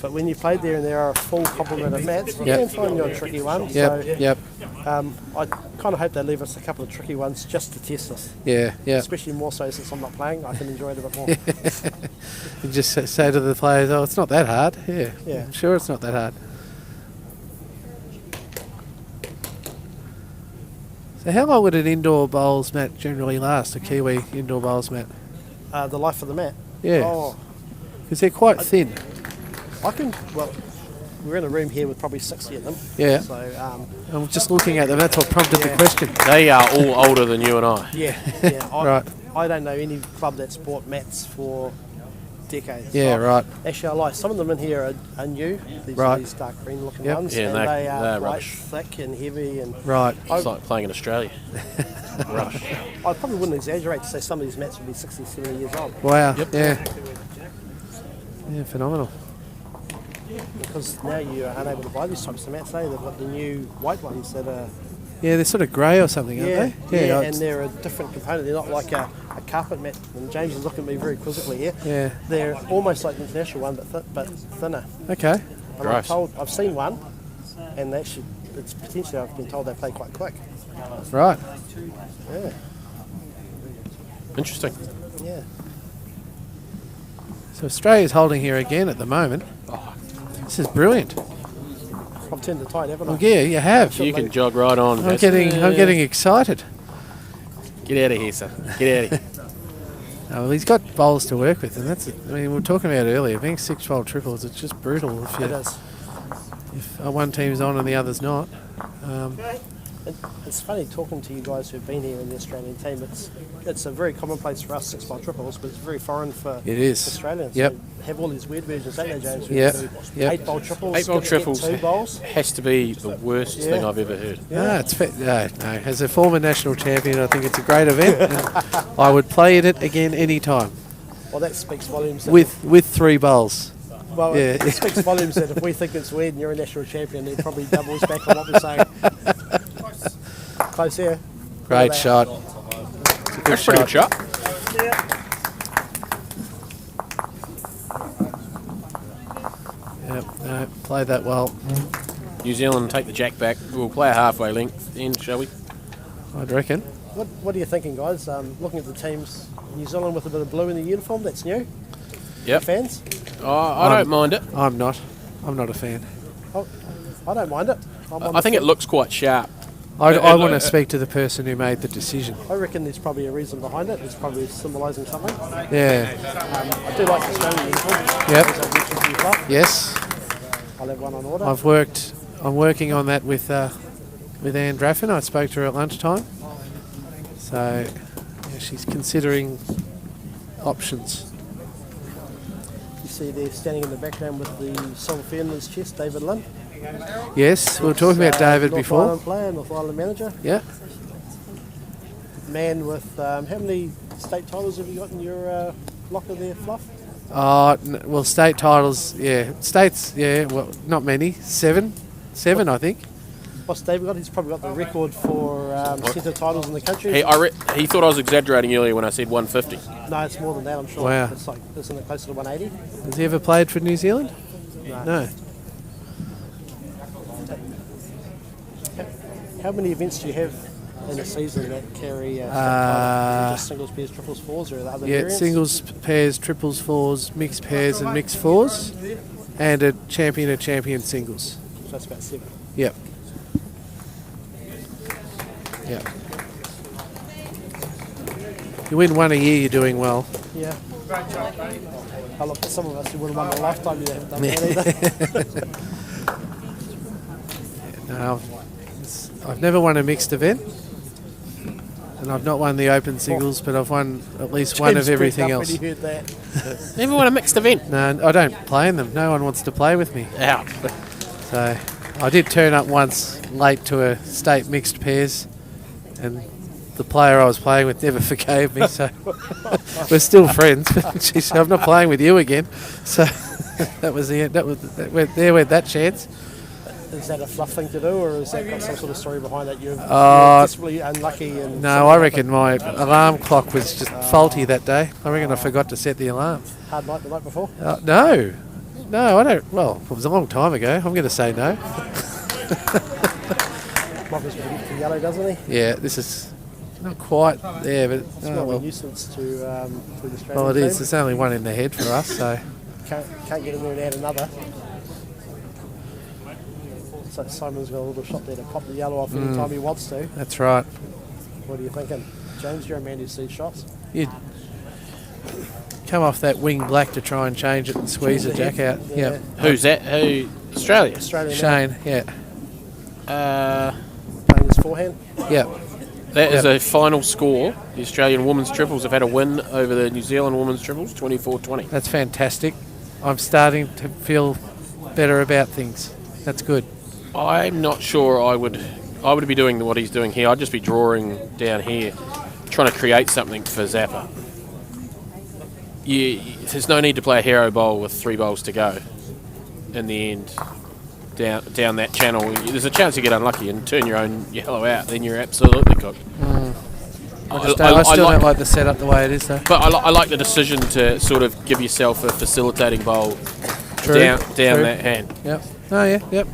But when you played there and there are a full complement of mats, you Yep. can find your tricky one. Yep, So yep, I kind of hope they leave us a couple of tricky ones just to test us. yeah, yeah. Especially more so since I'm not playing, I can enjoy it a bit more. You just say to the players, "Oh, it's not that hard." Yeah, Yeah. I'm sure it's not that hard. So how long would an indoor bowls mat generally last? A Kiwi indoor bowls mat? The life of the mat. Yeah, Oh, because they're quite thin. well, we're in a room here with probably 60 of them. Yeah, So, I'm just looking at them. That's what prompted the Yeah. question. They are all older than you and I. yeah. Right. I don't know any club that's bought mats for decades. Yeah, right. Actually, I lie. Some of them in here are new. These Right. these dark green looking Yep. ones. Yeah, and they're they are quite rubbish. thick and heavy. And Right. It's like playing in Australia. Rubbish. I probably wouldn't exaggerate to say some of these mats would be 60, 70 years old. Wow. Yeah. Yeah, phenomenal. Because now you are unable to buy these types of mats. They've got the new white ones that are Yeah, they're sort of grey or something, aren't they? and it's- they're a different component. They're not like a carpet mat. And James is looking at me very quizzically here. yeah. They're almost like the international one, but thinner. Okay. And Gross. I've seen one, and actually, it's potentially I've been told they play quite quick. Right. Yeah, Interesting. yeah. So Australia's holding here again at the moment. This is brilliant. I've turned the tide, haven't I? Well, yeah, you have. You can jog right on. I'm getting excited. Get out of here, son. Get out of here. Oh, well, he's got bowls to work with, and that's. I mean, we were talking about it earlier. Being 6-bowl triples, it's just brutal if It is. if one team's on and the other's not. It's funny talking to you guys who've been here in the Australian team. It's a very commonplace for us 6-bowl triples, but it's very foreign for It is. Australians. Yep. They have all these weird versions, don't they, James? Yep. Do Yep. 8-bowl triples. 8-bowl get triples 2 bowls. has to be the worst Yeah. thing I've ever heard. Ah, it's no. As a former national champion, I think it's a great event. And I would play in it again any time Well, that speaks volumes. That with 3 bowls. well, yeah. it speaks volumes that if we think it's weird and you're a national champion, it probably doubles back on what we're saying. Close here. Great that. shot. It's a good That's a pretty good shot. Yep, no, played that well. New Zealand take the jack back. We'll play a halfway length in, shall we? I'd reckon. What are you thinking, guys? Looking at the teams, New Zealand with a bit of blue in the uniform, that's new. Yep. Fans? I don't mind it. I'm not a fan. Oh, I don't mind it. I think it looks quite sharp. I want to speak to the person who made the decision. I reckon there's probably a reason behind it. It's probably symbolising something. Yeah. I do like the Australian uniform. Yep. As I mentioned to you, Clark. Yes. I'll have one on order. I'm working on that with Anne Draffin. I spoke to her at lunchtime. So yeah, she's considering options. You see there standing in the background with the silver fern in his chest, David Lynn. Yes, we were talking about David North before. Island player, North Island manager. Yeah. Man with, how many state titles have you got in your locker there, Fluff? Well, state titles, yeah. States, yeah, well, not many. 7, I think. What's David got? He's probably got the record for centre titles in the country. He thought I was exaggerating earlier when I said 150. No, it's more than that, I'm sure. Wow. It's like, isn't it closer to 180? Has he ever played for New Zealand? No. How many events do you have in a season that carry state titles? Just singles, pairs, triples, fours, or are there other Yeah, variants? singles, pairs, triples, fours, mixed pairs and mixed fours, and a champion singles. So that's about 7. Yep. Yep. You win one a year, you're doing well. Yeah. Oh, look, some of us who would have won a lifetime, you haven't done that either. No, I've never won a mixed event, and I've not won the open singles, but I've won at least one James of everything perked up else. when he heard that. Never won a mixed event. No, I don't play in them. No one wants to play with me. Out. So I did turn up once late to a state mixed pairs, and the player I was playing with never forgave me. So we're still friends. She said, "I'm not playing with you again." So that was the end. There went that chance. Is that a fluff thing to do, or is that got some sort of story behind it? You're desperately unlucky. And No, I reckon my alarm clock was just faulty that day. I reckon I forgot to set the alarm. Hard night the night before. No, I don't. Well, it was a long time ago. I'm going to say no. Michael's going to get the yellow, doesn't he? Yeah, this is not quite there, but It's not a nuisance to the Australian well, it team. is. There's only one in the head for us, so Can't get in there and add another. So Simon's got a little shot there to pop the yellow off any time he wants to. that's right. What are you thinking? James, you're a man who sees shots. You come off that wing black to try and change it and squeeze the jack out. Yeah. Who's that? Who? Australia. Australian Shane, yeah. playing his forehand. Yeah. That is a final score. The Australian women's triples have had a win over the New Zealand women's triples, 24-20. That's fantastic. I'm starting to feel better about things. That's good. I'm not sure I would be doing what he's doing here. I'd just be drawing down here, trying to create something for Zappa. There's no need to play a hero bowl with 3 bowls to go. In the end, down that channel, there's a chance you get unlucky and turn your own yellow out. Then you're absolutely cooked. I still don't like the setup the way it is, though. But I like the decision to sort of give yourself a facilitating bowl down that hand. Yep. Oh, yeah, yep.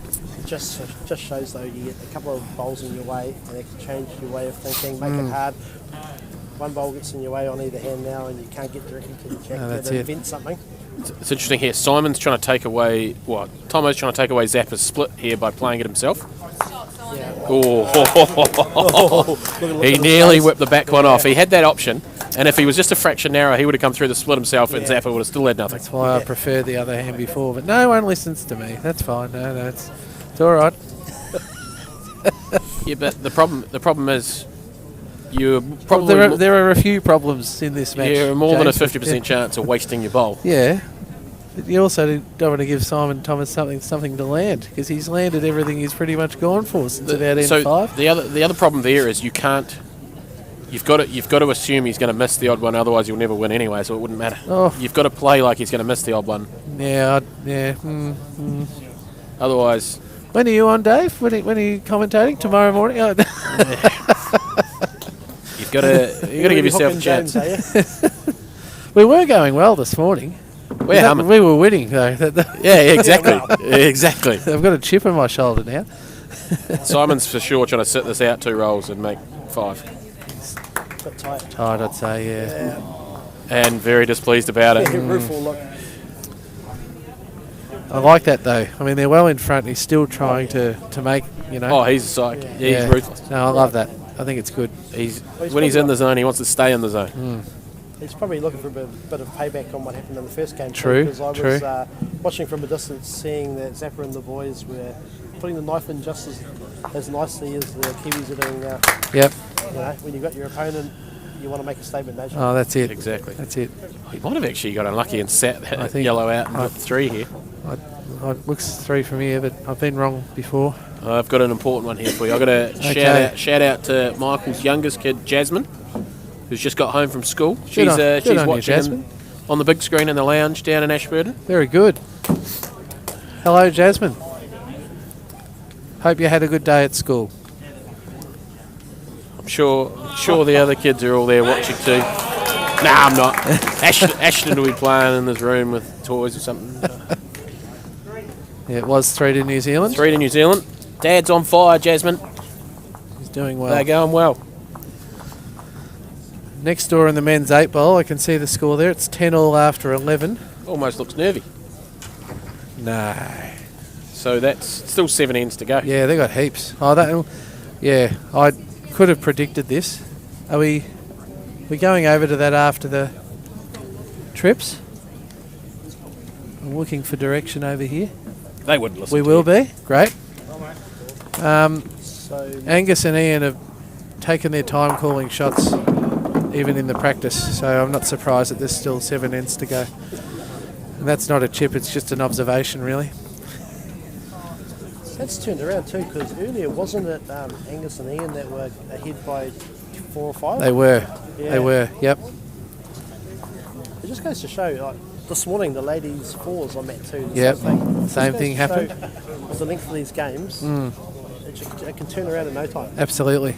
Just shows though you get a couple of bowls in your way and it can change your way of thinking, make it hard. One bowl gets in your way on either hand now and you can't get directly to the jack to invent something. It's interesting here. Simon's trying to take away Tomo's trying to take away Zappa's split here by playing it himself. Yeah. Oh, he nearly whipped the back one off. He had that option, and if he was just a fraction narrower, he would have come through the split himself, and Zappa would have still had nothing. That's why I prefer the other hand before, but no one listens to me. That's fine. No, it's all right. Yeah, but the problem is you're probably There are a few problems in this match. you're more than a James. 50% chance of wasting your bowl. Yeah. But you also don't want to give Simon Thomas something to land, because he's landed everything he's pretty much gone for since about N5. The other problem there is you can't. You've got to assume he's going to miss the odd one, otherwise you'll never win anyway. So it wouldn't matter. Oh. You've got to play like he's going to miss the odd one. Yeah. Otherwise, When are you on, Dave? When are you commentating? Tomorrow morning? Oh, you've got to give yourself a chance. we were going well this morning. We're humming. We were winning, though. Yeah, exactly. Exactly. I've got a chip on my shoulder now. Simon's for sure trying to sit this out 2 rolls and make 5. Bit tight. Tight, I'd say, yeah. And very displeased about it. Roof will look. I like that, though. I mean, they're well in front. He's still trying to make, Oh, he's a psych. Yeah, he's ruthless. No, I love that. I think it's good. When he's in the zone, he wants to stay in the zone. He's probably looking for a bit of payback on what happened in the first game. True, Because I was watching from a distance, seeing that Zappa and the boys were putting the knife in just as nicely as the Kiwis are doing now. Yep. You know, when you've got your opponent, you want to make a statement, don't you? Oh, that's it. Exactly. That's it. He might have actually got unlucky and sat I think yellow out and got 3 here. It looks 3 from here, but I've been wrong before. I've got an important one here for you. I've got a shout out to Michael's youngest kid, Jasmine, who's just got home from school. She's on you, watching Jasmine. on the big screen in the lounge down in Ashburton. Very good. Hello, Jasmine. Hope you had a good day at school. I'm sure the other kids are all there watching too. Nah, I'm not. Ashton will be playing in his room with toys or something. Yeah, it was 3 to New Zealand. 3 to New Zealand. Dad's on fire, Jasmine. He's doing well. They're going well. Next door in the men's 8 bowl, I can see the score there. It's 10-all after 11. Almost looks nervy. No. So that's still 7 ends to go. Yeah, they got heaps. I could have predicted this. Are we going over to that after the trips? I'm looking for direction over here. They wouldn't listen. We will be. Great. So Angus and Ian have taken their time calling shots, even in the practice. So I'm not surprised that there's still 7 ends to go. And that's not a chip; it's just an observation, really. that's turned around too, because earlier wasn't it Angus and Ian that were ahead by 4 or 5? They were. Yeah. They were. Yep. It just goes to show, like, this morning, the ladies' fours on that too. Yep. Same Same thing happened. With the length of these games, it can turn around in no time. Absolutely.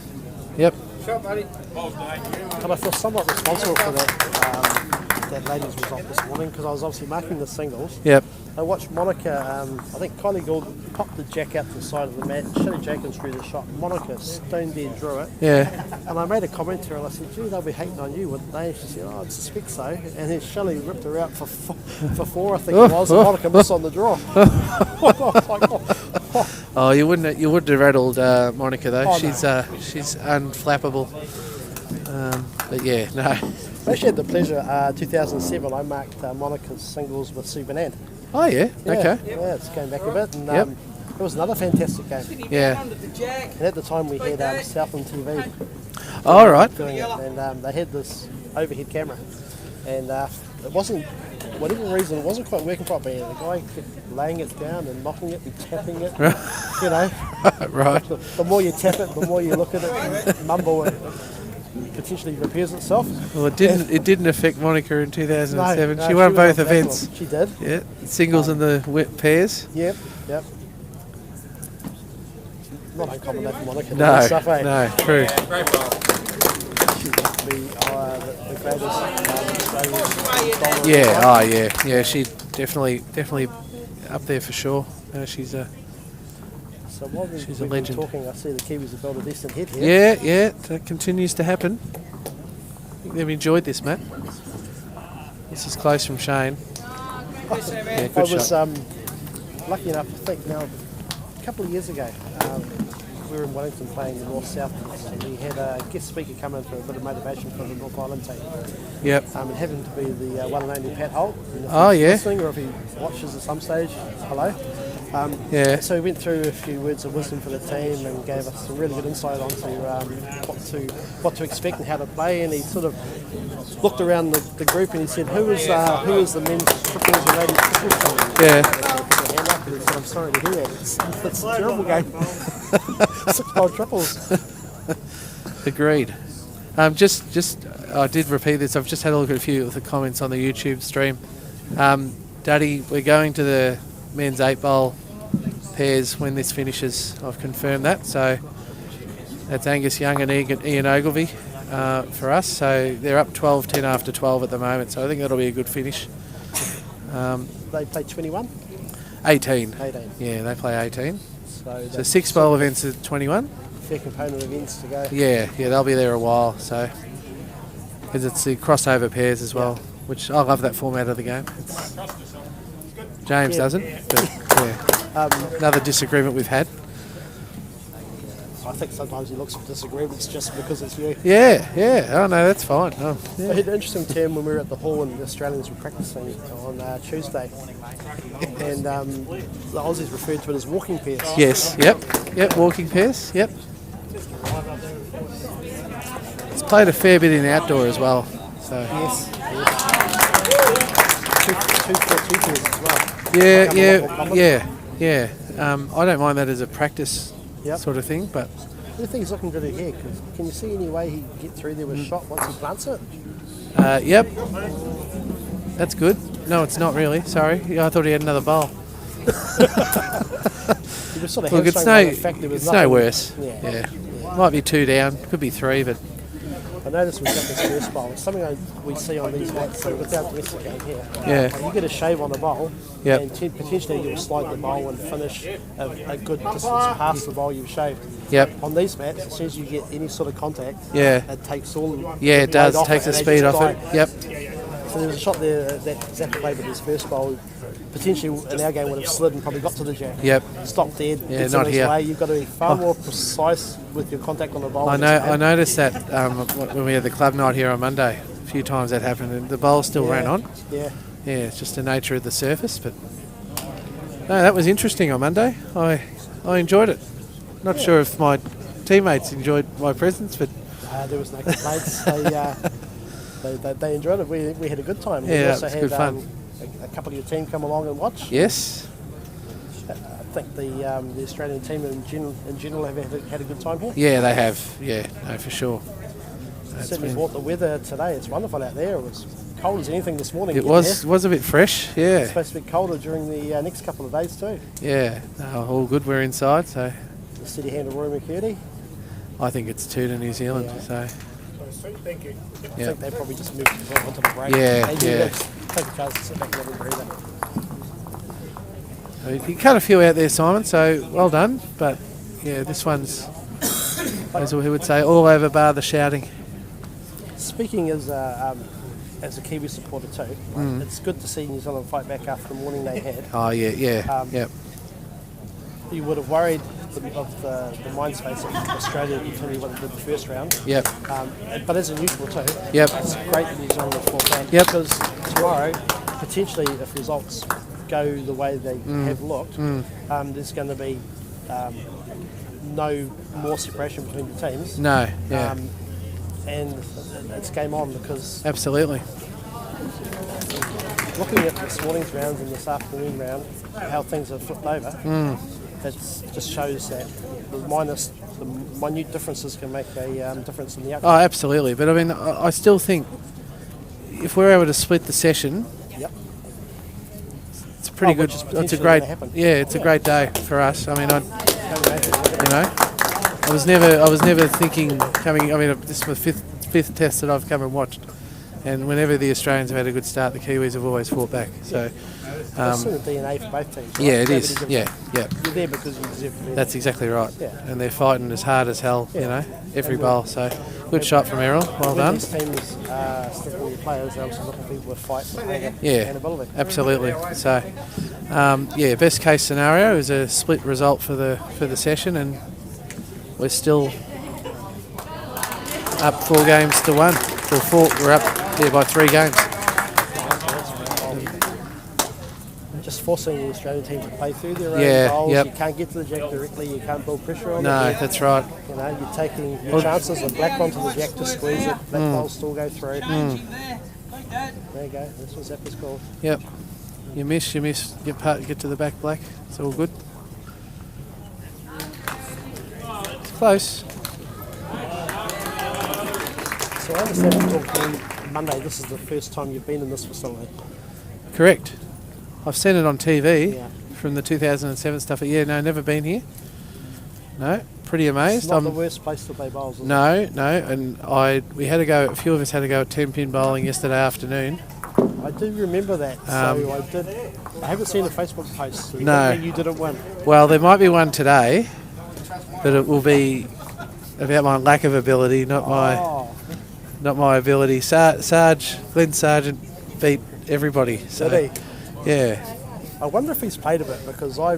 Yep. And I feel somewhat responsible for that ladies' result this morning because I was obviously marking the singles. Yep. I watched Monica, I think Kylie Gould popped the jack out to the side of the mat, Shelley Jenkins threw the shot, Monica stone dead drew it, Yeah. and I made a comment to her and I said, gee, they'll be hating on you, wouldn't they? She said, oh, I suspect so, and then Shelley ripped her out for four, I think it was, and Monica missed on the draw. I was like, oh. Oh, you wouldn't have rattled Monica though. Oh, she's unflappable. But yeah, no. I actually had the pleasure, 2007, I marked Monica's singles with Sue Bernand. Oh yeah. Okay. Yeah, it's going back a bit, and Yep. it was another fantastic game. Yeah. And at the time we had Southland TV All right. doing it, and they had this overhead camera, and it wasn't, whatever reason, it wasn't quite working properly. The guy kept laying it down and knocking it and tapping it. You know, Right. the more you tap it, the more you look at it and mumble, it potentially repairs itself. Well, it didn't affect Monica in 2007. No, She won both back events. on. She did. Yeah. Singles and the pairs. Yep. Not uncommon that for Monica. to No. do stuff, eh? No. True. She's got to be the greatest Australian bowler. Yeah. Oh yeah. Yeah. She definitely up there for sure. She's a. So while we've She's a been legend. talking, I see the Kiwis have built a decent hit here. Yeah. That continues to happen. I think they've enjoyed this, Matt. This is close from Shane. Yeah, I good was shot. lucky enough, I think now, a couple of years ago, we were in Wellington playing the North South, and we had a guest speaker come in for a bit of motivation for the North Island team. Yep. It happened to be the one and only Pat Holt. And if Oh, he's yeah. listening, or if he watches at some stage, hello. Yeah. So we went through a few words of wisdom for the team and gave us some really good insight onto what to expect and how to play. And he sort of looked around the group and he said, "Who is the men's triples and ladies triples team?" Yeah. And they put their hand up and he said, "I'm sorry to hear that. It's a terrible game. 6-ball triples." Agreed. I did repeat this. I've just had a look at a few of the comments on the YouTube stream. Daddy, we're going to the men's 8-bowl pairs when this finishes. I've confirmed that. So that's Angus Young and Ian Ogilvie for us. So they're up 12-10 after 12 at the moment. So I think that'll be a good finish. They played 21? 18. 18. Yeah, they play 18. So So 6-bowl events at 21. fair component of events to go. Yeah, they'll be there a while. So because it's the crossover pairs as well, which I love that format of the game. James doesn't, but yeah. Another disagreement we've had. I think sometimes he looks for disagreements just because it's you. Yeah. Oh no, that's fine. Oh, I had an interesting term when we were at the hall and the Australians were practicing on Tuesday. And the Aussies referred to it as walking pairs. yes. Yep. Walking pairs. Yep. It's played a fair bit in outdoor as well. So Yes. Two pairs as well. yeah. I don't mind that as a practice Yep. sort of thing, but The thing he's looking to do here, can you see any way he can get through there with a shot once he plants it? yep. That's good. No, it's not really. Sorry. Yeah, I thought he had another bowl. He was sort of Look, it's hamstrung no, by the fact there was it's no nothing- worse. Yeah. Might be 2 down, could be 3, but I noticed we got this first bowl. It's something we see on these mats with our domestic game here. yeah, You get a shave on the bowl, Yep. and potentially you'll slide the bowl and finish a good distance past the bowl you've shaved. yep, On these mats, as soon as you get any sort of contact, yeah, it takes all. yeah. It the does. load off Takes the and they speed just off it. die. Yep. So there was a shot there that Zappa played with his first bowl. Potentially in our game would have slid and probably got to the jack. Yep. Stopped dead. Yeah, gets not in his here. way. You've got to be far more precise with your contact on the bowl. I than know. it's I noticed that when we had the club night here on Monday. A few times that happened, and the bowl still ran on. Yeah. Yeah, it's just the nature of the surface. But no, that was interesting on Monday. I enjoyed it. Not sure if my teammates enjoyed my presence, but There was no complaints. They enjoyed it. We had a good time. We Yeah, also it was had good fun. a couple of your team come along and watch. yes, I think the Australian team in general have had a good time here. yeah, they have. Yeah, no, for sure. certainly been- brought the weather today. It's wonderful out there. It was cold as anything this morning. It getting was a bit fresh, there. It's yeah. supposed to be colder during the next couple of days too. Yeah, no, all good. We're inside, so The steady hand of Roy McCurdy. I think it's 2 to New Zealand. Yeah. So Thank you. I Yeah. think they probably just moved onto the break. Yeah, They yeah. Take a chance to sit back and have a breather. you cut a few out there, Simon. So well done. But yeah, this one's, as we would say, all over bar the shouting. Speaking as a Kiwi supporter too, it's good to see New Zealand fight back after the morning they had. Oh yeah. Yep. You would have worried of the mind space of Australia to continue what they did the first round. Yep. But as a neutral too, Yep. it's great that New Zealand have fought back. Yep. Because tomorrow, potentially, if results go the way they have looked, there's going to be no more separation between the teams. No. Yeah. And it's game on because Absolutely. looking at this morning's rounds and this afternoon round, how things have flipped over, it just shows that the minute differences can make a difference in the Oh, outcome. absolutely. But I mean, I still think if we're able to split the session, Yep. it's pretty good. which is It's a potentially great, gonna happen. yeah, it's a great day for us. I mean, Yeah. you know, I was never thinking coming. I mean, this is my fifth test that I've come and watched, and whenever the Australians have had a good start, the Kiwis have always fought back. So, That's in the DNA for both teams. Right? yeah, it Nobody is. gives Yeah, yeah. You're there because you deserve to be That's exactly right. Yeah. And they're fighting as hard as hell, you Yeah. know, every And bowl. So, good shot from Errol. Well when done. these teams stick all your players, they're also looking for people with fight and Yeah, and ability. absolutely. So, yeah, best case scenario is a split result for the session, and we're still up 4 games to 1. Or 4, we're up by 3 games. Just forcing the Australian team to play through their Yeah, own goals. yep. You can't get to the jack directly. You can't build pressure on No, the jack. that's right. You know, you're taking your chances of black onto the jack to squeeze it. Black ball still go through. There you go. That's what Zappa's called. Yep. You miss. Get to the back black. It's all good. It's close. So I understand from talking Monday, this is the first time you've been in this facility. Correct. I've seen it on TV Yeah. from the 2007 stuff. Yeah, no, never been here. No, pretty It's amazed. not the worst place to play bowls, is it? No, and we had to go. A few of us had to go at 10-pin bowling yesterday afternoon. I do remember that. So I haven't seen a Facebook post. So No. you didn't win. Well, there might be one today, but it will be about my lack of ability, not my ability. Glenn Sargent beat everybody. So Did he? yeah, I wonder if he's paid a bit because I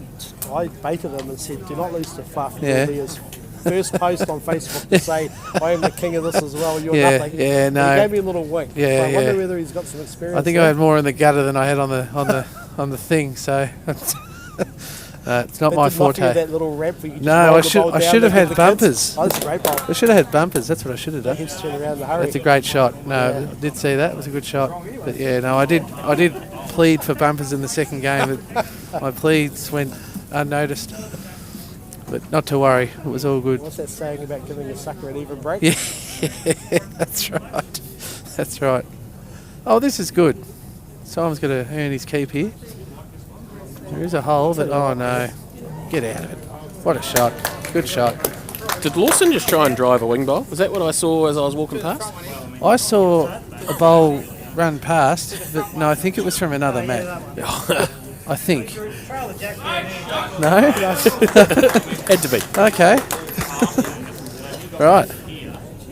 baited him and said, "Do not lose to Fluff." Yeah. It'll be his first post on Facebook to say, "I am the king of this as well. You're Yeah, nothing." yeah, And no. he gave me a little wink. Yeah, So I wonder yeah. whether he's got some experience. I think I had more in the gutter than I had on the thing. So it's not my forte. That little ramp where you just No, roll I the should- ball I down should have to had the kids. bumpers. Oh, that's a great bowl. We should have had bumpers. That's what I should have done. He's turning around in a hurry. That's a great shot. No, Yeah. I did see that. It was a good shot. But yeah, no, I did plead for bumpers in the second game, but my pleas went unnoticed. But not to worry, it was all good. What's that saying about giving a sucker an even break? Yeah, that's right. That's right. Oh, this is good. Simon's going to earn his keep here. There is a hole, but oh no. Get out of it. What a shot. Good shot. Did Lawson just try and drive a wing bowl? Was that what I saw as I was walking past? I saw a bowl run past, but no, I think it was from another mat. I think. No? Had to be. Okay. Right.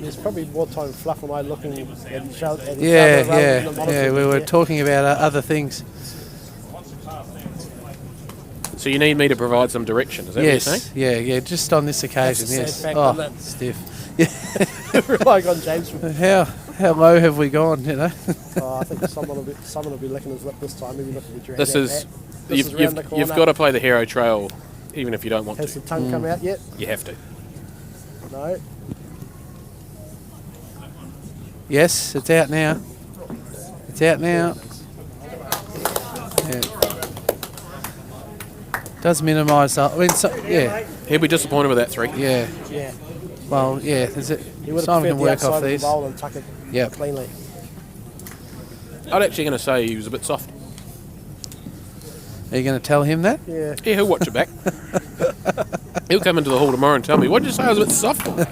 There's probably more time Fluff and I looking at each other. At each Yeah, other rather than the monitor yeah. We were there. talking about other things. So you need me to provide some direction, is that what you're saying? Yes, yeah. Just on this occasion, That's a sad yes. fact, Oh, isn't it? stiff. Relying on James. How low have we gone? You know. I think someone will be licking his lip this time. Maybe looking at your This is around the corner. you've got to play the hero trail, even if you don't want Has to. the tongue come out yet? You have to. No. Yes, it's out now. It's out now. Yeah. Does minimise. I mean, yeah, He'll be disappointed with that 3. yeah. Yeah. Well, yeah. There's He would have Simon can preferred the work outside off of the these. bowl and tuck it Yep. cleanly. I'm actually going to say he was a bit soft. Are you going to tell him that? Yeah. Yeah, he'll watch it back. He'll come into the hall tomorrow and tell me, what did you say I was a bit soft for?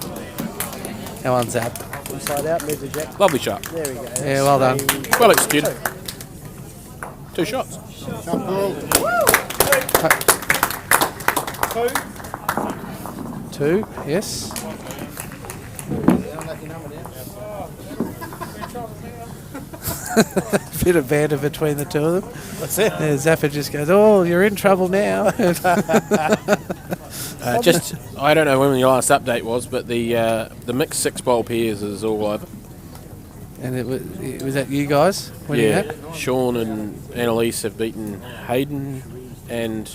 How one's that? Inside out, move the jack. Lovely shot. There we go. Yeah, well done. Well executed. 2 shots. Two, yes. Bit of banter between the two of them. That's it. Yeah, Zappa just goes, "Oh, you're in trouble now." I don't know when the last update was, but the mixed 6-bowl pairs is all over. And it was that you guys winning that? Sean and Annalise have beaten Hayden and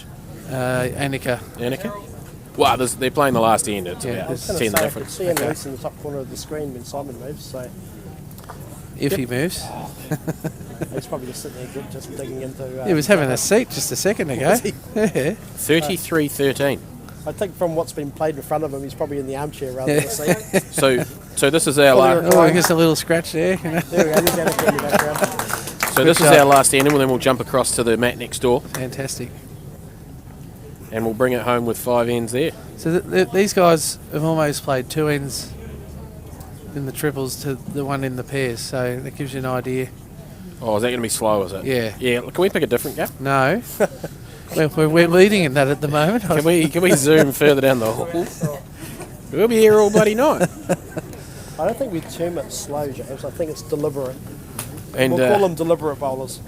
Annika. Annika. Well, they're playing the last end. It's Yeah, about I was going 10 to say, I could difference. see Annalise in the top corner of the screen when Simon moves, so If he moves. he's probably just sitting there just digging into... He was having a seat just a second ago. Was he? Yeah. 33-13. I think from what's been played in front of him, he's probably in the armchair rather than a seat. So this is our last. Oh, just a little scratch there. You know. There we go, there's Annika in the background. So this is our last end, and then we'll jump across to the mat next door, Fantastic. and we'll bring it home with 5 ends there. So these guys have almost played 2 ends in the triples to the one in the pairs, so that gives you an idea. Oh, is that going to be slow? Is it? Yeah. Yeah. Can we pick a different gap? No. we're leading in that at the moment. Can we zoom further down the hall? We'll be here all bloody night. I don't think we term it slow, James. I think it's deliberate. And We'll call them deliberate bowlers.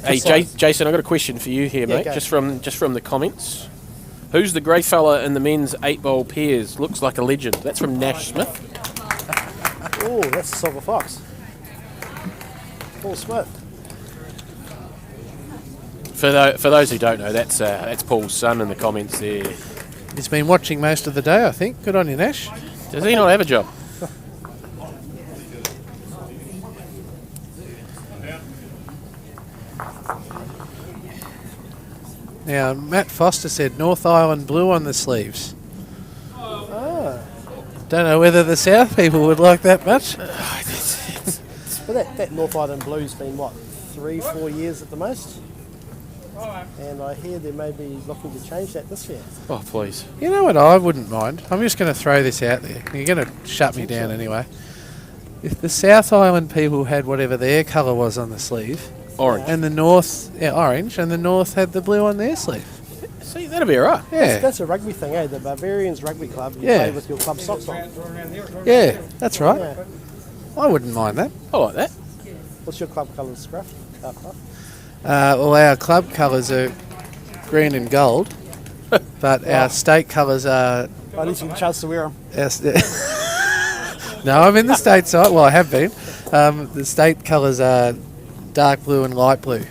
hey, Jason, I've got a question for you here, Yeah, mate. go. Just from the comments. Who's the grey fella in the men's 8-bowl pairs? Looks like a legend. That's from Nash Smith. Oh, that's the Silver Fox. Paul Smith. For those who don't know, that's Paul's son in the comments there. He's been watching most of the day, I think. Good on you, Nash. Does he not have a job? Now, Matt Foster said North Island blue on the sleeves. Don't know whether the South people would like that much. But that North Island Blue's been, what, 3-4 years at the most? And I hear they may be looking to change that this year. Oh, please. You know what? I wouldn't mind. I'm just going to throw this out there. You're going to shut me down anyway. If the South Island people had whatever their colour was on the sleeve, Orange. and the North, orange, and the North had the blue on their sleeve. See, that'll be all right. Yeah, That's a rugby thing, eh? The Barbarians Rugby Club, you Yeah. play with your club socks on. yeah, that's right. Yeah. I wouldn't mind that. I like that. What's your club colours, Scruff? Well, our club colours are green and gold, but our state colours are... At least you get a chance to wear them. No, I'm in the state side. Well, I have been. The state colours are dark blue and light blue.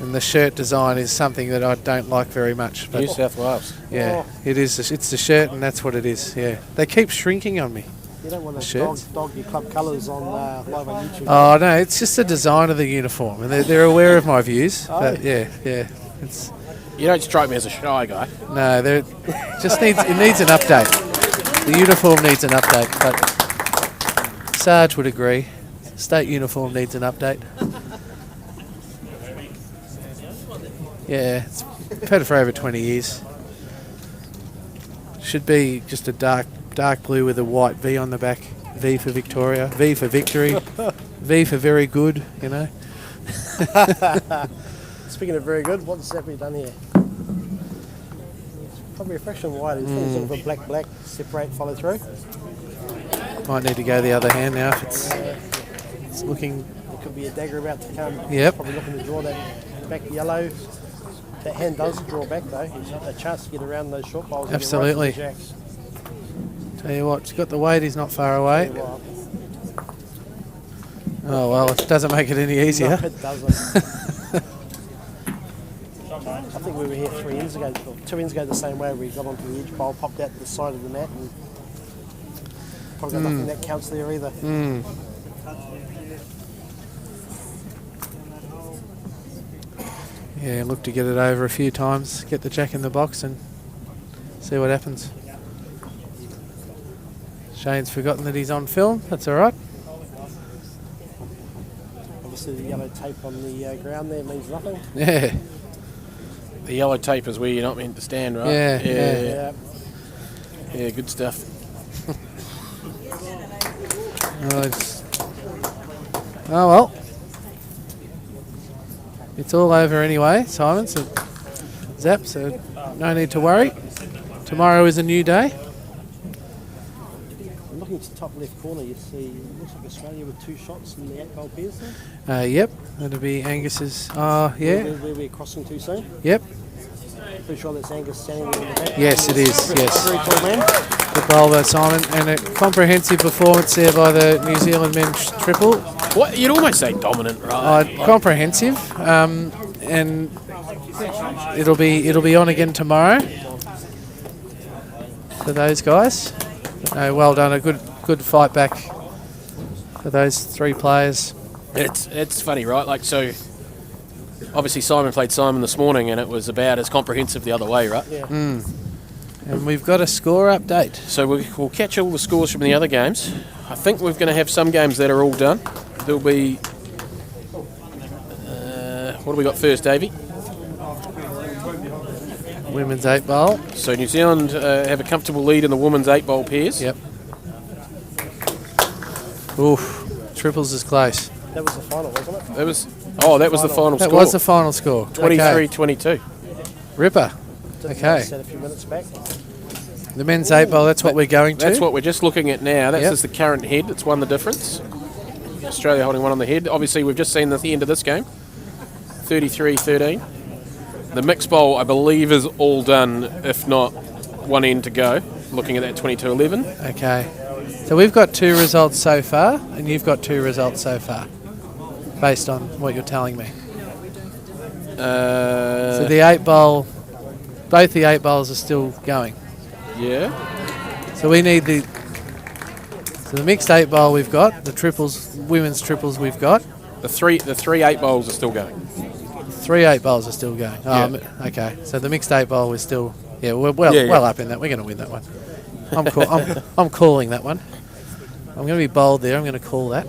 And the shirt design is something that I don't like very much. But New South Wales. yeah, it is. It's the shirt, and that's what it is. Yeah, they keep shrinking on me. You don't want to shirts? dog your club colours on live on YouTube. Oh no, it's just the design of the uniform, and they're aware of my views. But yeah, it's You don't strike me as a shy guy. no, it needs an update. The uniform needs an update, but Sarge would agree. State uniform needs an update. Yeah, I've had it for over 20 years. Should be just a dark blue with a white V on the back. V for Victoria, V for victory, V for very good, you know. Speaking of very good, what's Zappy done here? Probably a fraction wide. He's sort of a black, separate, follow through. Might need to go the other hand now if it's looking... There could be a dagger about to come. Yep. Probably looking to draw that back yellow. That hand does draw back though. He's got a chance to get around those short bowls. and get right to the Absolutely. jacks. Tell you what, he's got the weight, he's not far away. Well, Oh well, it doesn't make it any no, easier. it doesn't. I think we were here 3 ends ago, or 2 ends ago the same way. We got onto the edge bowl, popped out the side of the mat, and probably got nothing that counts there either. Yeah, look to get it over a few times, get the jack in the box and see what happens. Shane's forgotten that he's on film. That's all right. Obviously, the yellow tape on the ground there means nothing. Yeah. The yellow tape is where you're not meant to stand, right? Yeah, Yeah, yeah, good stuff. Oh well. It's all over anyway, Simon. So zap. So no need to worry. Tomorrow is a new day. Looking at the top left corner, you see looks like Australia with 2 shots in the 8-bowl pairs there. Yep. That'll be Angus's. Oh yeah. Where we're crossing too soon. Yep. Pretty sure that's Angus standing there in the back. Yes, it is. Yes. Very tall man. Good bowler, Simon, and a comprehensive performance there by the New Zealand men's triple. What you'd almost say dominant, right? Comprehensive, and it'll be on again tomorrow for those guys. Well done, a good fight back for those 3 players. It's funny, right? Like, so obviously Simon played Simon this morning, and it was about as comprehensive the other way, right? Yeah. And we've got a score update. So we'll catch all the scores from the other games. I think we're going to have some games that are all done. There'll be... what do we got first, Davey? Women's 8-bowl. So New Zealand have a comfortable lead in the women's 8-bowl pairs. Yep. Oof. Triples is close. That was the final, wasn't it? That was the final That score. was the final score. 23-22. Ripper. Didn't Okay. said a few minutes back. The men's 8-bowl, that's what we're going to. That's what we're just looking at now. That's Yep. just the current head that's won the difference. Australia holding one on the head. Obviously, we've just seen the end of this game. 33-13. The mixed bowl, I believe, is all done, if not one end to go. Looking at that 22-11. Okay. So we've got 2 results so far, and you've got 2 results so far, based on what you're telling me. So the 8-bowl, both the 8-bowls are still going. Yeah. So we need the mixed 8-bowl we've got, the triples, women's triples we've got. The three 8-bowls are still going. 3 8-bowls are still going. Yeah. Okay. So the mixed 8-bowl is still, we're well up in that. We're going to win that one. I'm calling that one. I'm going to be bold there. I'm going to call that.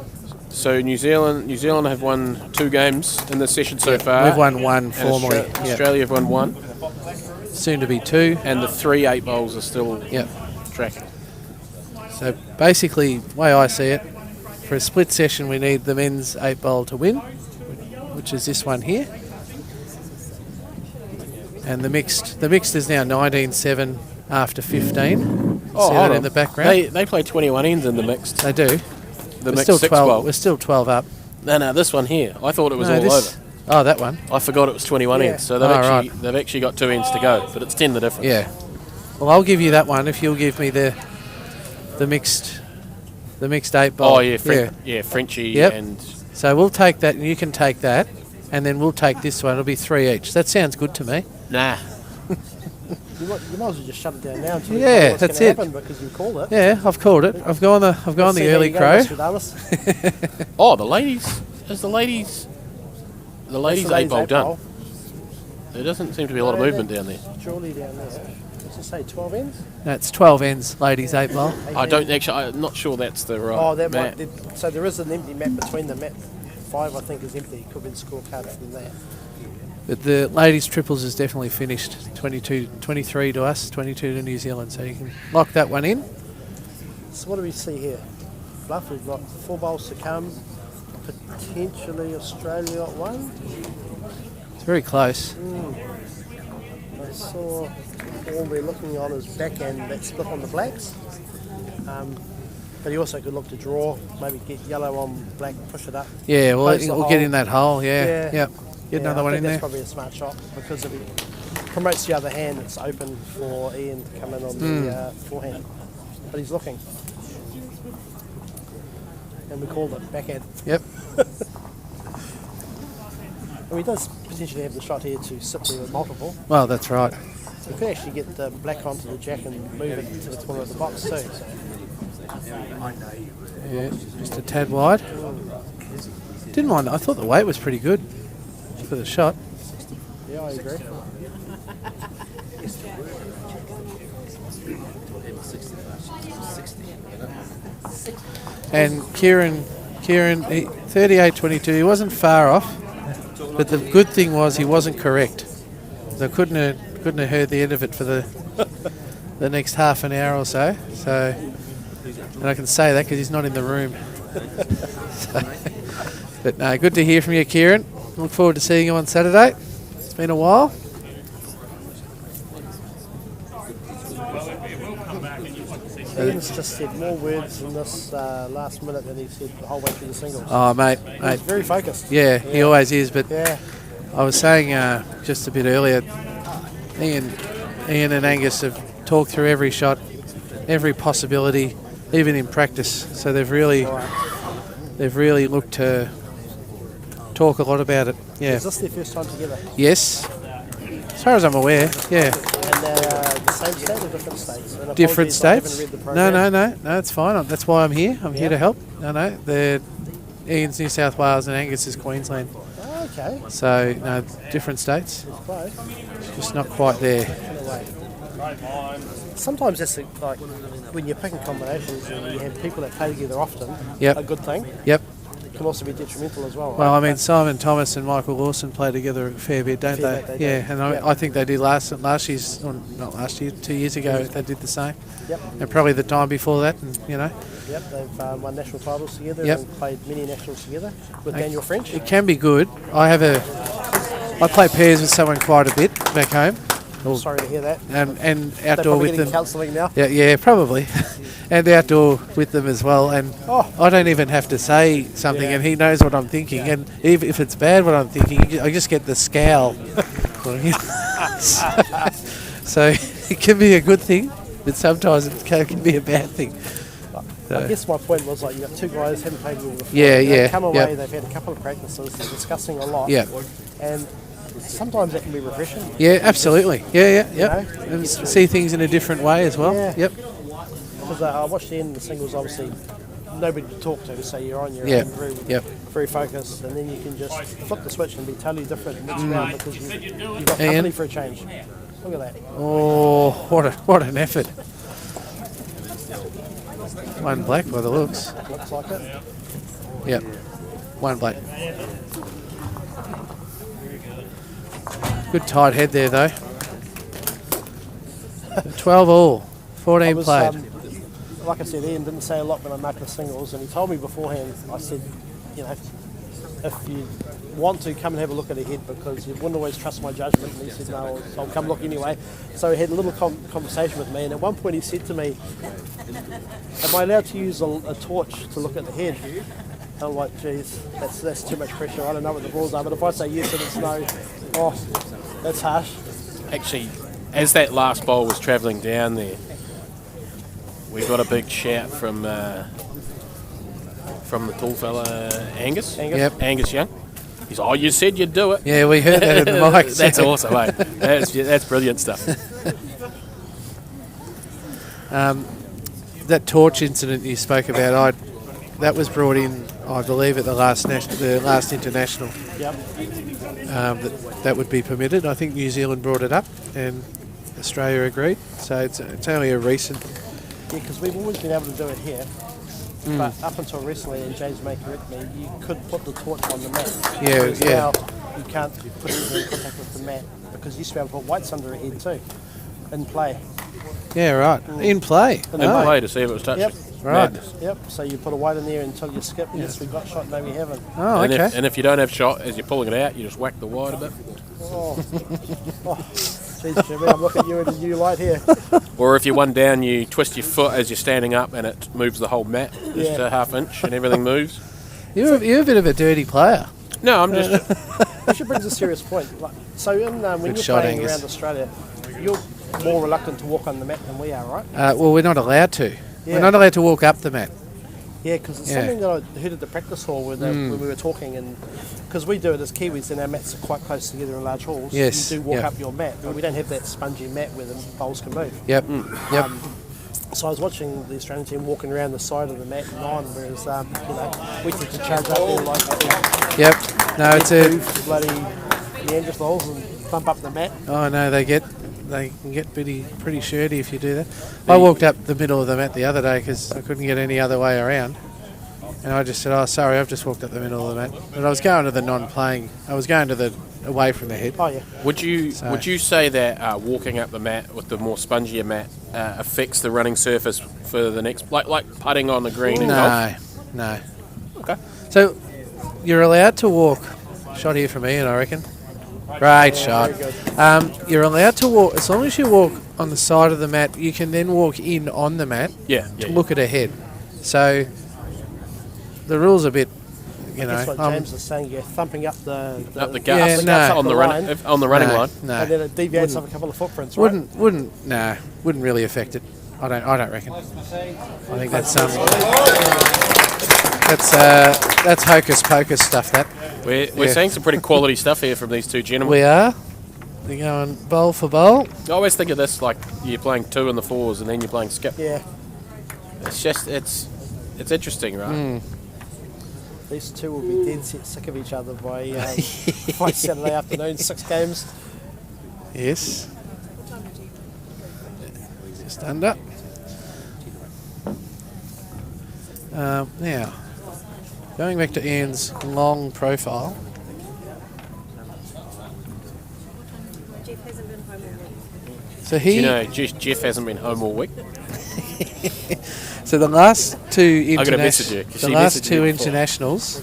So New Zealand have won 2 games in this session so far. We've won 1 And formally. Yep. Australia have won 1. Soon to be 2. And the 3 8-bowls are still tracking. So basically, the way I see it, for a split session, we need the men's 8-bowl to win, which is this one here. And the mixed is now 19-7 after 15. Oh, see that in the background? They play 21 ends in the mixed. They do. The We're mixed still 6 12. bowl. We're still 12 up. No, this one here. I thought it was No, all this- over. Oh, that one. I forgot it was 21 ends. So they've actually got 2 ends to go, but it's 10 the difference. Yeah. Well, I'll give you that one if you'll give me the mixed 8-bowl. Oh yeah, Frenchie Yep. and So we'll take that, and you can take that, and then we'll take this one. It'll be 3 each. That sounds good to me. nah. You might as well just shut it down now until you Yeah, know what's that's gonna it. happen because you called it. Yeah, I've called it. I've gone the See how early you go, crow. Nostradamus. Oh, the ladies. Is the ladies 8-bowl done? There doesn't seem to be a lot of movement down there. Surely down there. What's it say, 12 ends? That's 12 ends, ladies 8-bowl. I don't actually. I'm not sure that's the right. Oh, that map. might. So there is an empty map between the map. 5, I think, is empty. Could be the scorecard from there. But the ladies triples is definitely finished. 23 to us, 22 to New Zealand. So you can lock that one in. So what do we see here? Bluff, we've got 4 bowls to come. Potentially Australia at 1. It's very close. I saw all we're looking on is back end that split on the blacks. But he also could look to draw, maybe get yellow on black, push it up. Yeah, well, Close the we'll hole. get in that hole. Yeah. Yeah. Get another one in that's there. probably a smart shot because if he promotes the other hand, it's open for Ian to come in on the forehand. But he's looking. And we called it backhand. Yep. And he does potentially have the shot here to sit there with multiple. Well, that's right. So he could actually get the black onto the jack and move it to the corner of the box too. So. Yeah, just a tad wide. Didn't mind. I thought the weight was pretty good for the shot. Yeah, I agree. And Kieran, 38-22. He wasn't far off, but the good thing was he wasn't correct. So I couldn't have heard the end of it for the next half an hour or so. So, and I can say that because he's not in the room. But no, good to hear from you, Kieran. Look forward to seeing you on Saturday. It's been a while. Ian's just said more words in this last minute than he said the whole way through the singles. Oh, mate. He's very focused. Yeah, he always is. But Yeah. I was saying just a bit earlier, Ian and Angus have talked through every shot, every possibility, even in practice. So they've really looked to talk a lot about it. Yeah. Is this their first time together? Yes. As far as I'm aware, yeah. And the same state or different states? And Different apologies, I haven't states. read the No, program. it's fine. That's why I'm here. I'm here Yeah. to help. No, they're Ian's New South Wales and Angus is Queensland. Oh, okay. So no, different states. It's close. Just not quite there. In a way. Sometimes that's like when you're picking combinations and you have people that play together often, Yep. a good thing. Yep. It can also be detrimental as well. Well, right? I mean, Simon Thomas and Michael Lawson play together a fair bit, don't Fair they? bit they Yeah, do. and Yep. I think they did last year's, or not last year, 2 years ago. They did the same, Yep. and probably the time before that. And Yep, they've won national titles together Yep. and played many nationals together with Daniel French. it can be good. I play pairs with someone quite a bit back home, Sorry to hear that. and They're outdoor probably with getting them. counselling now. Yeah, probably. And outdoor with them as well. And Oh. I don't even have to say something, Yeah. and he knows what I'm thinking. And even if it's bad what I'm thinking, I just get the scowl. So it can be a good thing, but sometimes it can be a bad thing. I guess my point was like you got two guys haven't played together before. Yeah, They yeah, come away, yep. they've had a couple of practices, they're discussing a lot. Yeah. And sometimes that can be refreshing. Yeah, absolutely. Yeah, You know, and see things in a different way as well. Yeah. Yep. Because I watched the end of the singles, obviously nobody to talk to, so you're on your Yeah. own, Yep. very focused, and then you can just flip the switch and be totally different next round because you've got Ian? company for a change. Look at that. Oh, what an effort. One black by the looks. Looks like it. Yep. One black. Good tight head there though. 12 all. 14 played. Like I said, Ian didn't say a lot when I marked the singles, and he told me beforehand, I said, you know, if you want to, come and have a look at a head because you wouldn't always trust my judgment. And he said, no, I'll come look anyway. So he had a little conversation with me, and at one point he said to me, am I allowed to use a torch to look at the head? And I'm like, geez, that's too much pressure. I don't know what the rules are, but if I say yes and it's no, oh, that's harsh. Actually, as that last bowl was travelling down there, we got a big shout from the tall fella Angus. Yep. Angus Young. He's oh, you said you'd do it. Yeah, we heard that in the mic. That's awesome, mate. That's brilliant stuff. That torch incident you spoke about, that was brought in, I believe, at the last international. Yep. That would be permitted. I think New Zealand brought it up, and Australia agreed. So it's only a recent. Yeah, because we've always been able to do it here, but up until recently, and James may correct me, you could put the torch on the mat. Yeah, Whereas yeah. Now you can't put it in contact with the mat because you used to be able to put weights under a head too, in play. Yeah, right. In play. In And play. play to see if it was touching. Yep. Right. Madness. Yep. So you put a weight in there until you skip. Yes, we got shot. No, we haven't. Oh, And, okay. if you don't have shot, as you're pulling it out, you just whack the wide a bit. Oh, jeez, Jimmy, I'm looking at you in a new light here. Or if you're one down, you twist your foot as you're standing up and it moves the whole mat just Yeah. a half inch and everything moves. You're a bit of a dirty player. No, I'm just... Which brings a serious point. Like, so when Good you're shot, playing Angus. around Australia, you're more reluctant to walk on the mat than we are, right? Well, we're not allowed to. Yeah. We're not allowed to walk up the mat. Yeah, because it's Yeah. something that I heard at the practice hall when we were talking, and because we do it as Kiwis, and our mats are quite close together in large halls. Yes, You do walk yeah. up your mat, but we don't have that spongy mat where the bowls can move. Yep. Yep. So I was watching the Australian team walking around the side of the mat and on, whereas we tend to charge up there like Yep. No, it's a. bloody Neanderthals and bump up the mat. Oh no, they get they can get pretty shirty if you do that. I walked up the middle of the mat the other day because I couldn't get any other way around. And I just said, oh, sorry, I've just walked up the middle of the mat. But I was going to the non-playing. I was going to the away from the head. Oh, yeah. Would you say that walking up the mat with the more spongier mat affects the running surface for the next, like putting on the green in golf? No. Okay. So you're allowed to walk. Shot here from Ian, I reckon. Great shot. You're allowed to walk, as long as you walk on the side of the mat, you can then walk in on the mat to look at a head. So the rule's a bit, That's what James was saying. You're thumping up the up the gut on the running line. No. And then it deviates off a couple of footprints, right? Wouldn't really affect it. I don't reckon. I think that's hocus pocus stuff. That we're seeing some pretty quality stuff here from these two gentlemen. we are. They're going bowl for bowl. I always think of this like you're playing 2 in the 4s and then you're playing skip. Yeah. It's just it's interesting, right? These two will be dead set sick of each other by Saturday afternoon, 6 games. Yes. Just under. Now, going back to Ian's long profile. Jeff hasn't been home all week. So Do you know Jeff hasn't been home all week? So the last two I got a message you. the last two internationals.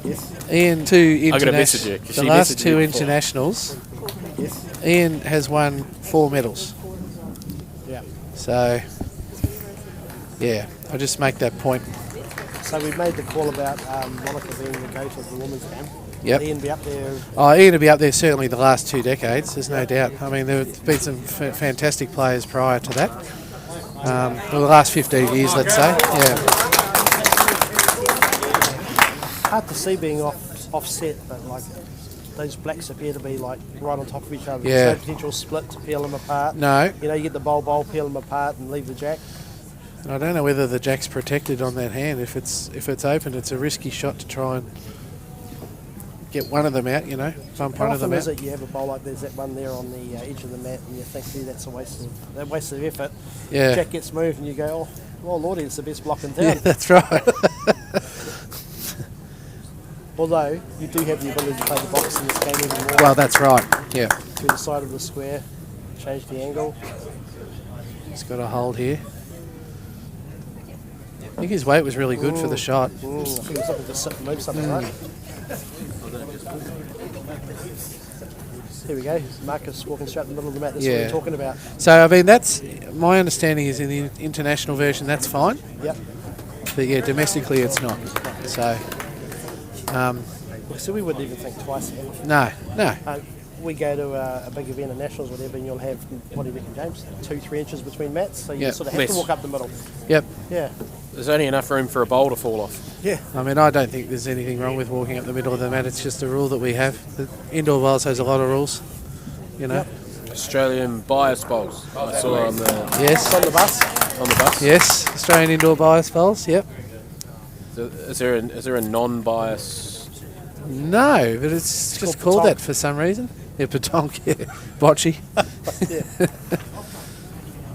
Yes. Ian two I got a message you. The last two internationals. Yes. Ian has won 4 medals. Yeah. So yeah, I'll just make that point. So we made the call about Monica being the goat of the women's game. Yep. Ian be up there. Oh, Ian will be up there certainly the last 2 decades. There's no doubt. I mean, there have been some fantastic players prior to that. For the last 15 years, let's say. Yeah. Hard to see being offset, but like those blacks appear to be like right on top of each other. Yeah. There's no potential split to peel them apart. No. You know, you get the bowl, peel them apart, and leave the jack. I don't know whether the jack's protected on that hand. If it's open, it's a risky shot to try and get one of them out. You know, bump How one of them often is out. it you have a bowl like there's that one there on the edge of the mat, and you think, gee, that's a waste of effort. Yeah. Jack gets moved, and you go, oh lordy, it's the best block in town. Yeah, that's right. Although you do have the ability to play the box in this game even more. Well, that's right. Yeah. To the side of the square, change the angle. He's got a hold here. I think his weight was really good for the shot. I think it's looking to sit and move something, right? Here we go. Marcus walking straight in the middle of the mat. That's what we're talking about. So, I mean, that's my understanding is in the international version, that's fine. Yep. But yeah, domestically, it's not. So, So we wouldn't even think twice here. no. We go to a big event at Nationals or whatever, and you'll have, what do you reckon, James? 2-3 inches between mats, so you Yep. sort of have Less. to walk up the middle. Yep. Yeah. There's only enough room for a bowl to fall off. Yeah. I mean, I don't think there's anything wrong with walking up the middle of the mat. It's just a rule that we have. The indoor bowls has a lot of rules, you know. Yep. Australian bias bowls. I saw on the Yes. On the bus. Yes. Australian indoor bias bowls. Yep. Is there a non-bias? No, but it's just called that for some reason. Yeah, petanque. Yeah. Bocce. Yeah.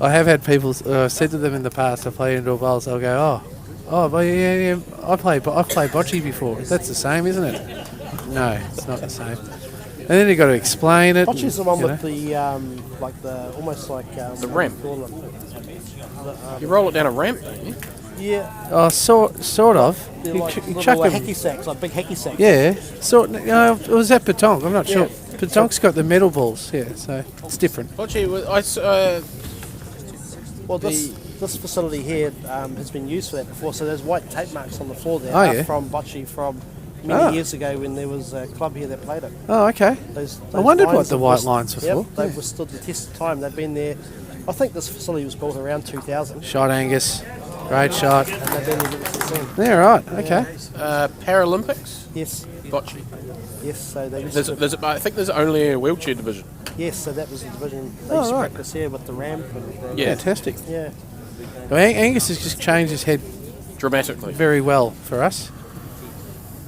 I have had people. I've said to them in the past, I play indoor bowls. They'll go, well, yeah. I've played bocce before. That's the same, isn't it? No, it's not the same. And then you've got to explain it. Bocce's the one with the almost like The ramp. what do you call it? You roll it down a ramp, don't you? Yeah. Oh, sort of. They're You, like ch- you little chuck them. hacky sacks, like big hacky sacks. Yeah, sort. It was that petanque. I'm not sure. Yeah. Petanque's got the metal balls. Yeah, so it's different. Bocce, Well, this facility here has been used for that before, so there's white tape marks on the floor there Oh, yeah. from bocce from many years ago when there was a club here that played it. Oh, okay. Those I wondered lines what the have white lines were Yep, for. they've withstood the test of time. They've been there. I think this facility was built around 2000, Shot, Angus. Great shot. and they've been there since then. Yeah, right. Okay. Paralympics, Yes, bocce. yes. So they used There's, I think there's only a wheelchair division. yes. So that was the division they Oh, used to right. practice here with the ramp and Yeah. Fantastic. yeah. Well, Angus has just changed his head Dramatically. very well for us.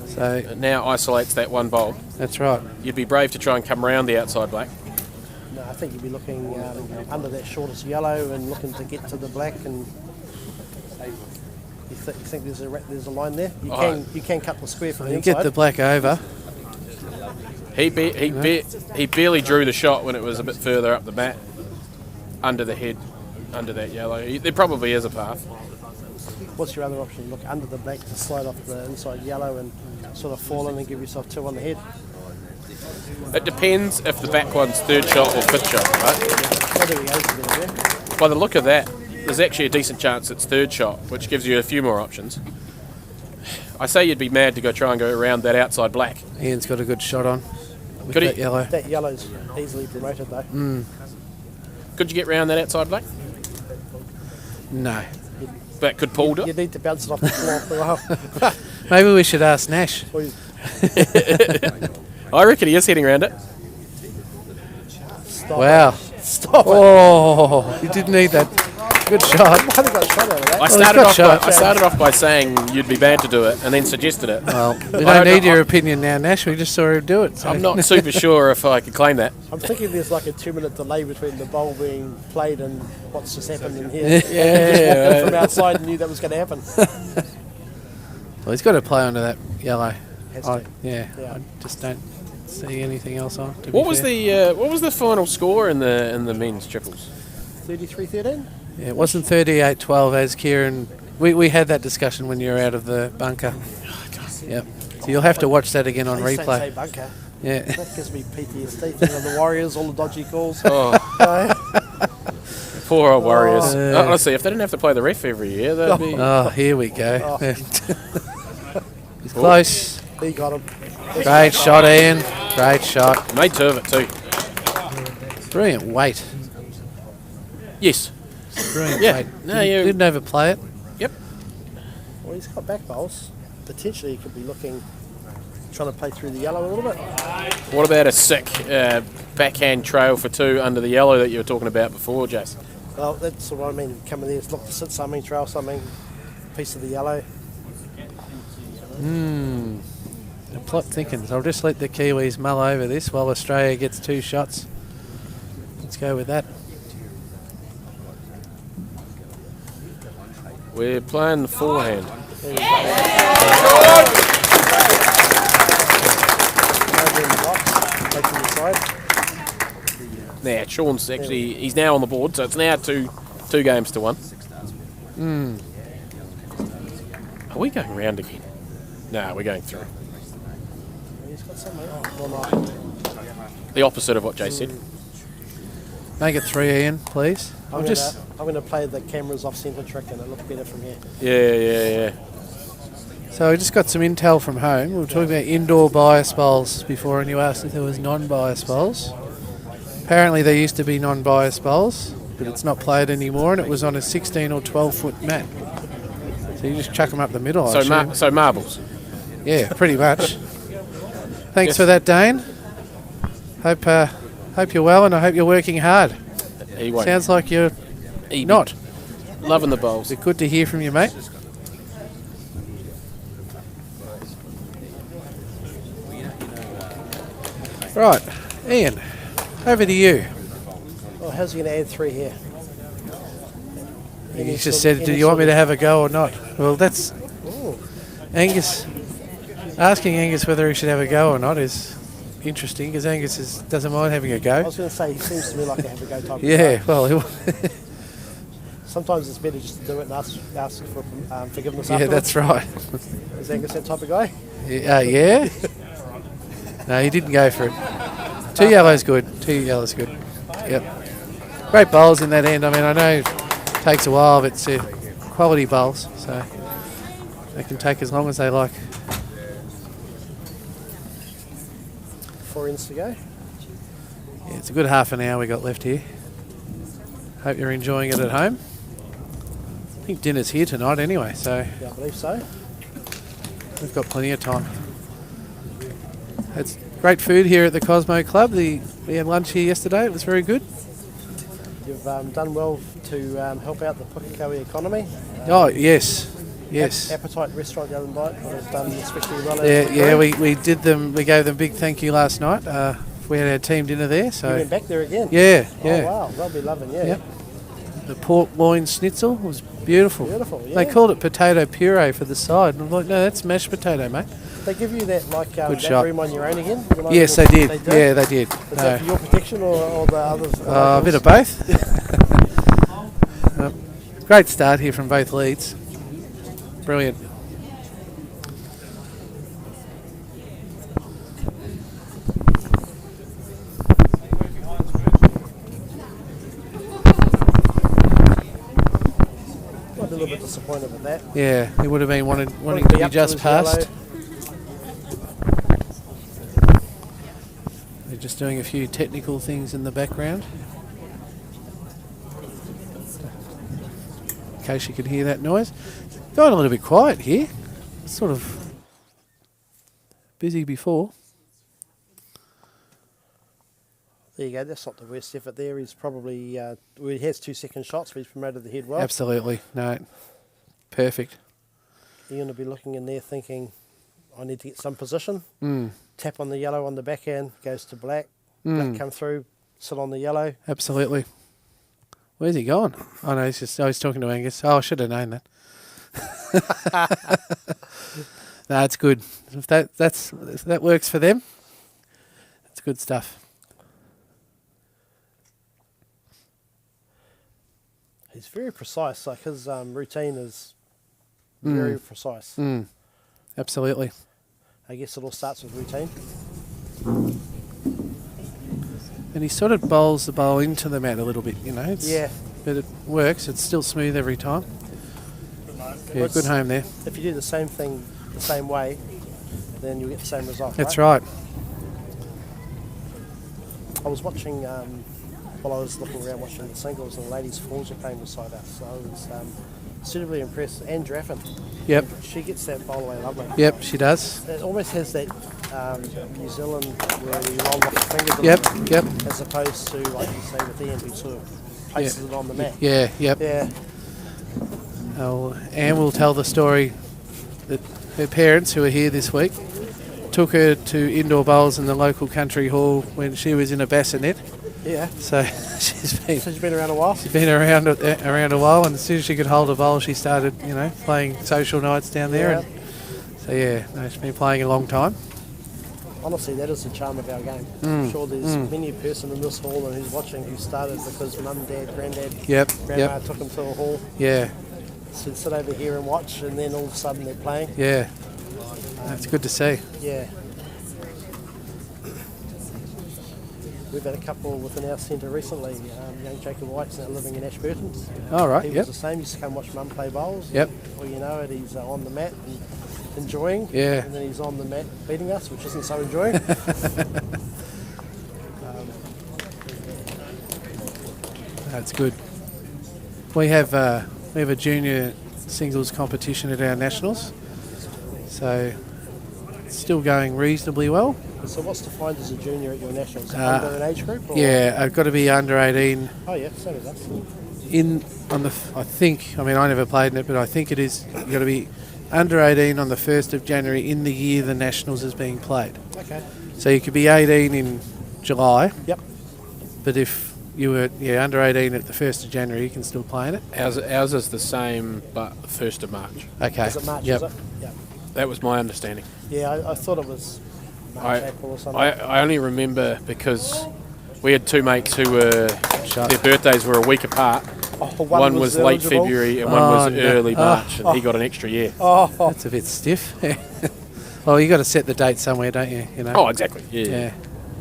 So It now isolates that one bowl. that's right. You'd be brave to try and come round the outside black. No, think you'd be looking under that shortest yellow and looking to get to the black. And you think there's a line there? You can cut the square from the You inside. get the black over. He barely drew the shot when it was a bit further up the mat, under the head, under that yellow. There probably is a path. What's your other option? Look under the black to slide off the inside yellow and sort of fall in and give yourself 2 on the head. It depends if the back one's third shot or fifth shot, right? Oh, there we go. It's a bit of there. By the look of that, there's actually a decent chance it's third shot, which gives you a few more options. I say you'd be mad to try and go around that outside black. Ian's got a good shot on with Could he- that yellow. That yellow's easily promoted though. Could you get round that outside black? No. That could pull You it. need to bounce it off the floor for a while. Maybe we should ask Nash. Or you- I reckon he is heading around it. Stop Wow. it. Stop it. Oh, you didn't need that. Good shot. Might have got a shot out of that. I started off by saying you'd be bad to do it, and then suggested it. Well, we I don't need don't- your opinion now, Nash. We just saw him do it. So. I'm not super sure if I could claim that. I'm thinking there's like a 2-minute delay between the bowl being played and what's just happened in here. Yeah, Just walked in from yeah. outside and knew that was going to happen. Well, he's got to play under that yellow. Has I, to. yeah, Yeah. I just don't see anything else on. To What be was fair. the final score in the men's triples? 33-13? Yeah, it wasn't 38-12 as Kieran. We had that discussion when you were out of the bunker. Yep. So you'll have to watch that again on Please don't say replay. bunker. Yeah. That gives me PTSD. Thinking of the Warriors, all the dodgy calls. Oh, No. poor old Warriors. Oh. Honestly, if they didn't have to play the ref every year, that'd be. Oh, here we go. Oh. He's close. He got him. Great shot, Ian. Great shot. Made two of it too. Brilliant weight. Yes. Brilliant Yeah. weight. No, you- Didn't overplay it. Yep. Well, he's got back bowls. Potentially, he could be trying to play through the yellow a little bit. What about a sick backhand trail for two under the yellow that you were talking about before, Jace? Well, that's what I mean. Come in there, look to sit something, trail something, piece of the yellow. The plot thickens. I'll just let the Kiwis mull over this while Australia gets 2 shots. Let's go with that. We're playing the forehand. There we go. Over in the box, facing the side. Now, Sean's actually, he's now on the board, so it's now two games to 1. Are we going round again? No, we're going through. He's got something. Oh, no. The opposite of what Jay said. Make it 3, Ian, please. I'm going to play the cameras off centre trick and it'll look better from here. Yeah. So we just got some intel from home. We were talking about indoor bias bowls before, and you asked if there was non-bias bowls. Apparently there used to be non-bias bowls, but it's not played anymore, and it was on a 16 or 12-foot mat. So you just chuck them up the middle, I assume. So marbles. Yeah, pretty much. Thanks Yes. for that, Dane. Hope you're well, and I hope you're working hard. He won't. Sounds like you're He not. loving the bowls. It's good to hear from you, mate. Right, Ian, over to you. Well, how's he going to add 3 here? You just said, do you want me to have a go or not? Well, that's Angus. Asking Angus whether he should have a go or not is interesting, because Angus doesn't mind having a I go. was going to say, he seems to me like a have a go type of Yeah, guy. well, Sometimes it's better just to do it and ask for forgiveness yeah, afterwards. that's right. Is Angus that type of guy? Yeah? No, he didn't go for it. 2 yellows good. 2 yellows good. Yep. Great bowls in that end. I mean, I know it takes a while, but it's quality bowls, so they can take as long as they like. 4 ends to go. Yeah, it's a good half an hour we got left here. Hope you're enjoying it at home. I think dinner's here tonight anyway, so Yeah, I believe so. we've got plenty of time. It's great food here at the Cosmo Club. We had lunch here yesterday. It was very good. You've done well to help out the Pukekohe economy. Oh, yes. Yes. Appetite Restaurant the other night have done especially well. Yeah, we did them. We gave them big thank you last night we had our team dinner there. You So went back there again? yeah, Oh, yeah. wow. They'll be loving, yeah. Yep. The pork loin schnitzel was beautiful. Beautiful, yeah. They called it potato puree for the side. And I'm like, no, that's mashed potato, mate. They give you that, like, that shot. room on your own again? You know, Yes, they did. They do? Yeah, they did. Is that for your protection or the others? A bit of both. Great start here from both leads. Brilliant. I'm a little bit disappointed with that. Yeah, he would have been wanting Wanted to be up just his past. yellow. They're just doing a few technical things in the background. In case you could hear that noise. Going a little bit quiet here. It's sort of busy before. There you go. That's not the worst effort there. He's probably, well, he has 2 second shots, but he's promoted the head well. Absolutely. No. Perfect. You're going to be looking in there thinking, I need to get some position. Mm. Tap on the yellow on the backhand, goes to black. Black come through, sit on the yellow. Absolutely. Where's he gone? Oh no, he's talking to Angus. Oh, I should have known that. No, it's good. If that works for them, it's good stuff. He's very precise. Like his routine is very precise. Mm. Absolutely. I guess it all starts with routine. And he sort of bowls the bowl into the mat a little bit, you know. Yeah. But it works. It's still smooth every time. Yeah, good home there. If you do the same thing the same way, then you'll get the same result. That's right. I was watching, while I was looking around watching the singles, and the ladies' fours were playing beside us. So I was suitably impressed. And Draffin. Yep. She gets that bowl away lovely. Yep, she does. It almost has that New Zealand where you roll off the fingers. Yep, yep. As opposed to, like you say, with Ian, who sort of places it on the mat. Yeah, yep. Yeah. Anne will tell the story that her parents, who are here this week, took her to indoor bowls in the local country hall when she was in a bassinet. Yeah. So she's been around a while. She's been around a while, and as soon as she could hold a bowl, she started, playing social nights down there. Yeah. And so she's been playing a long time. Honestly, that is the charm of our game. I'm sure there's many a person in this hall and who's watching who started because mum, dad, granddad, grandma took them to a hall. Yeah. So sit over here and watch, and then all of a sudden they're playing. Yeah. That's good to see. Yeah. We've had a couple within our centre recently. Young Jacob White's now living in Ashburton. All right, He was the same. He used to come watch mum play bowls. Yep. Well, you know it, he's on the mat and enjoying. Yeah. And then he's on the mat beating us, which isn't so enjoying. That's good. We have a junior singles competition at our nationals, so it's still going reasonably well. So what's defined as a junior at your nationals? Under an age group? Or? Yeah, I've got to be under 18. Oh yeah, same as us. I never played in it, but I think it is. You've got to be under 18 on the 1st of January in the year the nationals is being played. Okay. So you could be 18 in July. Yep. But if you were under 18 at the 1st of January, you can still play in it. Ours is the same, but the 1st of March. Okay. Is it March? Yep. Is it? Yeah. That was my understanding. Yeah, I thought it was March, April or something. I only remember because we had two mates who were their birthdays were a week apart. One was late eligible. February and one was no. early March, and he got an extra year. That's a bit stiff. Well, you got to set the date somewhere, don't you? Oh, exactly. Yeah.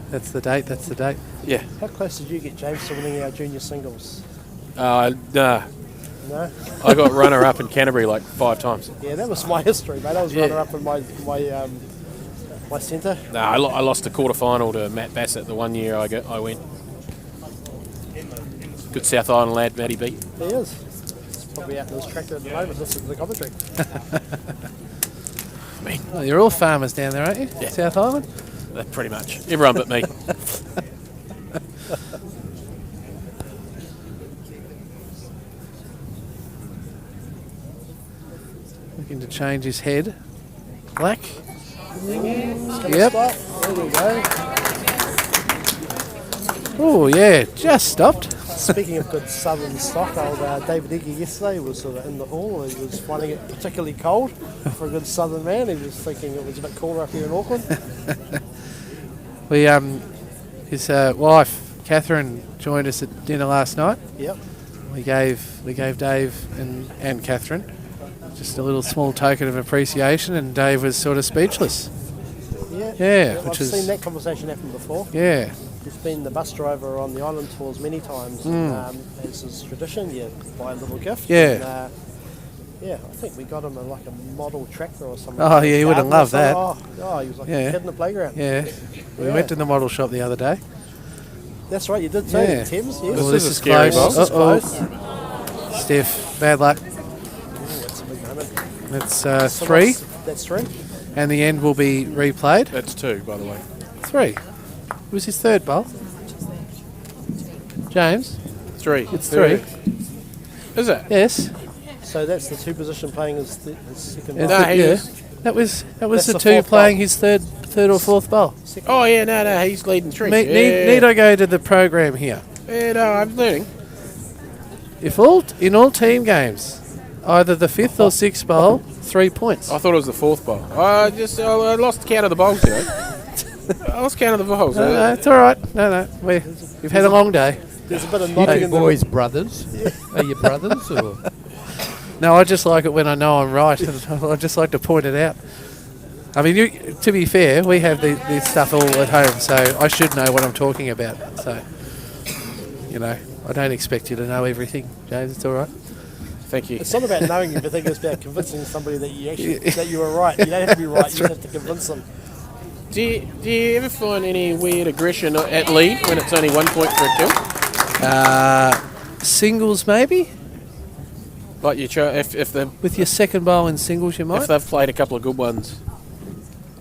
That's the date. That's the date. Yeah. How close did you get, James, to winning our junior singles? Nah. No? I got runner-up in Canterbury like 5 times. Yeah, that was my history, mate. I was runner-up in my centre. Nah, I lost the quarter-final to Matt Bassett the one year I went. Good South Island lad, Matty B. He is. He's probably out in his tractor at the moment. This is the commentary. Oh, you're all farmers down there, aren't you? Yeah. South Island? Pretty much. Everyone but me. Looking to change his head. Black. Yep. Yep. There we go. Oh, yeah, just stopped. Speaking of good southern stock, old David Iggy yesterday was sort of in the hall. He was finding it particularly cold for a good southern man. He was thinking it was a bit cooler up here in Auckland. His wife, Catherine, joined us at dinner last night. Yep. We gave Dave and Catherine just a little small token of appreciation, and Dave was sort of speechless. Yeah, I've seen that conversation happen before. Yeah. He's been the bus driver on the island tours many times. As is tradition, you buy a little gift. Yeah. And, I think we got him a model tractor or something. Oh, yeah, he would have loved that. Oh, he was like a kid in the playground. Yeah. We went to the model shop the other day. That's right, you did too. Yeah. Thames, yes. Well, this is scary close. box. Uh-oh. Steph, bad luck. That's a big moment. That's So 3, that's 3. and the end will be replayed. That's 2, by the way. 3. It was his third bowl. James, 3. it's 3. Is it? Yes. So that's the 2 position playing his second It's bowl. No, the- he yeah. is. That was That's the the 2 fourth playing bowl. his third or fourth bowl. Oh, yeah, no, he's leading 3. Need I go to the program here? Yeah, no, I'm learning. If in all team games, either the 5th or 6th bowl, 3 points. I thought it was the 4th bowl. I lost count of the bowls, you know. I lost count of the bowls. No, it's all right. No, we've had a long day. There's a bit of You nodding two in the boys brothers? Are you brothers or? No, I just like it when I know I'm right, and I just like to point it out. I mean, to be fair, we have this stuff all at home, so I should know what I'm talking about. So, I don't expect you to know everything, James. It's all right. Thank you. It's not about knowing everything, it's about convincing somebody that you were right. You don't have to be right, you just have to convince them. Do you ever find any weird aggression at lead when it's only 1 point for a kill? Singles, maybe? Like if With your second bowl in singles, you might? they've played a couple of good ones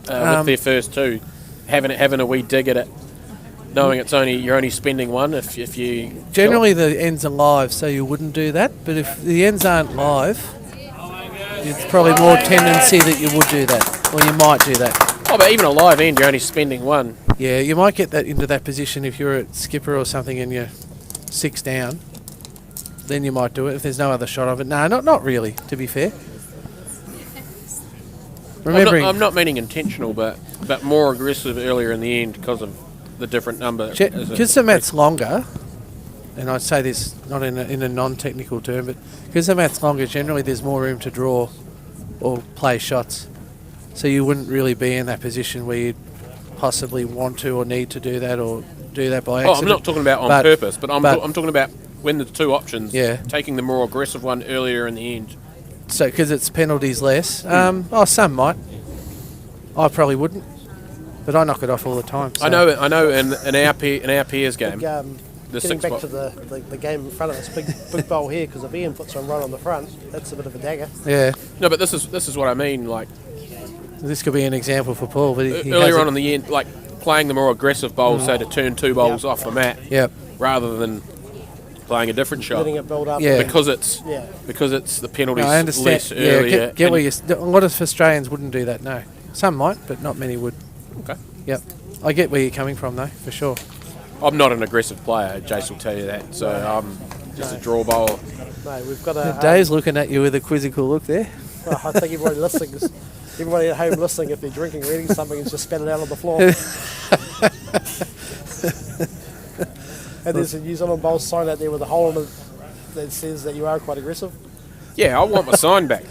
with their first 2, having a wee dig at it, knowing you're only spending 1 if you Generally, the ends are live, so you wouldn't do that. But if the ends aren't live, it's probably more tendency that you would do that, or you might do that. Oh, but even a live end, you're only spending 1. Yeah, you might get that into that position if you're a skipper or something and you're 6 down. Then you might do it if there's no other shot of it. No, not really, to be fair. Remembering, I'm not meaning intentional, but more aggressive earlier in the end because of the different number. because the mat's longer, and I'd say this not in a non-technical term, but because the mat's longer, generally there's more room to draw or play shots. So you wouldn't really be in that position where you'd possibly want to or need to do that or do that by accident. I'm not talking about on purpose, but I'm talking about when there's 2 options, taking the more aggressive one earlier in the end. So because it's penalties less. Some might. I probably wouldn't, but I knock it off all the time. So. I know. In our peers game, the Getting 6 back box. to the game in front of this big bowl here, because if Ian puts one right on the front, that's a bit of a dagger. Yeah. No, but this is what I mean. Like This could be an example for Paul, but he earlier on in the end, like playing the more aggressive bowl, so to turn 2 bowls off the mat, rather than playing a different shot. Letting it build up. Yeah. Because it's the penalties I understand. less earlier. Get what a lot of Australians wouldn't do that. No, some might, but not many would. Okay. Yep. I get where you're coming from, though, for sure. I'm not an aggressive player. Jace will tell you that. So I'm just a draw bowler. No, we've got a. Dave's looking at you with a quizzical look there. Well, I think everybody at home listening, if they're drinking or eating something, is just spat it out on the floor. And there's a New Zealand bowl sign out there with a hole in it that says that you are quite aggressive. Yeah, I want my sign back.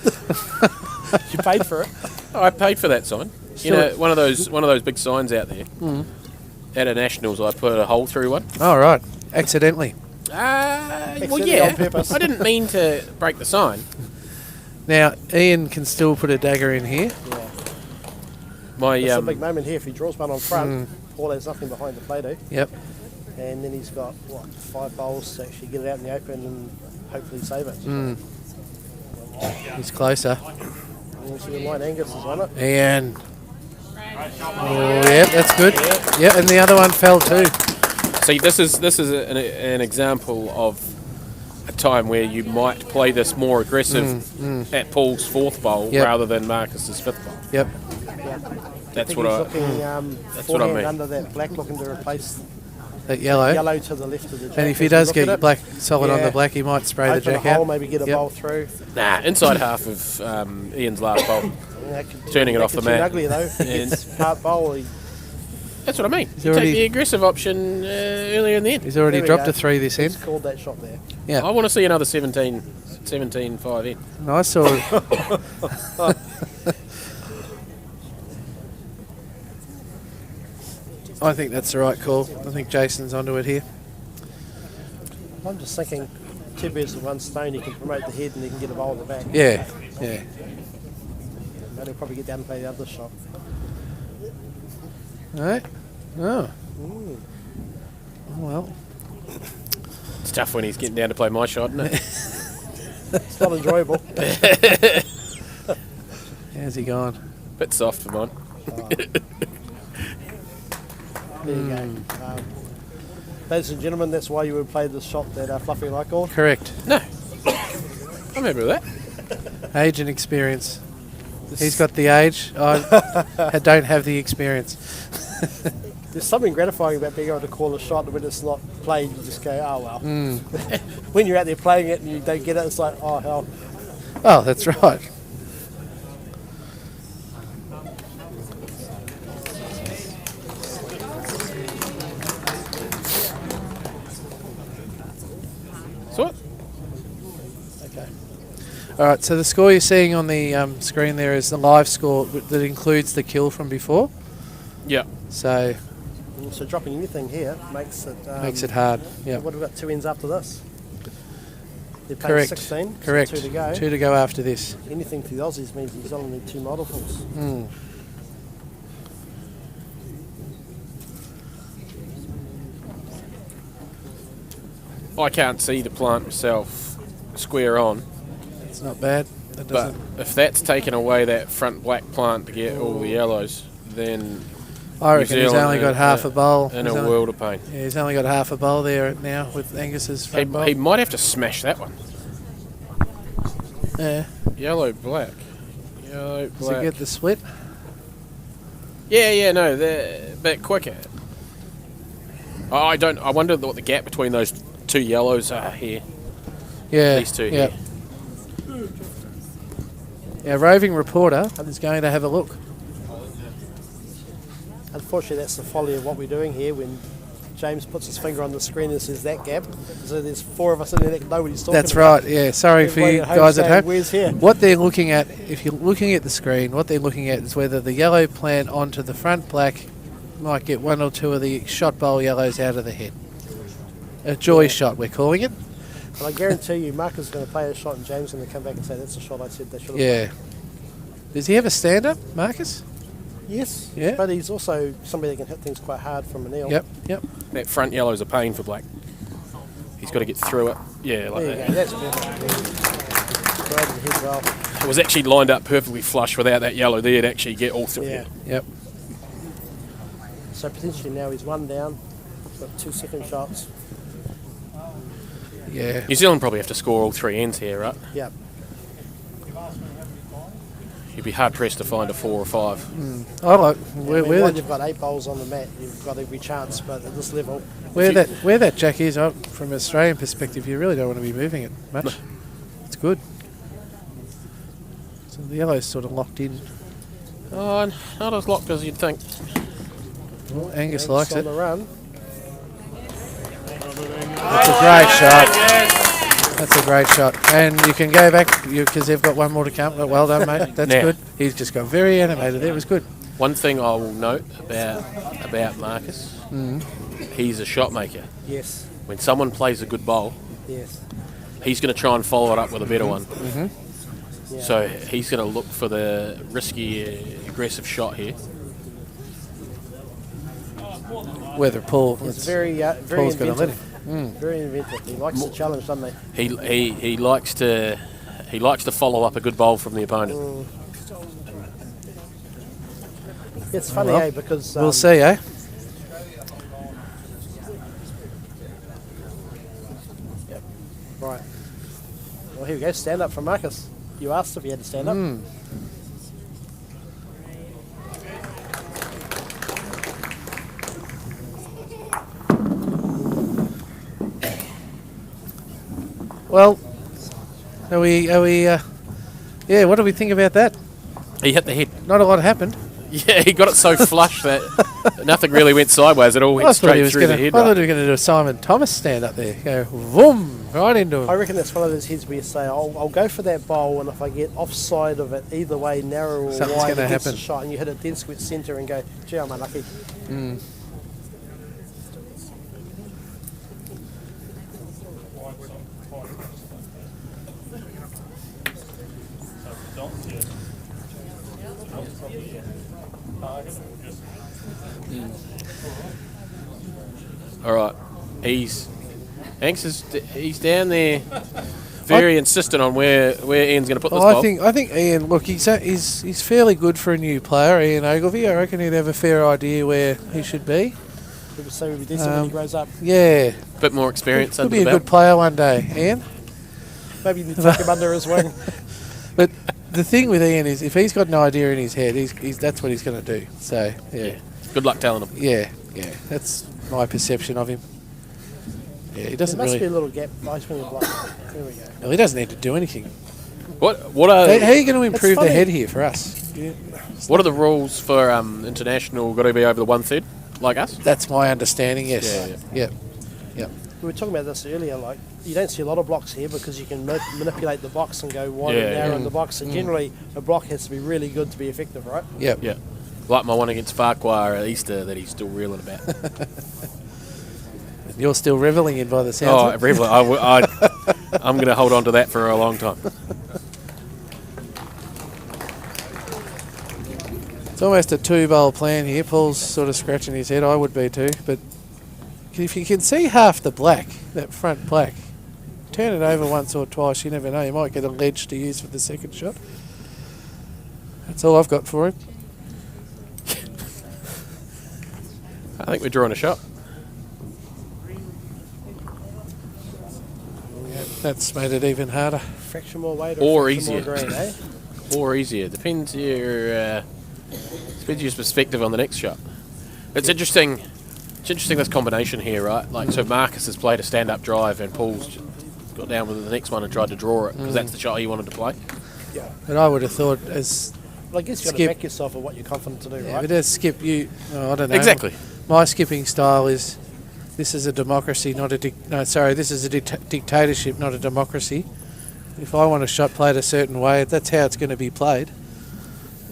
You paid for it. I paid for that sign. You know, one of those big signs out there. At a Nationals, I put a hole through one. Oh, right. Accidentally. Well, Accidentally yeah. on purpose. I didn't mean to break the sign. Now, Ian can still put a dagger in here. Yeah. My It's a big moment here. If he draws one on front, Paul has nothing behind to play to. Yep. And then he's got, 5 bowls to actually get it out in the open and hopefully save it. He's closer. And you see Light Angus is on it. Ian. Oh, yep, that's good. Yep, and the other one fell too. See, this is an example of a time where you might play this more aggressive at Paul's 4th bowl rather than Marcus's 5th bowl. Yep. That's I think what he's I. looking what I forehand mean. under that black, looking to replace that yellow. Yellow to the left of the jack. And if he as we does look at get it. black solid on Yeah. the black, he might spray the Open jack a hole, out. maybe get a Yep. bowl through. Nah, inside half of Ian's last bowl. Yeah, that could- Turning it that off the could turn mat. ugly though. If he And- gets part bowl, he, That's what I mean. You already- take the aggressive option earlier in the end. He's already there we dropped go. a 3 this He's end. called that shot there. Yeah. I want to see another 17-5 in. And I saw I think that's the right call. I think Jason's onto it here. I'm just thinking, 2 birds with 1 stone. He can promote the head and he can get a bowl at the back. Yeah, yeah. And he'll probably get down and play the other shot. Right? Oh. Well, It's tough when he's getting down to play my shot, isn't it? It's not enjoyable. how's he gone? Bit soft for mine. There you go. Ladies and gentlemen, that's why you would play the shot that Fluffy and I called. Correct. No. I'm happy with that. Age and experience. He's got the age. I don't have the experience. There's something gratifying about being able to call a shot, and when it's not played, you just go, oh well. When you're out there playing it and you don't get it, it's like, oh hell. Oh, that's right. So what? Okay. All right, so the score you're seeing on the screen there is the live score that includes the kill from before. Yeah. So So dropping anything here makes it makes it hard. Yeah, What have we got 2 ends after this? They're playing correct. 16. so Correct. 2 to go. 2 to go after this. Anything for the Aussies means New Zealand need 2 multiples. I can't see the plant myself square on, It's not bad. That but doesn't. if that's taken away that front black plant to get all the yellows, then I reckon he's Zealand only got half a bowl. in He's a only- world of pain. Yeah, he's only got half a bowl there now with Angus's front bowl. He might have to smash that one. Yeah. Yellow, black. Yellow, Does he black. get the split? Yeah, no, they're a bit quicker. I wonder what the gap between those 2 yellows are here. Yeah. These 2 yeah. here. Yeah, roving reporter is going to have a look. Unfortunately, that's the folly of what we're doing here when James puts his finger on the screen and says that gap. So there's 4 of us in there that know what he's talking That's about. right. Yeah. Sorry for Everybody you at home guys at saying, home. "Where's here?" What they're looking at, if you're looking at the screen, what they're looking at is whether the yellow plant onto the front black might get 1 or 2 of the shot bowl yellows out of the head. A joy shot, we're calling it. But I guarantee you, Marcus is going to play a shot and James is going to come back and say, that's the shot I said they should have Yeah. Does he have a stand up, Marcus? played. Yes. Yeah. But he's also somebody that can hit things quite hard from an eel. Yep. Yep. That front yellow's a pain for black. He's got to get through it. Yeah, like There you that. go. That's perfect. Grab the head well. It was actually lined up perfectly flush without that yellow there to actually get all through Yeah. it. Yep. So potentially now he's 1 down. Got 2 second shots. Yeah. New Zealand probably have to score all 3 ends here, right? Yep. You'd be hard pressed to find a 4 or 5. I like I where, mean, where, while the, you've got 8 bowls on the mat, you've got every chance. But at this level, where that jack is, from an Australian perspective, you really don't want to be moving it much. It's good. So the yellow's sort of locked in. Oh, not as locked as you'd think. Well, Angus Angus likes on it. the run. That's a great shot. That's a great shot. And you can go back because they've got 1 more to come. Well done, mate. That's Now. good. He's just got very animated there. It was good. One thing I will note about Marcus, he's a shot maker. Yes. When someone plays a good bowl, Yes. he's going to try and follow it up with a better one. Yeah. So he's going to look for the risky, aggressive shot here. Whether Paul. He's very Paul's going to let inventive. him. Very inventive. He likes the challenge, doesn't he? He likes to follow up a good bowl from the opponent. It's funny, Well, because We'll see, eh? right. Well, here we go. Stand up from Marcus. You asked if he had to stand up. Well, are we? Yeah. What do we think about that? He hit the head. Not a lot happened. Yeah, he got it so flush that nothing really went sideways. It all went straight through the head. I thought Right? we were going to do a Simon Thomas stand up there. Go boom right into him. I reckon that's one of those heads where you say, I'll go for that bowl, and if I get offside of it, either way, narrow or Something's wide, gonna against happen. the shot, and you hit it dead square centre and go, gee, I'm unlucky. All right, he's down there, very insistent on where Ian's going to put this ball. I think Ian. Look, he's fairly good for a new player, Ian Ogilvie. I reckon he'd have a fair idea where he should be. People say he'll be decent when he grows up. Yeah, Bit more experience could under be the a belt. good player one day, Ian. Maybe you need to take him under his wing. But the thing with Ian is, if he's got an idea in his head, he's that's what he's going to do. So yeah, Good luck telling him. yeah, that's my perception of him. Yeah, he There doesn't must be a really. little gap. Ice wing block. There we go. Well, he doesn't need to do anything. What are How are you going to improve the funny. head here for us? what are the rules for international? Got to be over the 1/3, like us. That's my understanding. Yes. Yeah, Yep. We were talking about this earlier, like, you don't see a lot of blocks here because you can manipulate the box and go wide Yeah, and narrow yeah. in the box, and generally a block has to be really good to be effective, right? Yep. Yeah. Like my one against Farquhar at Easter that he's still reeling about. You're still revelling in by the Oh, sounds of it. Revler, I'm going to hold on to that for a long time. It's almost a two-bowl plan here. Paul's sort of scratching his head. I would be too. But if you can see half the black, that front black, turn it over once or twice. You never know. You might get a ledge to use for the second shot. That's all I've got for it. I think we're drawing a shot. That's made it even harder. Fraction more weight Or fraction easier. more green, eh? Or easier. Depends your perspective on the next shot. It's interesting. It's interesting this combination here, right? Like, so Marcus has played a stand-up drive and Paul's got down with the next one and tried to draw it because that's the shot he wanted to play. Yeah. But I would have thought as... Well, I guess you've got to Skip. back yourself of what you're confident to do, Yeah, right? but as Skip, I don't know. Exactly. My skipping style is, this is a democracy, not a this is a dictatorship, not a democracy. If I want a shot played a certain way, that's how it's going to be played.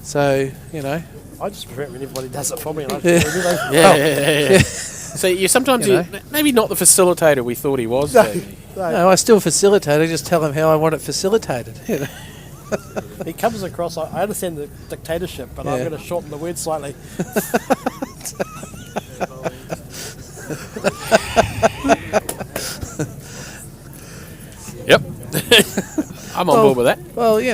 So, I just prefer it when everybody does it for me. And I Yeah. just really Yeah. So you sometimes You know. maybe not the facilitator we thought he was. No. but- no, I still facilitate. I just tell them how I want it facilitated. You know? He comes across, I understand the dictatorship, but I'm Yeah. going to shorten the word slightly. Yep. I'm on board with that. Well, yeah.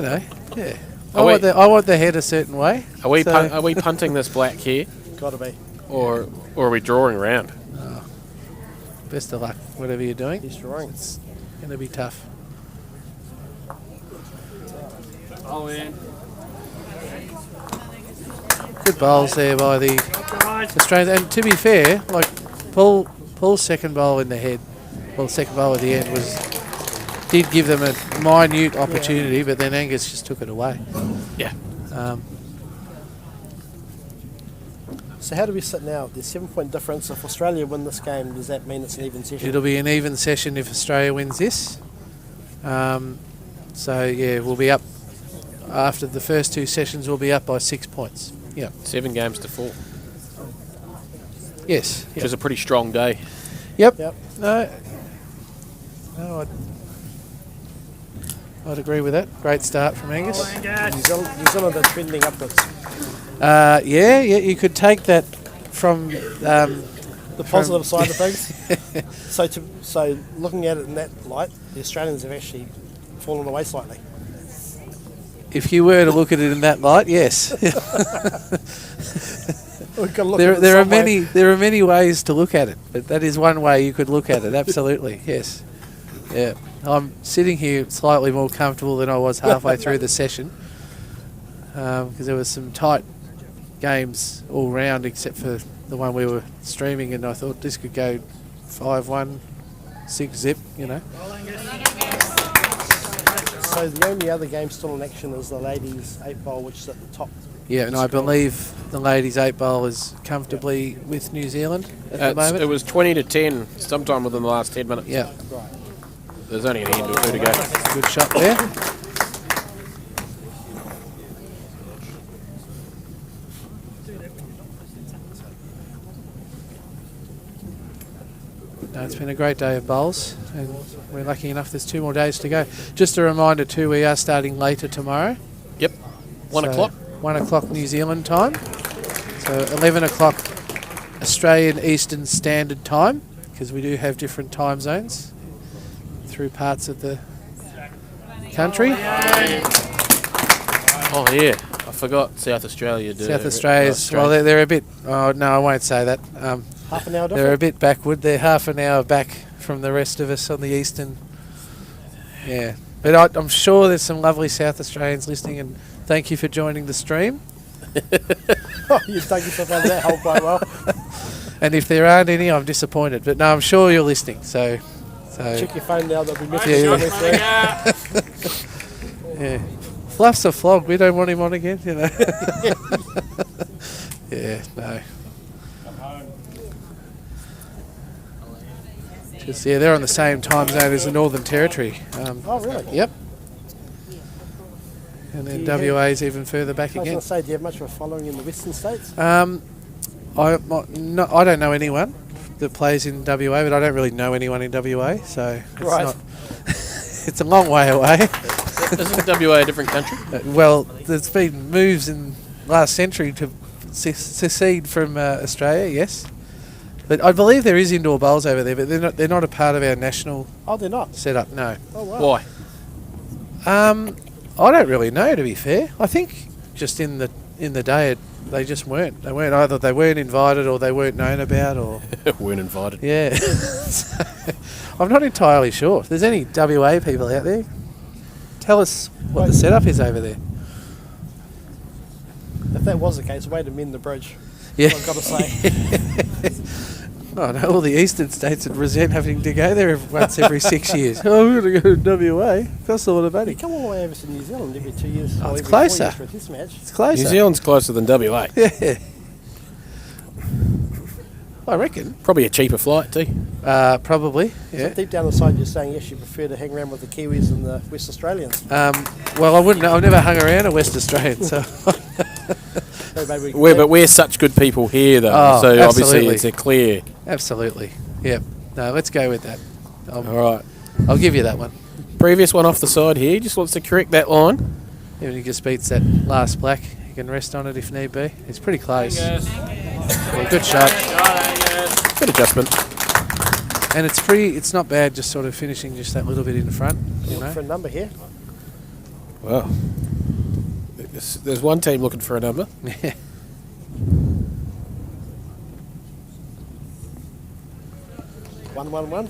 Are we- I want the head a certain way. Are we so- are we punting this black here, Got to be. or are we drawing around? Best of luck, whatever you're doing. He's drawing. It's going to be tough. Good bowls there by the Australians. And to be fair, like Paul's second bowl in the head, second bowl at the end did give them a minute opportunity, but then Angus just took it away. Yeah. So how do we sit now? There's 7-point difference. If Australia win this game, does that mean it's an even session? It'll be an even session if Australia wins this. So yeah, we'll be up after the first two sessions. We'll be up by 6 points. Yeah. 7 games to 4, Yes. which is a pretty strong day. Yep. Yep. No, I'd agree with that. Great start from Angus. New Zealand are trending upwards. Yeah, you could take that from The positive side of things. So looking at it in that light, the Australians have actually fallen away slightly. if you were to look at it in that light, yes. We've got to look at it there are some way. there are many ways to look at it, but that is one way you could look at it. Absolutely, yes. Yeah, I'm sitting here slightly more comfortable than I was halfway through the session because there was some tight games all round except for the one we were streaming, and I thought this could go 5-1, 6-zip, you know. So the only other game still in action is the ladies' 8 ball, which is at the top. Yeah, and I believe the ladies' 8 ball is comfortably with New Zealand at the moment. It was 20-10 sometime within the last 10 minutes. Yeah, There's only an end or two to go. good shot there. No, it's been a great day of bowls, and we're lucky enough there's 2 more days to go. Just a reminder too, we are starting later tomorrow. Yep. 1 So, o'clock. 1 o'clock New Zealand time. So 11 o'clock Australian Eastern Standard Time, because we do have different time zones through parts of the country. Oh, yeah. I forgot South Australia. South Australia's, well, they're a bit, oh no, I won't say that. Half an hour different. They're a bit backward. They're half an hour back from the rest of us on the eastern. Yeah. But I'm sure there's some lovely South Australians listening, and thank you for joining the stream. Oh, you've dug yourself out of that hole quite well. And if there aren't any, I'm disappointed. But no, I'm sure you're listening. So Check your phone now, they'll be missing Yeah, yeah. Fluff's a flog. We don't want him on again, you know. Yeah, no. Just, yeah, they're on the same time zone as the Northern Territory. Oh, really? Yep. And then WA's even further back I was again. going to say, do you have much of a following in the western states? I don't know anyone that plays in WA, but I don't really know anyone in WA, so it's Right. not. It's a long way away. Isn't WA a different country? Well, there's been moves in last century to secede from Australia, yes. But I believe there is indoor bowls over there, but they're not a part of our national Oh, they're not? setup, no. Oh, wow. Why? I don't really know, to be fair. I think just in the day they just weren't. They weren't either. They weren't invited, or they weren't known about, or Weren't invited. yeah. So, I'm not entirely sure. If there's any WA people out there, tell us what the setup is over there. If that was the case, way to mend the bridge. Yeah. I've got to say. Oh no, all the eastern states would resent having to go there once every 6 years. Oh, we're going to go to WA. Costs a lot of money. You come all the way over to New Zealand every 2 years. Oh, or it's every 4 closer. years for a test match. It's closer. New Zealand's closer than WA. Yeah. I reckon. Probably a cheaper flight too. Probably, So yeah. deep down inside, you're saying yes, you prefer to hang around with the Kiwis and the West Australians. Well, I wouldn't. I've never hung around a West Australian, so So maybe we can But we're such good people here, though. Oh, so obviously absolutely. it's a clear. absolutely. Yep. No, let's go with that. All right. I'll give you that one. Previous one off the side here. Just wants to correct that line. Even he just beats that last black. He can rest on it if need be. It's pretty close. Yeah, good shot. Good adjustment. And it's not bad just sort of finishing just that little bit in the front, you look know. for a number here. Wow. There's one team looking for a number. Yeah. 1-1-1.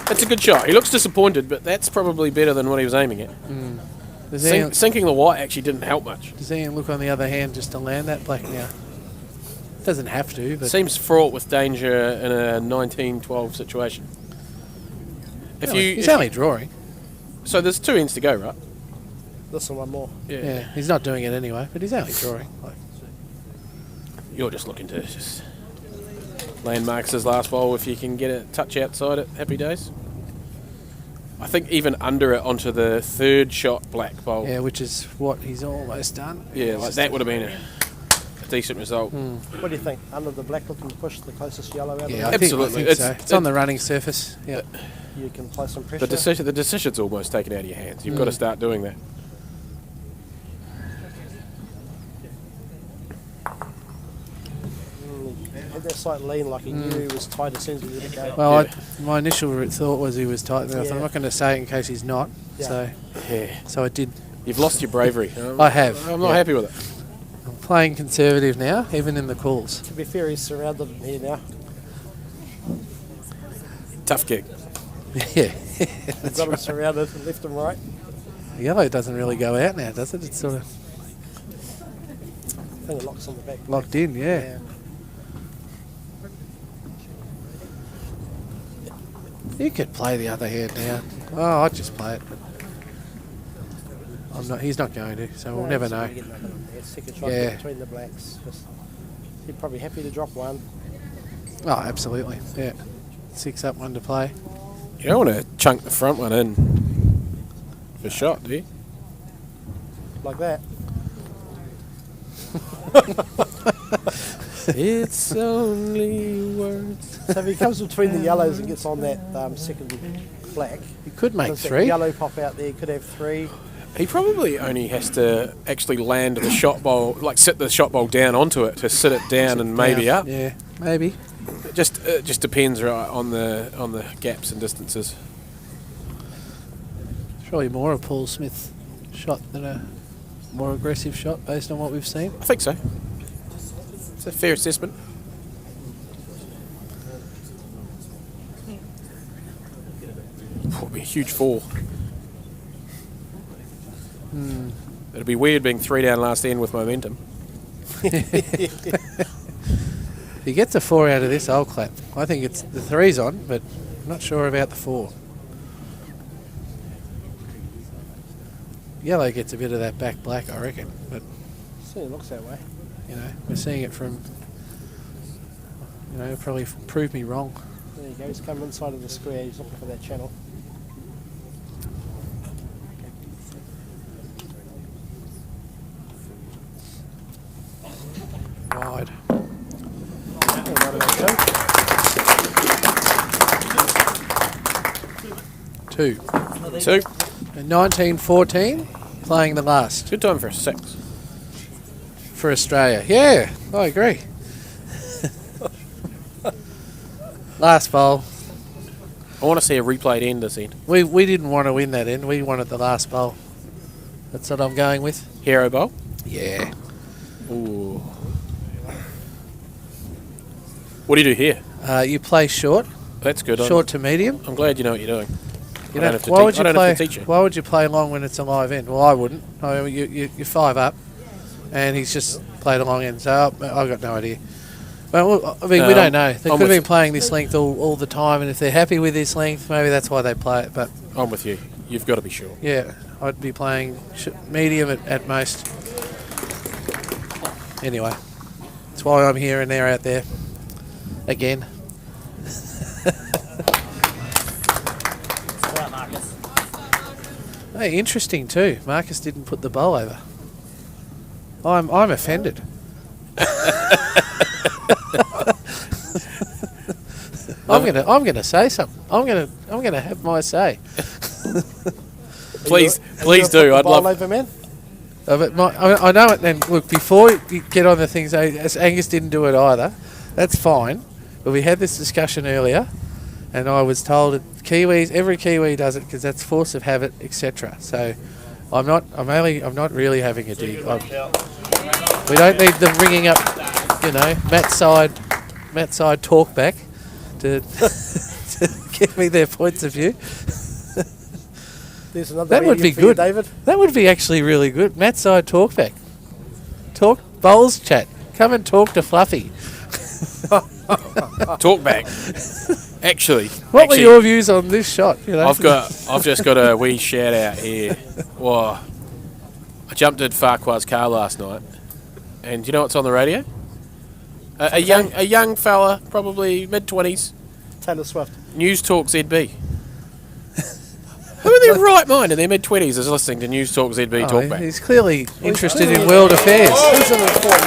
That's a good shot. He looks disappointed, but that's probably better than what he was aiming at. Does Ian, Sinking the white actually didn't help much. does Ian look on the other hand just to land that black now? Doesn't have to, but Seems fraught with danger in a 19-12 situation. he's only drawing. So there's 2 ends to go, right? Listen, one more. Yeah, he's not doing it anyway, but he's only drawing. Like, You're just looking to just landmarks his last bowl. If you can get a touch outside it, happy days. I think even under it onto the 3rd shot black bowl. yeah, which is what he's almost done. Yeah, like that would have been a decent result. What do you think? Under the black, looking to push the closest yellow out Yeah, of I the Absolutely. think so. It's- It's on the running surface. Yeah. You can play some pressure. The decision's almost taken out of your hands. You've got to start doing that. Had that slight lean like he knew he was tight as soon as he let it go. Well, Yeah. my initial thought was he was tight. Then I thought, Yeah. I'm not going to say it in case he's not. Yeah. Yeah. So I did. You've lost your bravery. I have. I'm not yeah. happy with it. I'm playing conservative now, even in the calls. To be fair, he's surrounded in here now. Tough gig. Yeah. He's got him surrounded left and right. The yellow doesn't really go out now, does it? It's sort of I think it locks on the back. locked in, yeah. You could play the other hand now. Oh, I'd just play it. But I'm not. He's not going to, so we'll never know. Second shot Yeah. between the blacks. He's probably happy to drop one. Oh, absolutely. Yeah. 6 up, 1 to play. You don't want to chunk the front one in for shot, do you? Like that. It's only words. So if he comes between the yellows and gets on that second black, You could make does that 3. yellow pop out there, he could have 3. He probably only has to actually land the shot bowl, like sit the shot bowl down onto it to sit it down and maybe up. Yeah, maybe. Just depends right on the gaps and distances. It's probably more a Paul Smith shot than a more aggressive shot based on what we've seen. I think so. It's a fair assessment. It'll be a huge fall. It'd be weird being 3 down last end with momentum. If he gets a 4 out of this, I'll clap. I think it's the 3's on, but I'm not sure about the 4. Yellow gets a bit of that back black, I reckon, but Certainly looks that way. you know, we're seeing it from, you know, probably prove me wrong. There you go, he's coming inside of the square, he's looking for that channel. Wide. Two. 2. And 1914, playing the last Good time for a 6. for Australia. Yeah, I agree. Last bowl. I want to see a replayed end this end. We didn't want to win that end. We wanted the last bowl. That's what I'm going with. Hero bowl. Yeah. Ooh. What do you do here? You play short, That's good. short to medium. I'm glad you know what you're doing. You I don't have to why teach- would I you don't play? have to teach you. Why would you play long when it's a live end? Well, I wouldn't. I mean, you're 5 up, and he's just played a long end. So I've got no idea. Well, I mean, we don't know. They I'm could have with been playing this length all the time, and if they're happy with this length, maybe that's why they play it. But I'm with you. You've got to be sure. yeah, I'd be playing medium at most. Anyway, that's why I'm here and they're out there again. Hey, interesting too. Marcus didn't put the bowl over. I'm offended. I'm gonna say something. I'm gonna have my say. Please Are you do. a I'd love. over, man? But I know it. And look, before you get on the things, as Angus didn't do it either. That's fine. But we had this discussion earlier, and I was told that Kiwis, every Kiwi does it because that's force of habit, etc. So I'm not really having a dig. We don't need them ringing up, you know, Matt's side talk back to give me their points of view. There's another That would be medium for you, good. David. That would be actually really good. Matt's side talk back. Talk bowls chat. Come and talk to Fluffy. Talk back. Actually, What were your views on this shot? You know? I've just got a wee shout out here. Well, I jumped in Farquhar's car last night, and do you know what's on the radio? A young fella, probably mid-20s, Taylor Swift. News Talk ZB. Who in their right mind in their mid-20s is listening to News Talk ZB talkback? He's clearly interested in world affairs. Who's an informant?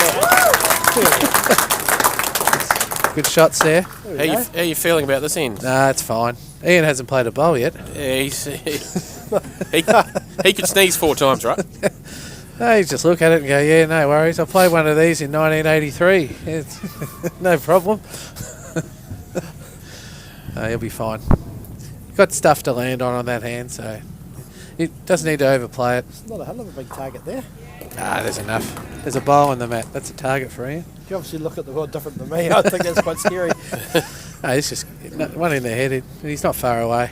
Good shots there. How you feeling about this end? Nah, it's fine. Ian hasn't played a bowl yet. Yeah, he could sneeze 4 times, right? No, you just look at it and go, yeah, no worries. I played one of these in 1983. It's no problem. He'll be fine. Got stuff to land on that hand, so it doesn't need to overplay it. Not a hell of a big target there. Nah, there's enough. There's a bowl on the mat. That's a target for Ian. You obviously look at the world different than me. I think that's quite scary. No, it's just one in the head. He's not far away.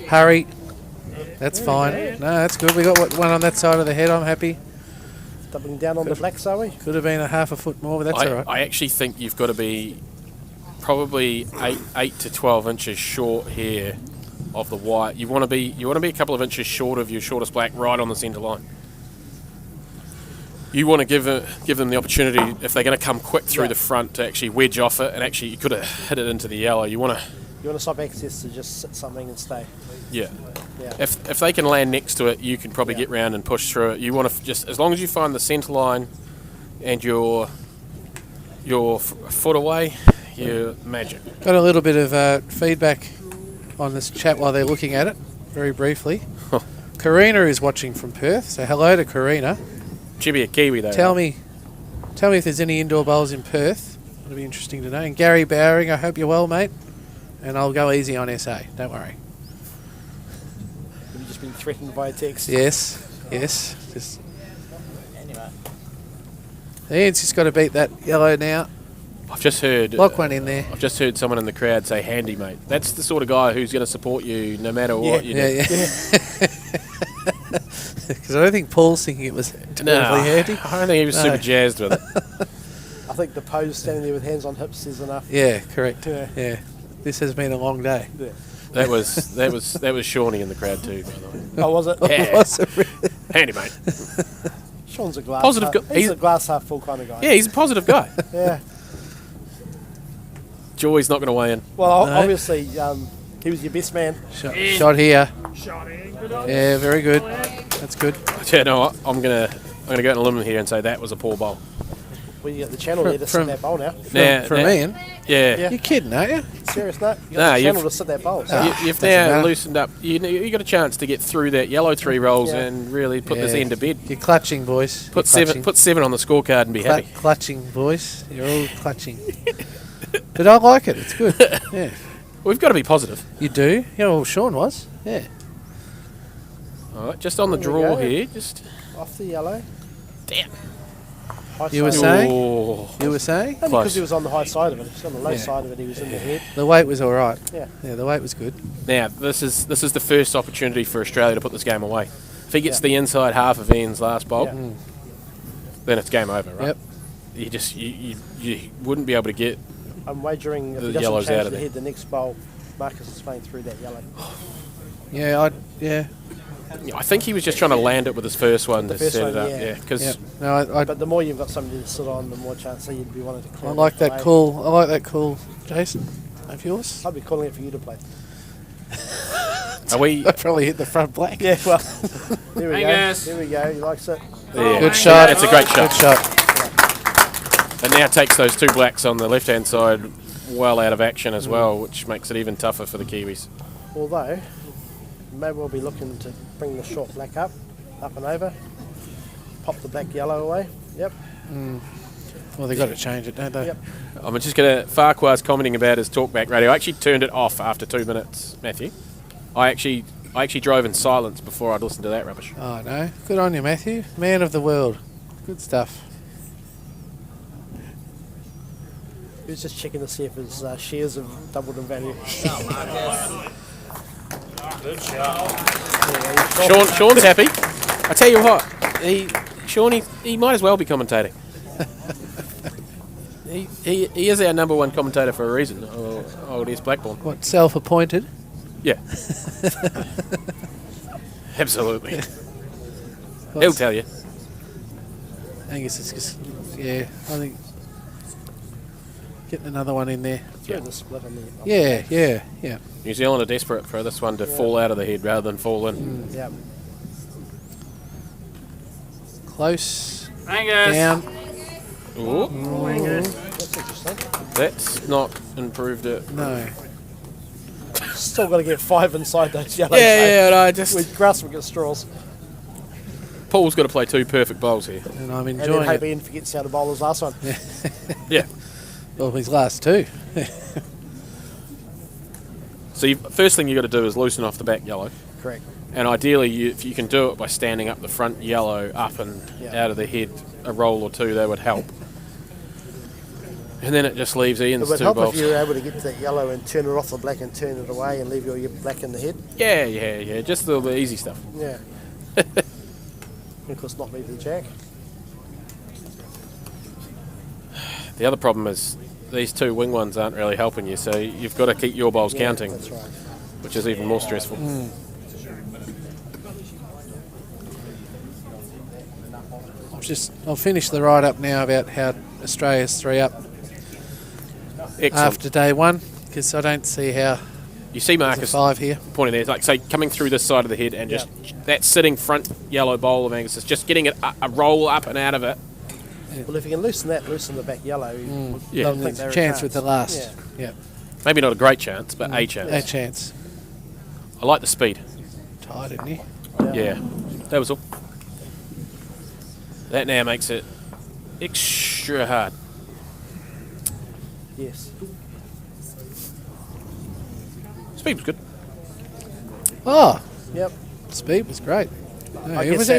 Hurry. That's fine. No, that's good. We got one on that side of the head. I'm happy. Doubling down on the blacks, are we? Could have been a half a foot more, but that's all right. I actually think you've got to be probably 8 to 12 inches short here of the white. You want to be a couple of inches short of your shortest black right on the centre line. You want to give them the opportunity, if they're going to come quick through the front, to actually wedge off it, and actually you could have hit it into the yellow. You want to stop access to just sit something and stay. Yeah. Yeah. If they can land next to it, you can probably get round and push through it. You want to just, as long as you find the centre line and your foot away, you're magic. Got a little bit of feedback on this chat while they're looking at it, very briefly. Karina is watching from Perth, so hello to Karina. She'll be a Kiwi though. Tell me if there's any indoor bowls in Perth. It'll be interesting to know. And Gary Bowering, I hope you're well, mate. And I'll go easy on SA. Don't worry. Have you just been threatened by a text? Yes. Just Anyway. Ian's just got to beat that yellow now. I've just heard. Lock one in there. I've just heard someone in the crowd say, "Handy, mate." That's the sort of guy who's going to support you no matter what you do. Yeah. Because I don't think Paul's thinking it was terribly handy. I don't think he was super jazzed with it. I think the pose standing there with hands on hips is enough. Yeah, correct. Yeah. This has been a long day. Yeah. That was Shawnee in the crowd too, by the way. Oh, was it? Yeah. Was it really? Handy, mate. Sean's a glass Positive half, guy. he's a glass half full kind of guy. Yeah, he's a positive guy. Yeah. Joy's not going to weigh in. Well, No. obviously, he was your best man. Shot here. Shot in. Good on. Yeah, very good. That's good. Yeah, no, I'm gonna go out on a limb here and say that was a poor bowl. Well, you got the channel there to sit From- that bowl now. From Ian. Yeah. Yeah. You're kidding, aren't you? Serious, no? You got Nah, the channel you've- to sit that bowl. So. You've doesn't now matter. loosened up. You got a chance to get through that yellow 3 rolls Yeah. and really put this Yeah. end to bed. You're clutching, boys. Put You're seven. Put 7 on the scorecard and be happy. Clutching, boys. You're all clutching. But I like it. It's good. Yeah. We've got to be positive. You do? Yeah, well, Sean was. Yeah. All right, just on the There we draw go. here. Just Off the yellow. damn. High You were side. saying? Oh, You were saying? Only Close. because he was on the high side of it. If he was on the low Yeah. side of it, he was in the head. The weight was all right. Yeah. Yeah, the weight was good. now this is the first opportunity for Australia to put this game away. If he gets Yeah. the inside half of Ian's last bowl, Yeah. then it's game over, right? Yep. You wouldn't be able to get. I'm wagering if The he doesn't yellow's change out of the there. head, the next bowl, Marcus is playing through that yellow. Yeah, I think he was just trying to land it with his first one to first set one, it up. yeah. Yeah, because yeah. No, I But the more you've got somebody to sit on, the more chance that you'd be wanting to clear. like it that away. call. I like that call, Jason. Of yours? I'd be calling it for you to play. are we? I probably hit the front black. Yeah, well, there we Hey, go. guys. There we go. He likes it. Yeah. Good shot. It's a great shot. Good shot. And now takes those 2 blacks on the left-hand side well out of action as well, which makes it even tougher for the Kiwis. Although, maybe we'll be looking to bring the short black up and over. Pop the black yellow away. Yep. Well, they've got to change it, don't they? Yep. I'm just going to... Farquhar's commenting about his talkback radio. I actually turned it off after 2 minutes, Matthew. I actually drove in silence before I'd listened to that rubbish. Oh, no. Good on you, Matthew. Man of the world. Good stuff. He was just checking to see if his shares have doubled in value. Good shot. Sean's happy. I tell you what, Sean, he might as well be commentating. he is our number 1 commentator for a reason. Oh, it is Blackburn. What, self-appointed? Yeah. Absolutely. He'll tell you. Angus is just... Yeah, I think... Getting another one in there. Through the split on the Yeah. New Zealand are desperate for this one to fall out of the head rather than fall in. Yeah. Close. Angus. Down. Ooh, That's interesting. that's not improved it. No. Still got to get 5 inside those yellows. Yeah, I just... With grasping at straws. Paul's got to play 2 perfect bowls here. And I'm And then enjoying hope it. Ian forgets how to bowl his last one. Yeah. Well, his last 2. So first thing you got to do is loosen off the back yellow. Correct. And ideally, if you can do it by standing up the front yellow up and Yeah. out of the head a roll or 2, that would help. And then it just leaves It Ian's would 2 help bowls. if you were able to get to that yellow and turn it off the black and turn it away and leave your black in the head. Yeah. Just the easy stuff. Yeah. And of course, not leave the jack. The other problem is these two wing ones aren't really helping you, so you've got to keep your bowls counting, That's right. which is even more stressful. I'll finish the write up now about how Australia's 3 up Excellent. after day 1, because I don't see how You see there's a Marcus 5 here. pointing there, like say coming through this side of the head and just that sitting front yellow bowl of Angus is just getting it a roll up and out of it. Well, if you can loosen the back yellow, Yeah. they'll There's think they're a a chance with the last. Yeah, Maybe not a great chance, but a chance. a chance. I like the speed. Tight, isn't he? Yeah, that was all. That now makes it extra hard. Yes. Speed was good. Oh, Yep. speed was great. No, I it guess was that-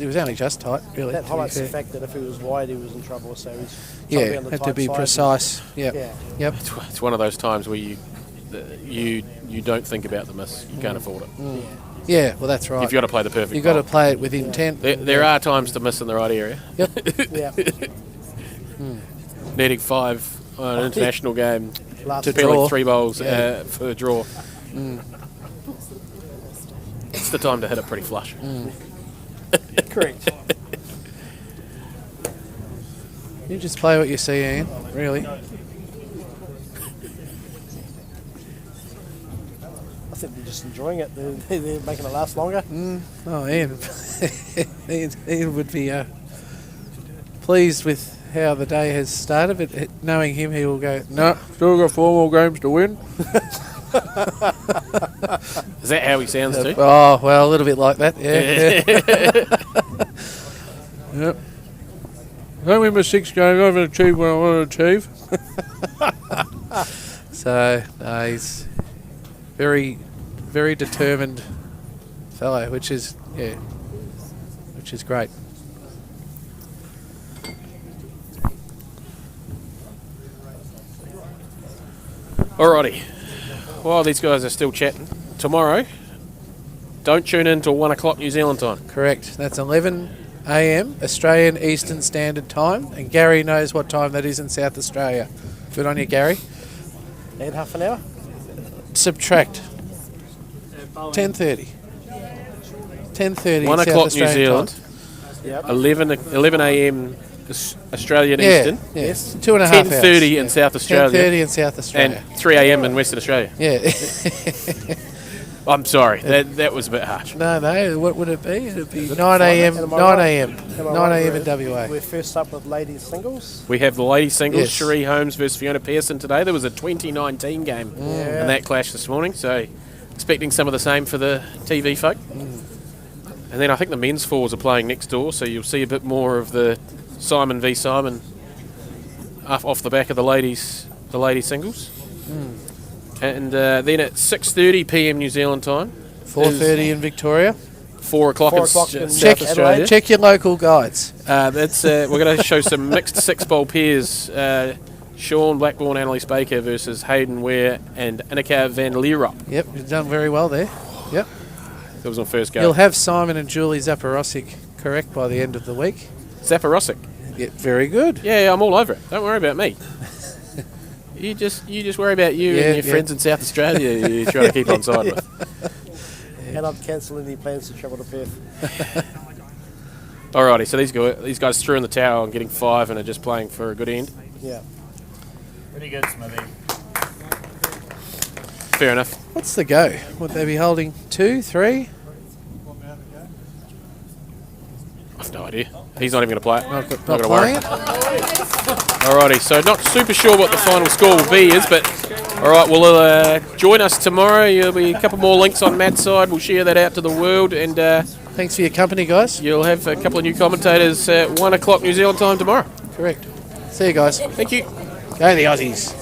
it was only just tight, really. That to be highlights the fair. fact that if he was wide, he was in trouble. So he's trying to be on the Had to tight be side. precise. Yeah. Yep. It's one of those times where you don't think about the miss. You can't afford it. Yeah, well, that's right. You've got to play the perfect You've got to bowl. play it with intent. There are times to miss in the right area. Yeah. Needing 5 on an international game. Last To Feeling draw. 3 bowls Yeah. for a draw. It's the time to hit it pretty flush. Correct. You just play what you see, Ian, really. I think they're just enjoying it. They're making it last longer. Oh, Ian. Ian would be pleased with how the day has started, but knowing him, he will go, no, still got 4 more games to win. Is that how he sounds too? Oh, well, a little bit like that, yeah. Yep. I win my 6 games, I haven't achieved what I want to achieve. So, no, he's very, very determined fellow, which is great. Alrighty. While these guys are still chatting, tomorrow, don't tune in till 1 o'clock New Zealand time. Correct. That's 11 a.m. Australian Eastern Standard Time, and Gary knows what time that is in South Australia. Good on you, Gary. Add half an hour. Subtract 10:30. 10:30. 1 in South o'clock New Australian Zealand, time. Yep. 11 a.m. Australian Yeah, Eastern, yes. 2.5 hours. 10:30 in South Australia, 10:30 in South Australia. and 3 a.m. in Western Australia. Yeah. I'm sorry, that was a bit harsh. No. What would it be? It'd be 9 a.m. Am I 9 right? a.m. Am I 9 right? a.m. in WA. We're first up with ladies singles. We have the ladies singles, Yes. Cherie Holmes versus Fiona Pearson today. There was a 2019 game in that clash this morning, so expecting some of the same for the TV folk. And then I think the men's fours are playing next door, so you'll see a bit more of the Simon v Simon off the back of the ladies singles. And then at 6:30 p.m. New Zealand time, 4:30 in Victoria. 4 o'clock 4 in o'clock in South Check, Australia. check your local guides. That's we're going to show some mixed 6-bowl pairs. Sean Blackburn, Annalise Baker versus Hayden Ware and Annika van Leerop. Yep, you've done very well there. Yep. That was my first go. You'll have Simon and Julie Zaporosik correct by the end of the week. Zaporosik. Yeah, very good. Yeah, I'm all over it. Don't worry about me. You just worry about you and your friends in South Australia you're trying to keep on side with. And I've cancelled any plans to travel to Perth. Alrighty, so these guys threw in the towel and getting 5 and are just playing for a good end. Yeah. Pretty good, Smithy. Fair enough. What's the go? Would they be holding 2, 3? I've no idea. He's not even going to play it. Not Not going to playing worry. it? Alrighty, so not super sure what the final score will be but alright, well join us tomorrow. There'll be a couple more links on Matt's side. We'll share that out to the world and Thanks for your company, guys. you'll have a couple of new commentators at 1 o'clock New Zealand time tomorrow. Correct. See you guys. Thank you. Go the Aussies.